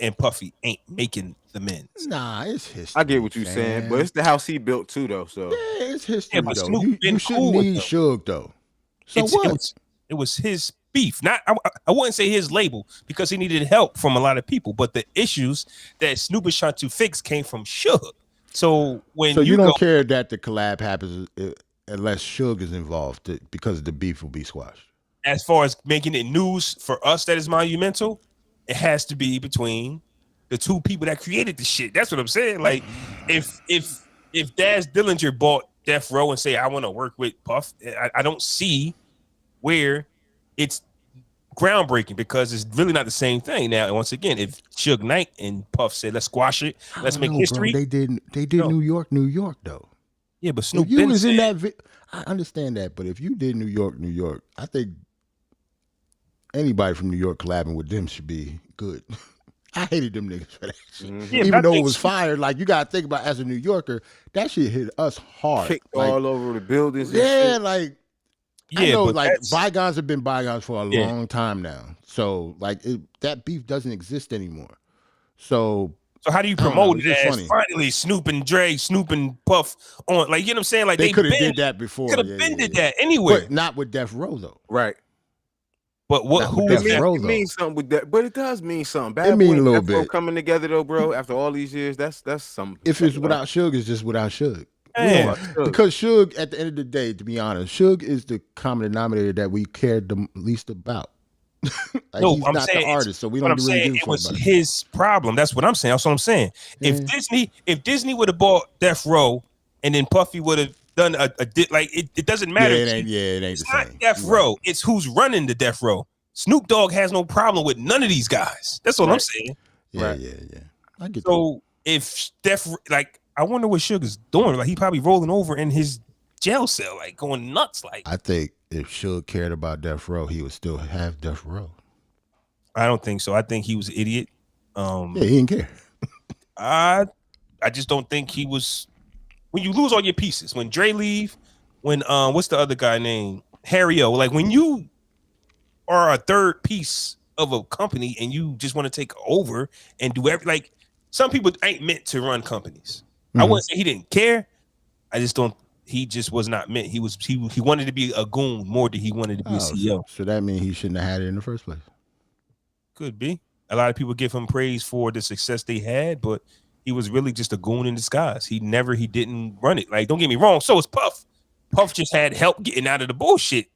and Puffy ain't making the men's. Nah, it's history. I get what you're saying, but it's the house he built too, though. So yeah, it's history. But though. Snoop You shouldn't need Suge though. So what? It was his beef. Not I wouldn't say his label because he needed help from a lot of people, but the issues that Snoop was trying to fix came from Suge. So you don't care that the collab happens unless Suge is involved because the beef will be squashed. As far as making it news for us that is monumental, it has to be between the two people that created the shit. That's what I'm saying. Like if Daz Dillinger bought Death Row and say I want to work with Puff, I don't see where it's groundbreaking because it's really not the same thing. Now, once again, if Suge Knight and Puff said, let's squash it, let's make history. Bro. They did New York though. Yeah, but Snoop you was in that I understand that, but if you did New York, I think anybody from New York collabing with them should be good. I hated them niggas for that shit. Yeah, Even though it was fired, like you gotta think about as a New Yorker, that shit hit us hard. Kicked like, all over the buildings. And yeah, shit. like Yeah, I know, but like that's- bygones have been bygones for a long time now. So like that beef doesn't exist anymore. So how do you I don't promote know, it it's just as funny. finally Snoop and Dre, Snoop and Puff on? Like, you know what I'm saying? Like they could have been- did that before. Could have been did that anywhere. But not with Death Row though. Right. But what? Not Who with is Death that? Row, It though. means something with that, but it does mean something. Bad It mean Boy a and little Death Row bit. coming together though, bro. After all these years, that's something. If it's without Suge, it's just without Suge. Man, Because Suge, at the end of the day, to be honest, Suge is the common denominator that we cared the least about. Like, no, he's I'm not saying the artist, so we what don't I'm really saying give a it was fuck about it. his problem. That's what I'm saying. That's what I'm saying. Yeah. If Disney would have bought Death Row and then Puffy would have done a like it doesn't matter. Yeah, it ain't It's the not same. Death You're right. Row. It's who's running the Death Row. Snoop Dogg has no problem with none of these guys. That's all I'm saying. Yeah, Right. yeah. I get that. So if like, I wonder what Sugar's doing. Like, he probably rolling over in his jail cell, like going nuts. Like, I think if Suge cared about Death Row, he would still have Death Row. I don't think so. I think he was an idiot. Yeah, he didn't care. I just don't think he was. When you lose all your pieces, when Dre leave, when what's the other guy named Harry O? Like, when you are a third piece of a company and you just want to take over and do every, like, some people ain't meant to run companies. I wouldn't say he didn't care. I just don't. He just was not meant. He wanted to be a goon more than he wanted to be a CEO. So that means he shouldn't have had it in the first place. Could be. A lot of people give him praise for the success they had, but he was really just a goon in disguise. He didn't run it. Like, don't get me wrong. So is Puff. Puff just had help getting out of the bullshit.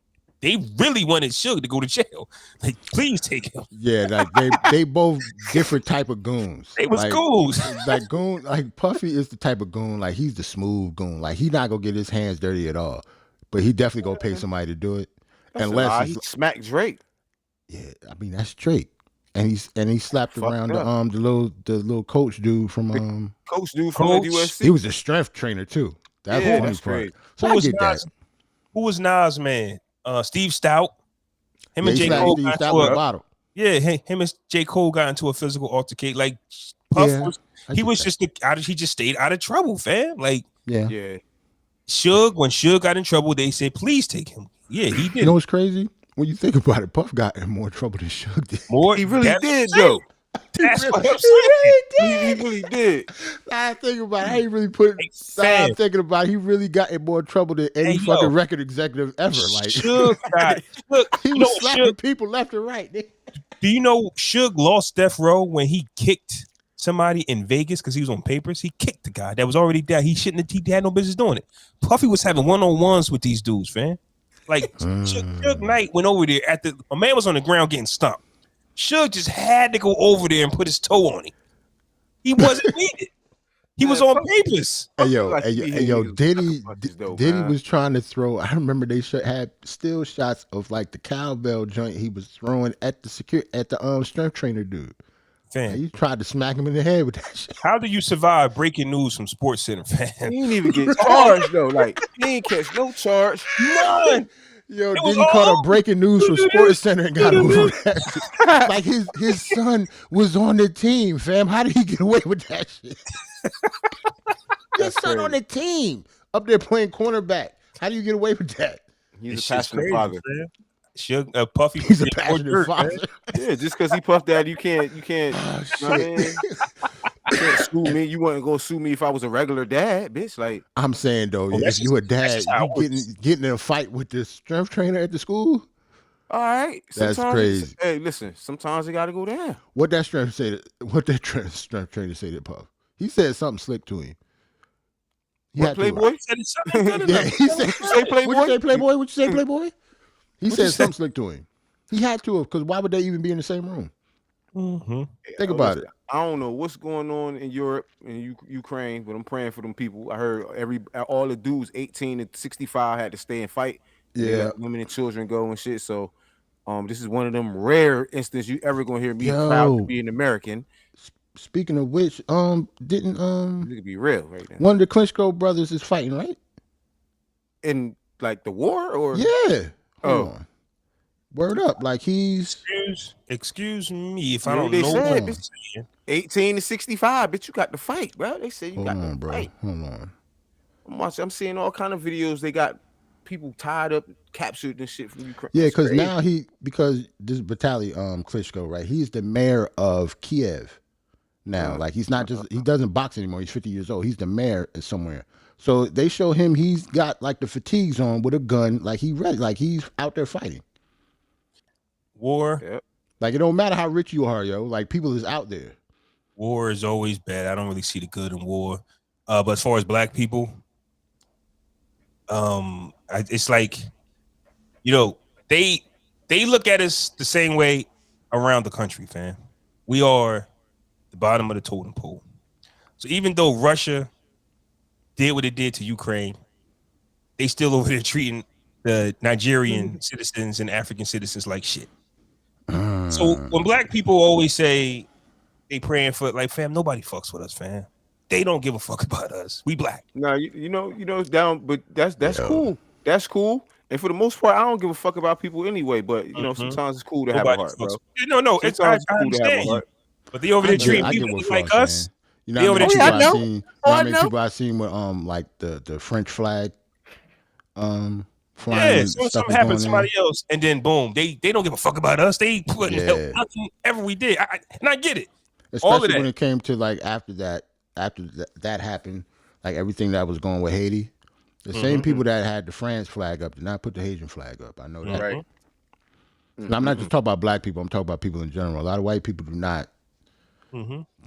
They really wanted Suge to go to jail. Like, please take him. Yeah, like they both different type of goons. They was like, goons. Like goon, like Puffy is the type of goon. Like he's the smooth goon. Like he not gonna get his hands dirty at all. But he definitely gonna pay somebody to do it. Unless he smacked Drake. yeah, I mean that's Drake. And he slapped Fucked around up. the little coach dude from Coach dude from Coach. the USC. he was a strength trainer too. That's Yeah, the funny that's part. great. So Who I was get that. Nas? Who was Nas, man? Steve Stout. Him Yeah, and he J. slapped Cole Steve got Stout into with a a, bottle. yeah, him and J. Cole got into a physical altercation. Like, Puff Yeah, was, I he get was that. he just stayed out of trouble, fam. Like, Yeah. Yeah. when Suge got in trouble, they said, please take him. Yeah, he did. You know what's crazy? When you think about it, Puff got in more trouble than Suge did. More, He really that's did what I'm though. saying. That's what I'm He saying. really He really did. I think about it. I ain't really put it. Fam. I'm thinking about it. He really got in more trouble than any Hey, fucking yo. record executive ever. Like Suge got, look, he you was know, slapping Suge, people left and right. do you know Suge lost Death Row when he kicked somebody in Vegas because he was on papers? He kicked the guy that was already there. He had no business doing it. Puffy was having one-on-ones with these dudes, fam. Like, Suge Knight went over there my man was on the ground getting stomped. Suge just had to go over there and put his toe on him. He wasn't needed. He was on papers. Hey yo, like he hey yo, was Diddy, punches though, Diddy man. was trying to throw. I remember they had still shots of like the cowbell joint he was throwing at the strength trainer dude. Fam, And he tried to smack him in the head with that shit. how do you survive breaking news from Sports Center, fam? He didn't even get charged though. Like he ain't catch no charge. None. Yo, It was Diddy caught all- a breaking news from Sports Center and got over that. Like his son was on the team, fam. How did he get away with that shit? His son crazy. on the team, up there playing cornerback. How do you get away with that? He's This a shit's passionate crazy, father. fam. Suge, Puffy, He's a was getting more passionate dirt, man. father. Yeah, just because he puffed that, you can't. Oh, You know what I mean? shit. You can't sue me. You wouldn't go sue me if I was a regular dad, bitch. Like, I'm saying though, Oh, that's if you a just- that's dad, just how you it getting in a fight with the strength trainer at the school. all right, That's sometimes- crazy. Hey, listen, sometimes it got to go down. What that strength strength trainer say to Puff? He said something slick to him. He What, had to, Playboy? right? He said it's something good Yeah, enough. he said. Say Playboy? What you say, Playboy? What you say, Playboy? He What'd said you say? something slick to him. He had to have, because why would they even be in the same room? Mm-hmm. Think about it. I don't know what's going on in Europe and Ukraine, but I'm praying for them people. I heard all the dudes 18 to 65 had to stay and fight. And they Yeah. let women and children go and shit. So, this is one of them rare instances you ever gonna hear me Yo. proud to be an American. Speaking of which, didn't It could be real right now. one of the Klitschko brothers is fighting, right? In like the war or Yeah. Hold Oh. on. Word up, like he's. Excuse me if You I know don't they know said, what bitch, I'm saying. 18 to 65, bitch, you got to fight, bro. They said you got to bro. fight. Hold on. I'm seeing all kind of videos. They got people tied up, captured and shit from Ukraine. Yeah, It's because crazy. now because this Vitaly Klitschko, right? He's the mayor of Kiev now. Like he doesn't box anymore. He's 50 years old. He's the mayor somewhere. So they show him he's got like the fatigues on with a gun, like he ready, like he's out there fighting. War. Yep. Like it don't matter how rich you are, yo. Like people is out there. War is always bad. I don't really see the good in war. But as far as black people, it's like, they look at us the same way around the country, fam. We are the bottom of the totem pole. So even though Russia did what it did to Ukraine, they still over there treating the Nigerian citizens and African citizens like shit. So when black people always say they praying for, like, fam, nobody fucks with us, fam. They don't give a fuck about us. We black. No, you know it's down, but that's cool. That's cool. And for the most part, I don't give a fuck about people anyway. But sometimes it's cool to have a heart, bro. No, it's I understand you. But they over there treating people like us. You know how many people I seen? How many people I seen with like the French flag flying? Yeah, something happened to somebody else, and then boom, they don't give a fuck about us. They putting help nothing ever we did. And I get it. Especially all of that. When it came to like after that happened, like everything that was going with Haiti, the same people that had the France flag up did not put the Haitian flag up. I know that. Right. And I'm not just talking about black people. I'm talking about people in general. A lot of white people do not.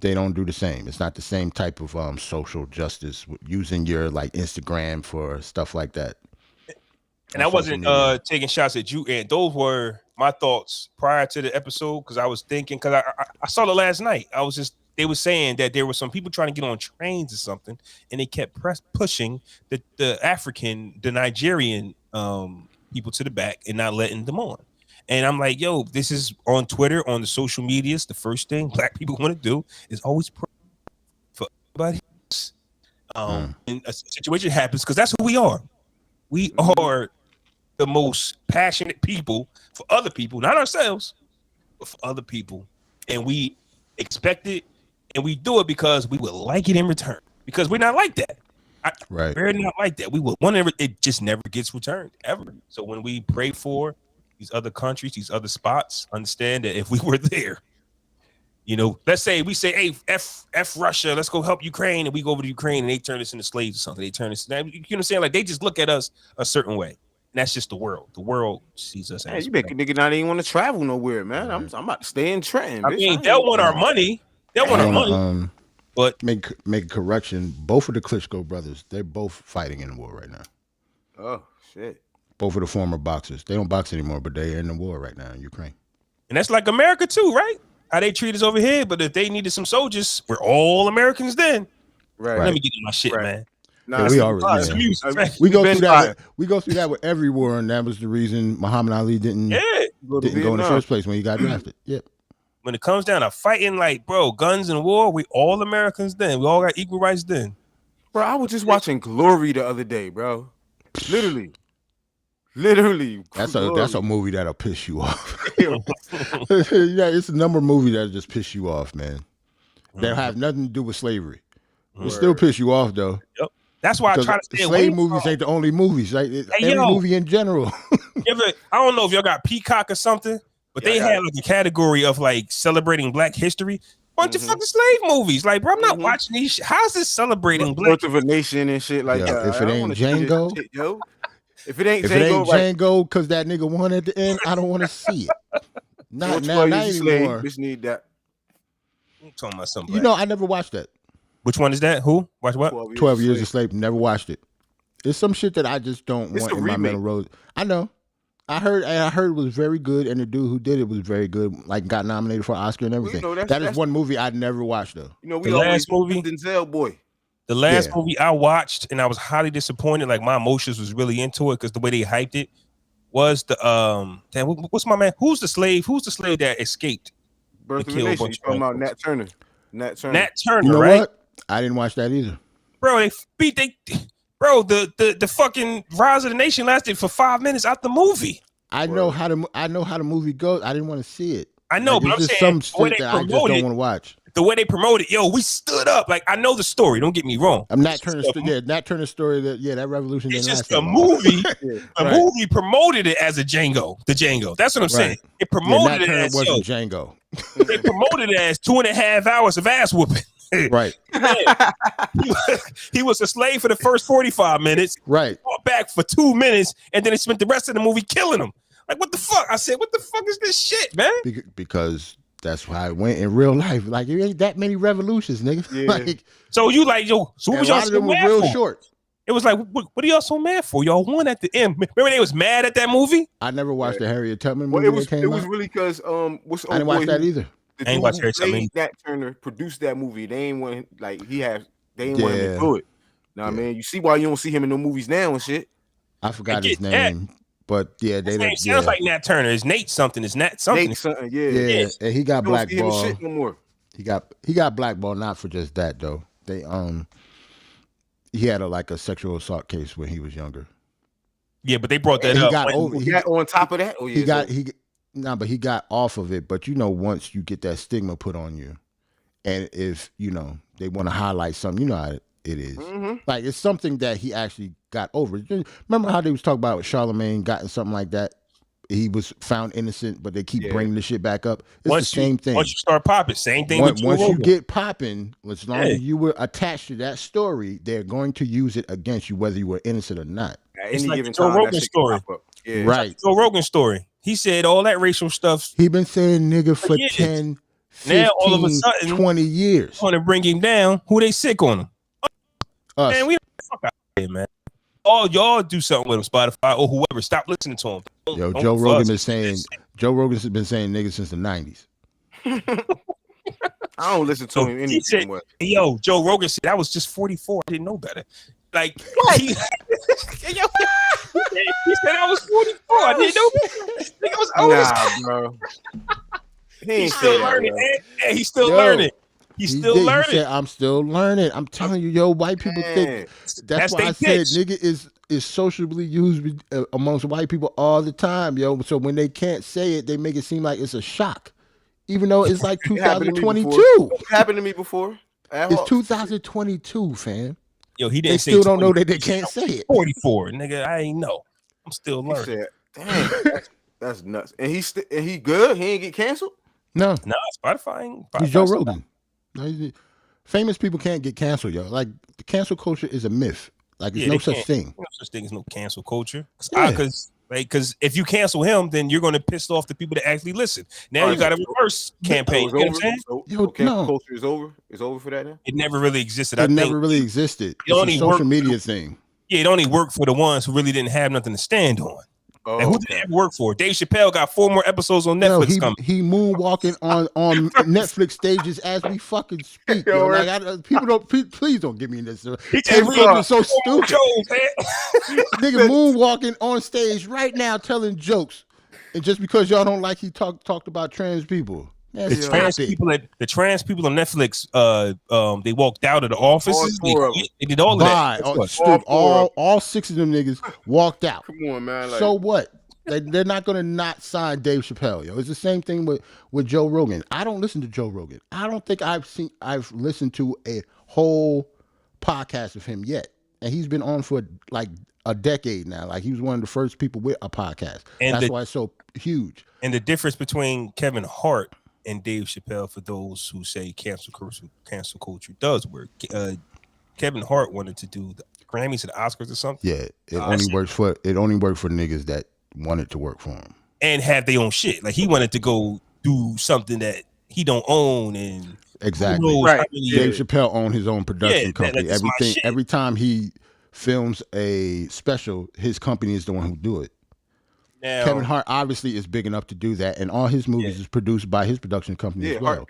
They don't do the same. It's not the same type of social justice using your like Instagram for stuff like that. And I wasn't taking shots at you, and those were my thoughts prior to the episode because I was thinking because I saw it last night. They were saying that there were some people trying to get on trains or something, and they kept pushing the Nigerian people to the back and not letting them on. And I'm like, yo, this is on Twitter, on the social medias. The first thing black people want to do is always pray for everybody else. And a situation happens because that's who we are. We are the most passionate people for other people, not ourselves, but for other people. And we expect it and we do it because we would like it in return. Because we're not like that. Right. We're not like that. We will it just never gets returned ever. So when we pray for these other countries, these other spots, understand that if we were there, let's say we say, hey, F Russia, let's go help Ukraine, and we go over to Ukraine and they turn us into slaves or something. They turn us, you know what I'm saying? Like they just look at us a certain way. And that's just the world. The world sees us as you make a nigga not even want to travel nowhere, man. I'm about to stay in Trenton. I mean, they'll want our money. They'll want our money. But make a correction. Both of the Klitschko brothers, they're both fighting in the war right now. Oh shit. Both of the former boxers. They don't box anymore, but they're in the war right now in Ukraine. And that's like America too, right? How they treat us over here, but if they needed some soldiers, we're all Americans then. Right. Let me get in my shit, man. Nah, we already we go through that. We go through that with every war, and that was the reason Muhammad Ali didn't go in the first place when he got drafted. Yep. When it comes down to fighting, like, bro, guns and war, we all Americans then. We all got equal rights then. Bro, I was just watching Glory the other day, bro. Literally. That's a movie that'll piss you off. Yeah, it's a number of movies that'll just piss you off, man. They'll have nothing to do with slavery. It'll still piss you off though. Yep. That's why I try to stay away. Slave movies ain't the only movies. Like every movie in general. I don't know if y'all got Peacock or something, but they have like a category of like celebrating Black history. Bunch of fucking slave movies. Like, bro, I'm not watching these. How's this celebrating Black? Birth of a Nation and shit like that. If it ain't Django, if it ain't Django, because that nigga won at the end, I don't want to see it. Not anymore. Just need that. I'm talking about something. I never watched that. Which one is that? Who? Watch what? 12 Years a Slave. Never watched it. It's some shit that I just don't want in my mental road. I know. I heard it was very good, and the dude who did it was very good. Like got nominated for an Oscar and everything. That is one movie I'd never watched though. We always movie Denzel boy. The last movie I watched, and I was highly disappointed. Like my emotions was really into it because the way they hyped it was the what's my man? Who's the slave? Who's the slave that escaped? Birth of a Nation. You talking about Nat Turner? Nat Turner, you know right? What? I didn't watch that either. Bro, the fucking Rise of the Nation lasted for 5 minutes out the movie. I know how the movie goes. I didn't want to see it. I know, like, but I'm just saying some shit that I just don't want to watch. The way they promoted, yo, we stood up. Like, I know the story. Don't get me wrong. I'm not turning the story that revolution. It's didn't just last a that movie. Right. Movie promoted it as the Django. That's what I'm saying. It promoted it as wasn't Django. They promoted it as 2.5 hours of ass whooping. Right. He was a slave for the first 45 minutes. Right. Fought back for 2 minutes, and then they spent the rest of the movie killing him. Like, what the fuck? I said, what the fuck is this shit, man? Because that's how it went in real life. Like, there ain't that many revolutions, nigga. Yeah. Like, so you like, yo, so what was y'all so mad real for? Short. It was like, what are y'all so mad for? Y'all won at the end. Remember they was mad at that movie? I never watched the Harriet Tubman movie. Well, it was really because I didn't watch that either. The I ain't watched Harriet Tubman. Nat Turner produced that movie. They ain't want they ain't want him to do it. Know what I mean? You see why you don't see him in no movies now and shit. I forgot his name. But yeah, his name sounds like Nat Turner. It's Nate something. It's Nat something. Nate something, yeah. And he got blackballed. Shit no more. He got blackballed not for just that though. He had a sexual assault case when he was younger. Yeah, but they brought that up. On top of that, but he got off of it. But once you get that stigma put on you, and if they want to highlight something, you know how it is. Mm-hmm. Like it's something that he actually got over. Remember how they was talking about with Charlemagne gotten something like that? He was found innocent, but they keep bringing the shit back up. It's the same thing. Once you start popping, same thing. Once you get popping, as long as you were attached to that story, they're going to use it against you, whether you were innocent or not. It's like the Joe Rogan story. Yeah. Right. Like Joe Rogan story. He said all that racial stuff. He been saying nigga for 10, 15, now all of a sudden 20 years. Want to bring him down? Who they sick on him? Us. Man, we fuck out here, man. All y'all do something with him, Spotify or whoever. Stop listening to him. Joe Rogan has been saying niggas since the 90s. I don't listen to him anymore. Yo, Joe Rogan said I was just 44. I didn't know better. Like he said I was 44. I didn't know better. I was old. Bro. He's still learning. Yeah, he's still learning. He's still learning. He said, I'm still learning. I'm telling you, white people think that's why I said nigga is socially used amongst white people all the time, yo. So when they can't say it, they make it seem like it's a shock. Even though it's like 2022. It happened to me before. It's 2022, fam. Yo, he didn't say still don't know that they can't say it. 44, nigga. I ain't know. I'm still learning. He said, damn, that's nuts. And he good? He ain't get canceled? No. Spotify. He's Joe Rogan. Famous people can't get canceled, yo. Like the cancel culture is a myth. Like there's no such thing. No such thing as no cancel culture. Because if you cancel him, then you're going to piss off the people that actually listen. Now you got a reverse campaign. You know what I'm saying? Cancel culture is over. It's over for that now? It never really existed. It never really existed. It's a social media thing. Yeah, it only worked for the ones who really didn't have nothing to stand on. And who did it work for? Dave Chappelle got 4 more episodes on Netflix coming. He moonwalking on Netflix stages as we fucking speak. Yo. Like please don't give me this. It's so stupid. Nigga moonwalking on stage right now telling jokes, and just because y'all don't like he talked about trans people. The trans people on Netflix, they walked out of the offices. They did all of that. All 6 of them niggas walked out. Come on, man. So what? They're not gonna not sign Dave Chappelle, yo. It's the same thing with Joe Rogan. I don't listen to Joe Rogan. I don't think I've listened to a whole podcast of him yet, and he's been on for like a decade now. Like he was one of the first people with a podcast. And that's why it's so huge. And the difference between Kevin Hart and Dave Chappelle, for those who say cancel culture does work. Kevin Hart wanted to do the Grammys and the Oscars or something. Yeah, it only works for niggas that wanted to work for him and have their own shit. Like he wanted to go do something that he don't own and exactly. Right. Dave Chappelle owned his own production company. Every time he films a special, his company is the one who do it. Now, Kevin Hart obviously is big enough to do that, and all his movies is produced by his production company as well.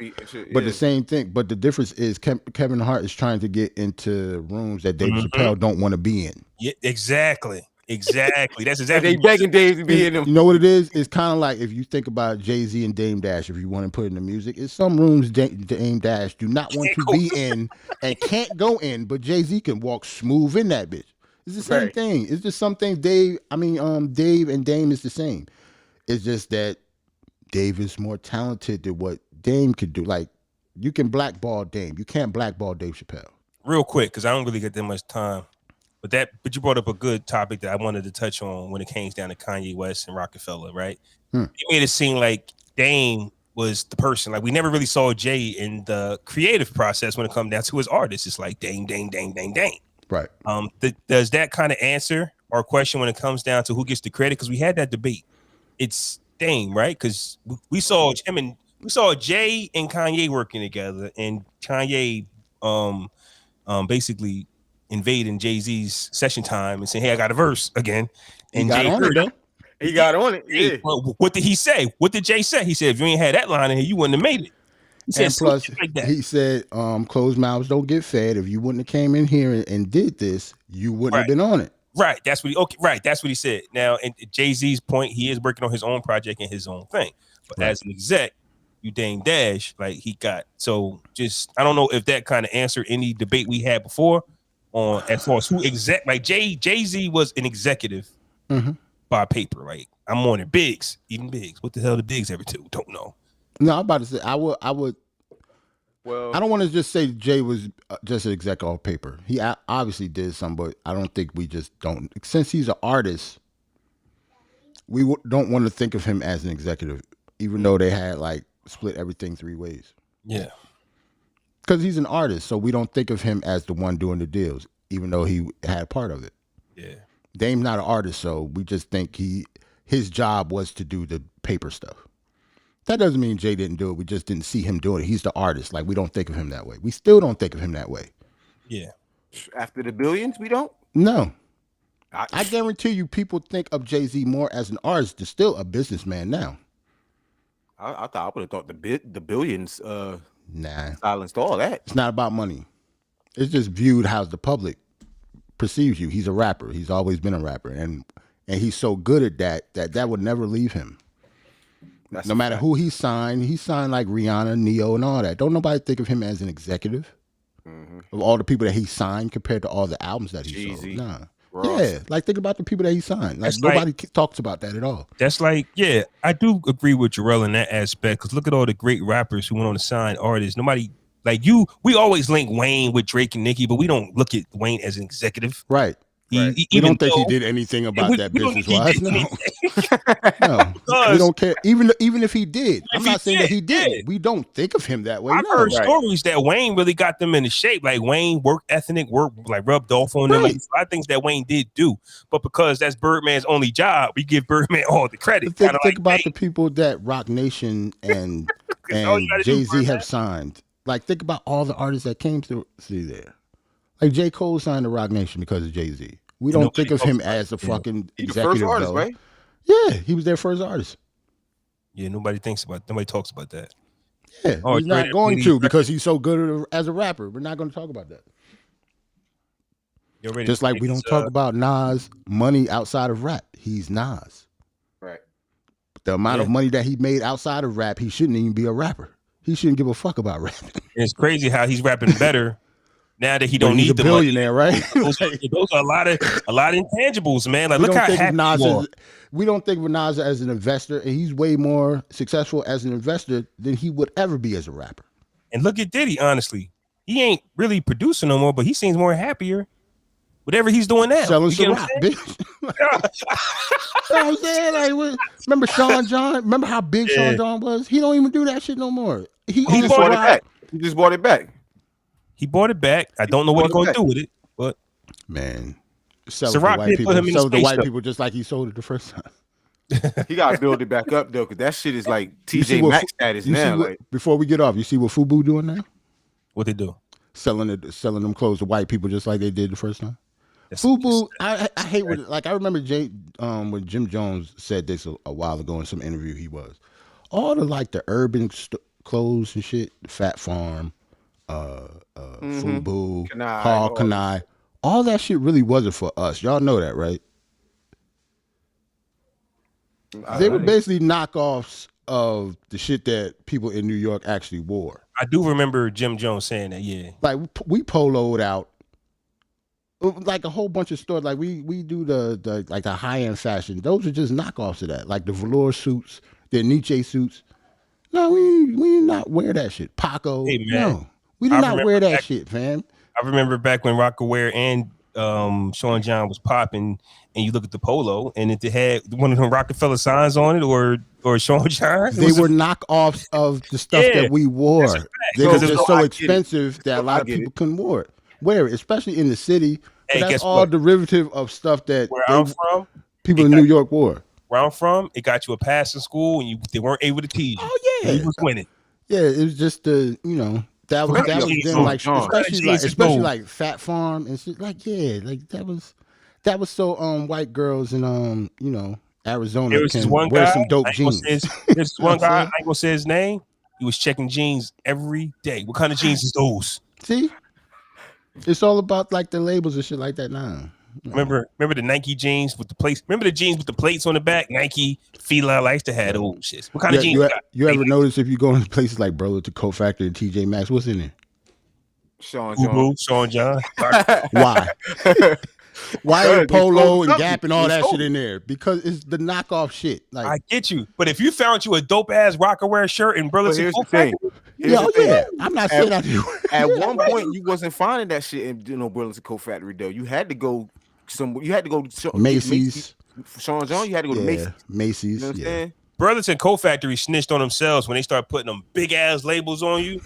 But the same thing, but the difference is Kevin Hart is trying to get into rooms that Dave Chappelle don't want to be in. Yeah, exactly. That's exactly. They begging Dave to be in them. You know what it is? It's kind of like if you think about Jay-Z and Dame Dash. If you want to put in the music, it's some rooms Dame Dash do not want to be in and can't go in, but Jay-Z can walk smooth in that bitch. It's the same thing. It's just something Dave and Dame is the same. It's just that Dave is more talented than what Dame could do. Like, you can blackball Dame. You can't blackball Dave Chappelle. Real quick, because I don't really get that much time. But you brought up a good topic that I wanted to touch on when it came down to Kanye West and Rockefeller, right? It made it seem like Dame was the person. Like, we never really saw Jay in the creative process when it comes down to his artists. It's like Dame. Right. Does that kind of answer our question when it comes down to who gets the credit? Because we had that debate. It's Dame, right? Because we saw Jay and Kanye working together, and Kanye basically invading Jay-Z's session time and saying, "Hey, I got a verse again." And Jay heard it. He got on it. Yeah. Well, what did he say? What did Jay say? He said, "If you ain't had that line in here, you wouldn't have made it." He said, And plus, like that. he said, closed mouths don't get fed. If you wouldn't have came in here and did this, you wouldn't have been on it. Right. That's what he said. Now, and Jay-Z's point, he is working on his own project and his own thing. But as an exec, you Dame Dash, like he got. So just, I don't know if that kind of answered any debate we had before on as far as who exec. Like Jay-Z was an executive by paper. Like, I'm on it. Biggs. What the hell the Biggs ever do? Don't know. No, I'm about to say I would. Well, I don't want to just say Jay was just an exec off paper. He obviously did some, but I don't think we just don't. Since he's an artist, we don't want to think of him as an executive, even though they had like split everything 3 ways. Yeah, because he's an artist, so we don't think of him as the one doing the deals, even though he had part of it. Yeah, Dame's not an artist, so we just think his job was to do the paper stuff. That doesn't mean Jay didn't do it. We just didn't see him doing it. He's the artist. Like, we don't think of him that way. We still don't think of him that way. Yeah. After the billions, we don't? No. I guarantee you people think of Jay-Z more as an artist than still a businessman now. I thought I would have thought the billions nah. silenced all that. It's not about money. It's just viewed how the public perceives you. He's a rapper. He's always been a rapper. And he's so good at that would never leave him. That's no matter who he signed like Rihanna, Neo, and all that. Don't nobody think of him as an executive of all the people that he signed compared to all the albums that he sold. Nah. Ross. Yeah, like think about the people that he signed. Like nobody talks about that at all. That's like, yeah, I do agree with Jarrell in that aspect. Because look at all the great rappers who went on to sign artists. Nobody like you. We always link Wayne with Drake and Nicki, but we don't look at Wayne as an executive. Right. We don't think he did anything about that business wise. No. No. We don't care. Even if he did. I'm not saying that he did. Yeah. We don't think of him that way. I've heard stories that Wayne really got them into shape. Like Wayne work ethic, like rubbed off on them. Like, a lot of things that Wayne did do. But because that's Birdman's only job, we give Birdman all the credit. Think about the people that Rock Nation and Jay-Z have signed. Like think about all the artists that came through there. Like J. Cole signed to Rock Nation because of Jay-Z. We don't think of him as a fucking executive. First artist, right? Yeah, he was their first artist. Yeah, nobody talks about that. Yeah, he's not going to because he's so good as a rapper. We're not going to talk about that. Just like we don't talk about Nas' money outside of rap. He's Nas. Right. But the amount of money that he made outside of rap, he shouldn't even be a rapper. He shouldn't give a fuck about rap. It's crazy how he's rapping better. Now that he don't need the billionaire, money. Right? those are a lot of intangibles, man. Like look how happy we don't think of Nas as an investor, and he's way more successful as an investor than he would ever be as a rapper. And look at Diddy, honestly. He ain't really producing no more, but he seems more happier. Whatever he's doing now. Selling some rock, bitch. You know what I'm saying? Like, remember Sean John? Remember how big Sean John was? He don't even do that shit no more. He just bought it back. He just bought it back. He bought it back. I don't know what he's going to do with it, but man, sell it to white people. Sell it to white people just like he sold it the first time. He got to build it back up though, because that shit is like TJ Maxx status now. Before we get off, you see what Fubu doing now? What they do? Selling them clothes to white people just like they did the first time. Fubu, I hate what like I remember when Jim Jones said this a while ago in some interview he was. All the like the urban clothes and shit, the Fat Farm, Fubu, Paul Kanai, all that shit really wasn't for us. Y'all know that, right? They were basically knockoffs of the shit that people in New York actually wore. I do remember Jim Jones saying that, yeah. Like we poloed out like a whole bunch of stores. Like we do the like the high end fashion. Those are just knockoffs of that. Like the velour suits, the Nietzsche suits. No, we not wear that shit. Paco, Hey, man. no, we do not wear that shit, fam. I remember back when Rockaware and Sean John was popping, and you look at the polo, and if it had one of them Rockefeller signs on it, or Sean John, they were knockoffs of the stuff that we wore. They were just so expensive that a lot of people couldn't wear it, especially in the city. But that's all derivative of stuff that where I'm from, people in New York wore. Where I'm from, it got you a pass in school, and they weren't able to tease you. Oh yeah, you was winning. Yeah, it was just the that was then like especially like Fat Farm and shit. Like like that was so white girls in Arizona can wear some dope jeans. There's one guy, I ain't gonna say his name. He was checking jeans every day. What kind of jeans is those? See, it's all about like the labels and shit like that now. Remember the Nike jeans with the plates? Remember the jeans with the plates on the back? Nike, Fila, I used to have those shits. What kind of jeans you ever notice if you go into places like Burlington, Co Factor, and TJ Maxx, what's in there? Sean John. Why? Why are Polo and Gap and all that shit in there? Because it's the knockoff shit. Like I get you, but if you found you a dope ass Rockaware shirt in Burlington, I'm not saying I do. At one point, you wasn't finding that shit in Burlington Co Factory though. You had to go to Macy's. Sean John, you had to go to Macy's. Macy's. You know what I'm saying? Burlington Co Factory snitched on themselves when they started putting them big ass labels on you.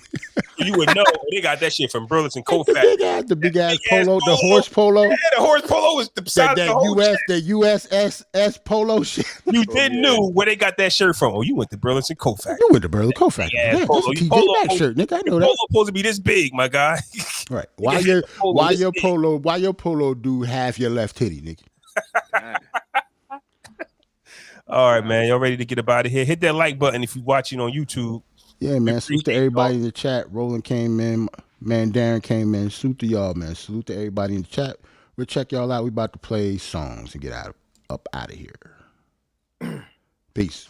You would know they got that shit from Burlington Co Factory. The big ass polo, the horse polo. Yeah, the horse polo was the size of the whole US, the USSS polo shit. You didn't know where they got that shirt from. Oh, you went to Burlington Co Factory. You went to Burlington Co Factory. Yeah, that's a TJ Maxx shirt, nigga. I know that. Polo supposed to be this big, my guy. Right. Why your polo do half your left titty, nigga? All right, man. Y'all ready to get up out of here? Hit that like button if you're watching on YouTube. Yeah, man. Salute to everybody in the chat. Roland came in. Man, Darren came in. Salute to y'all, man. Salute to everybody in the chat. We'll check y'all out. We about to play songs and get up out of here. Peace.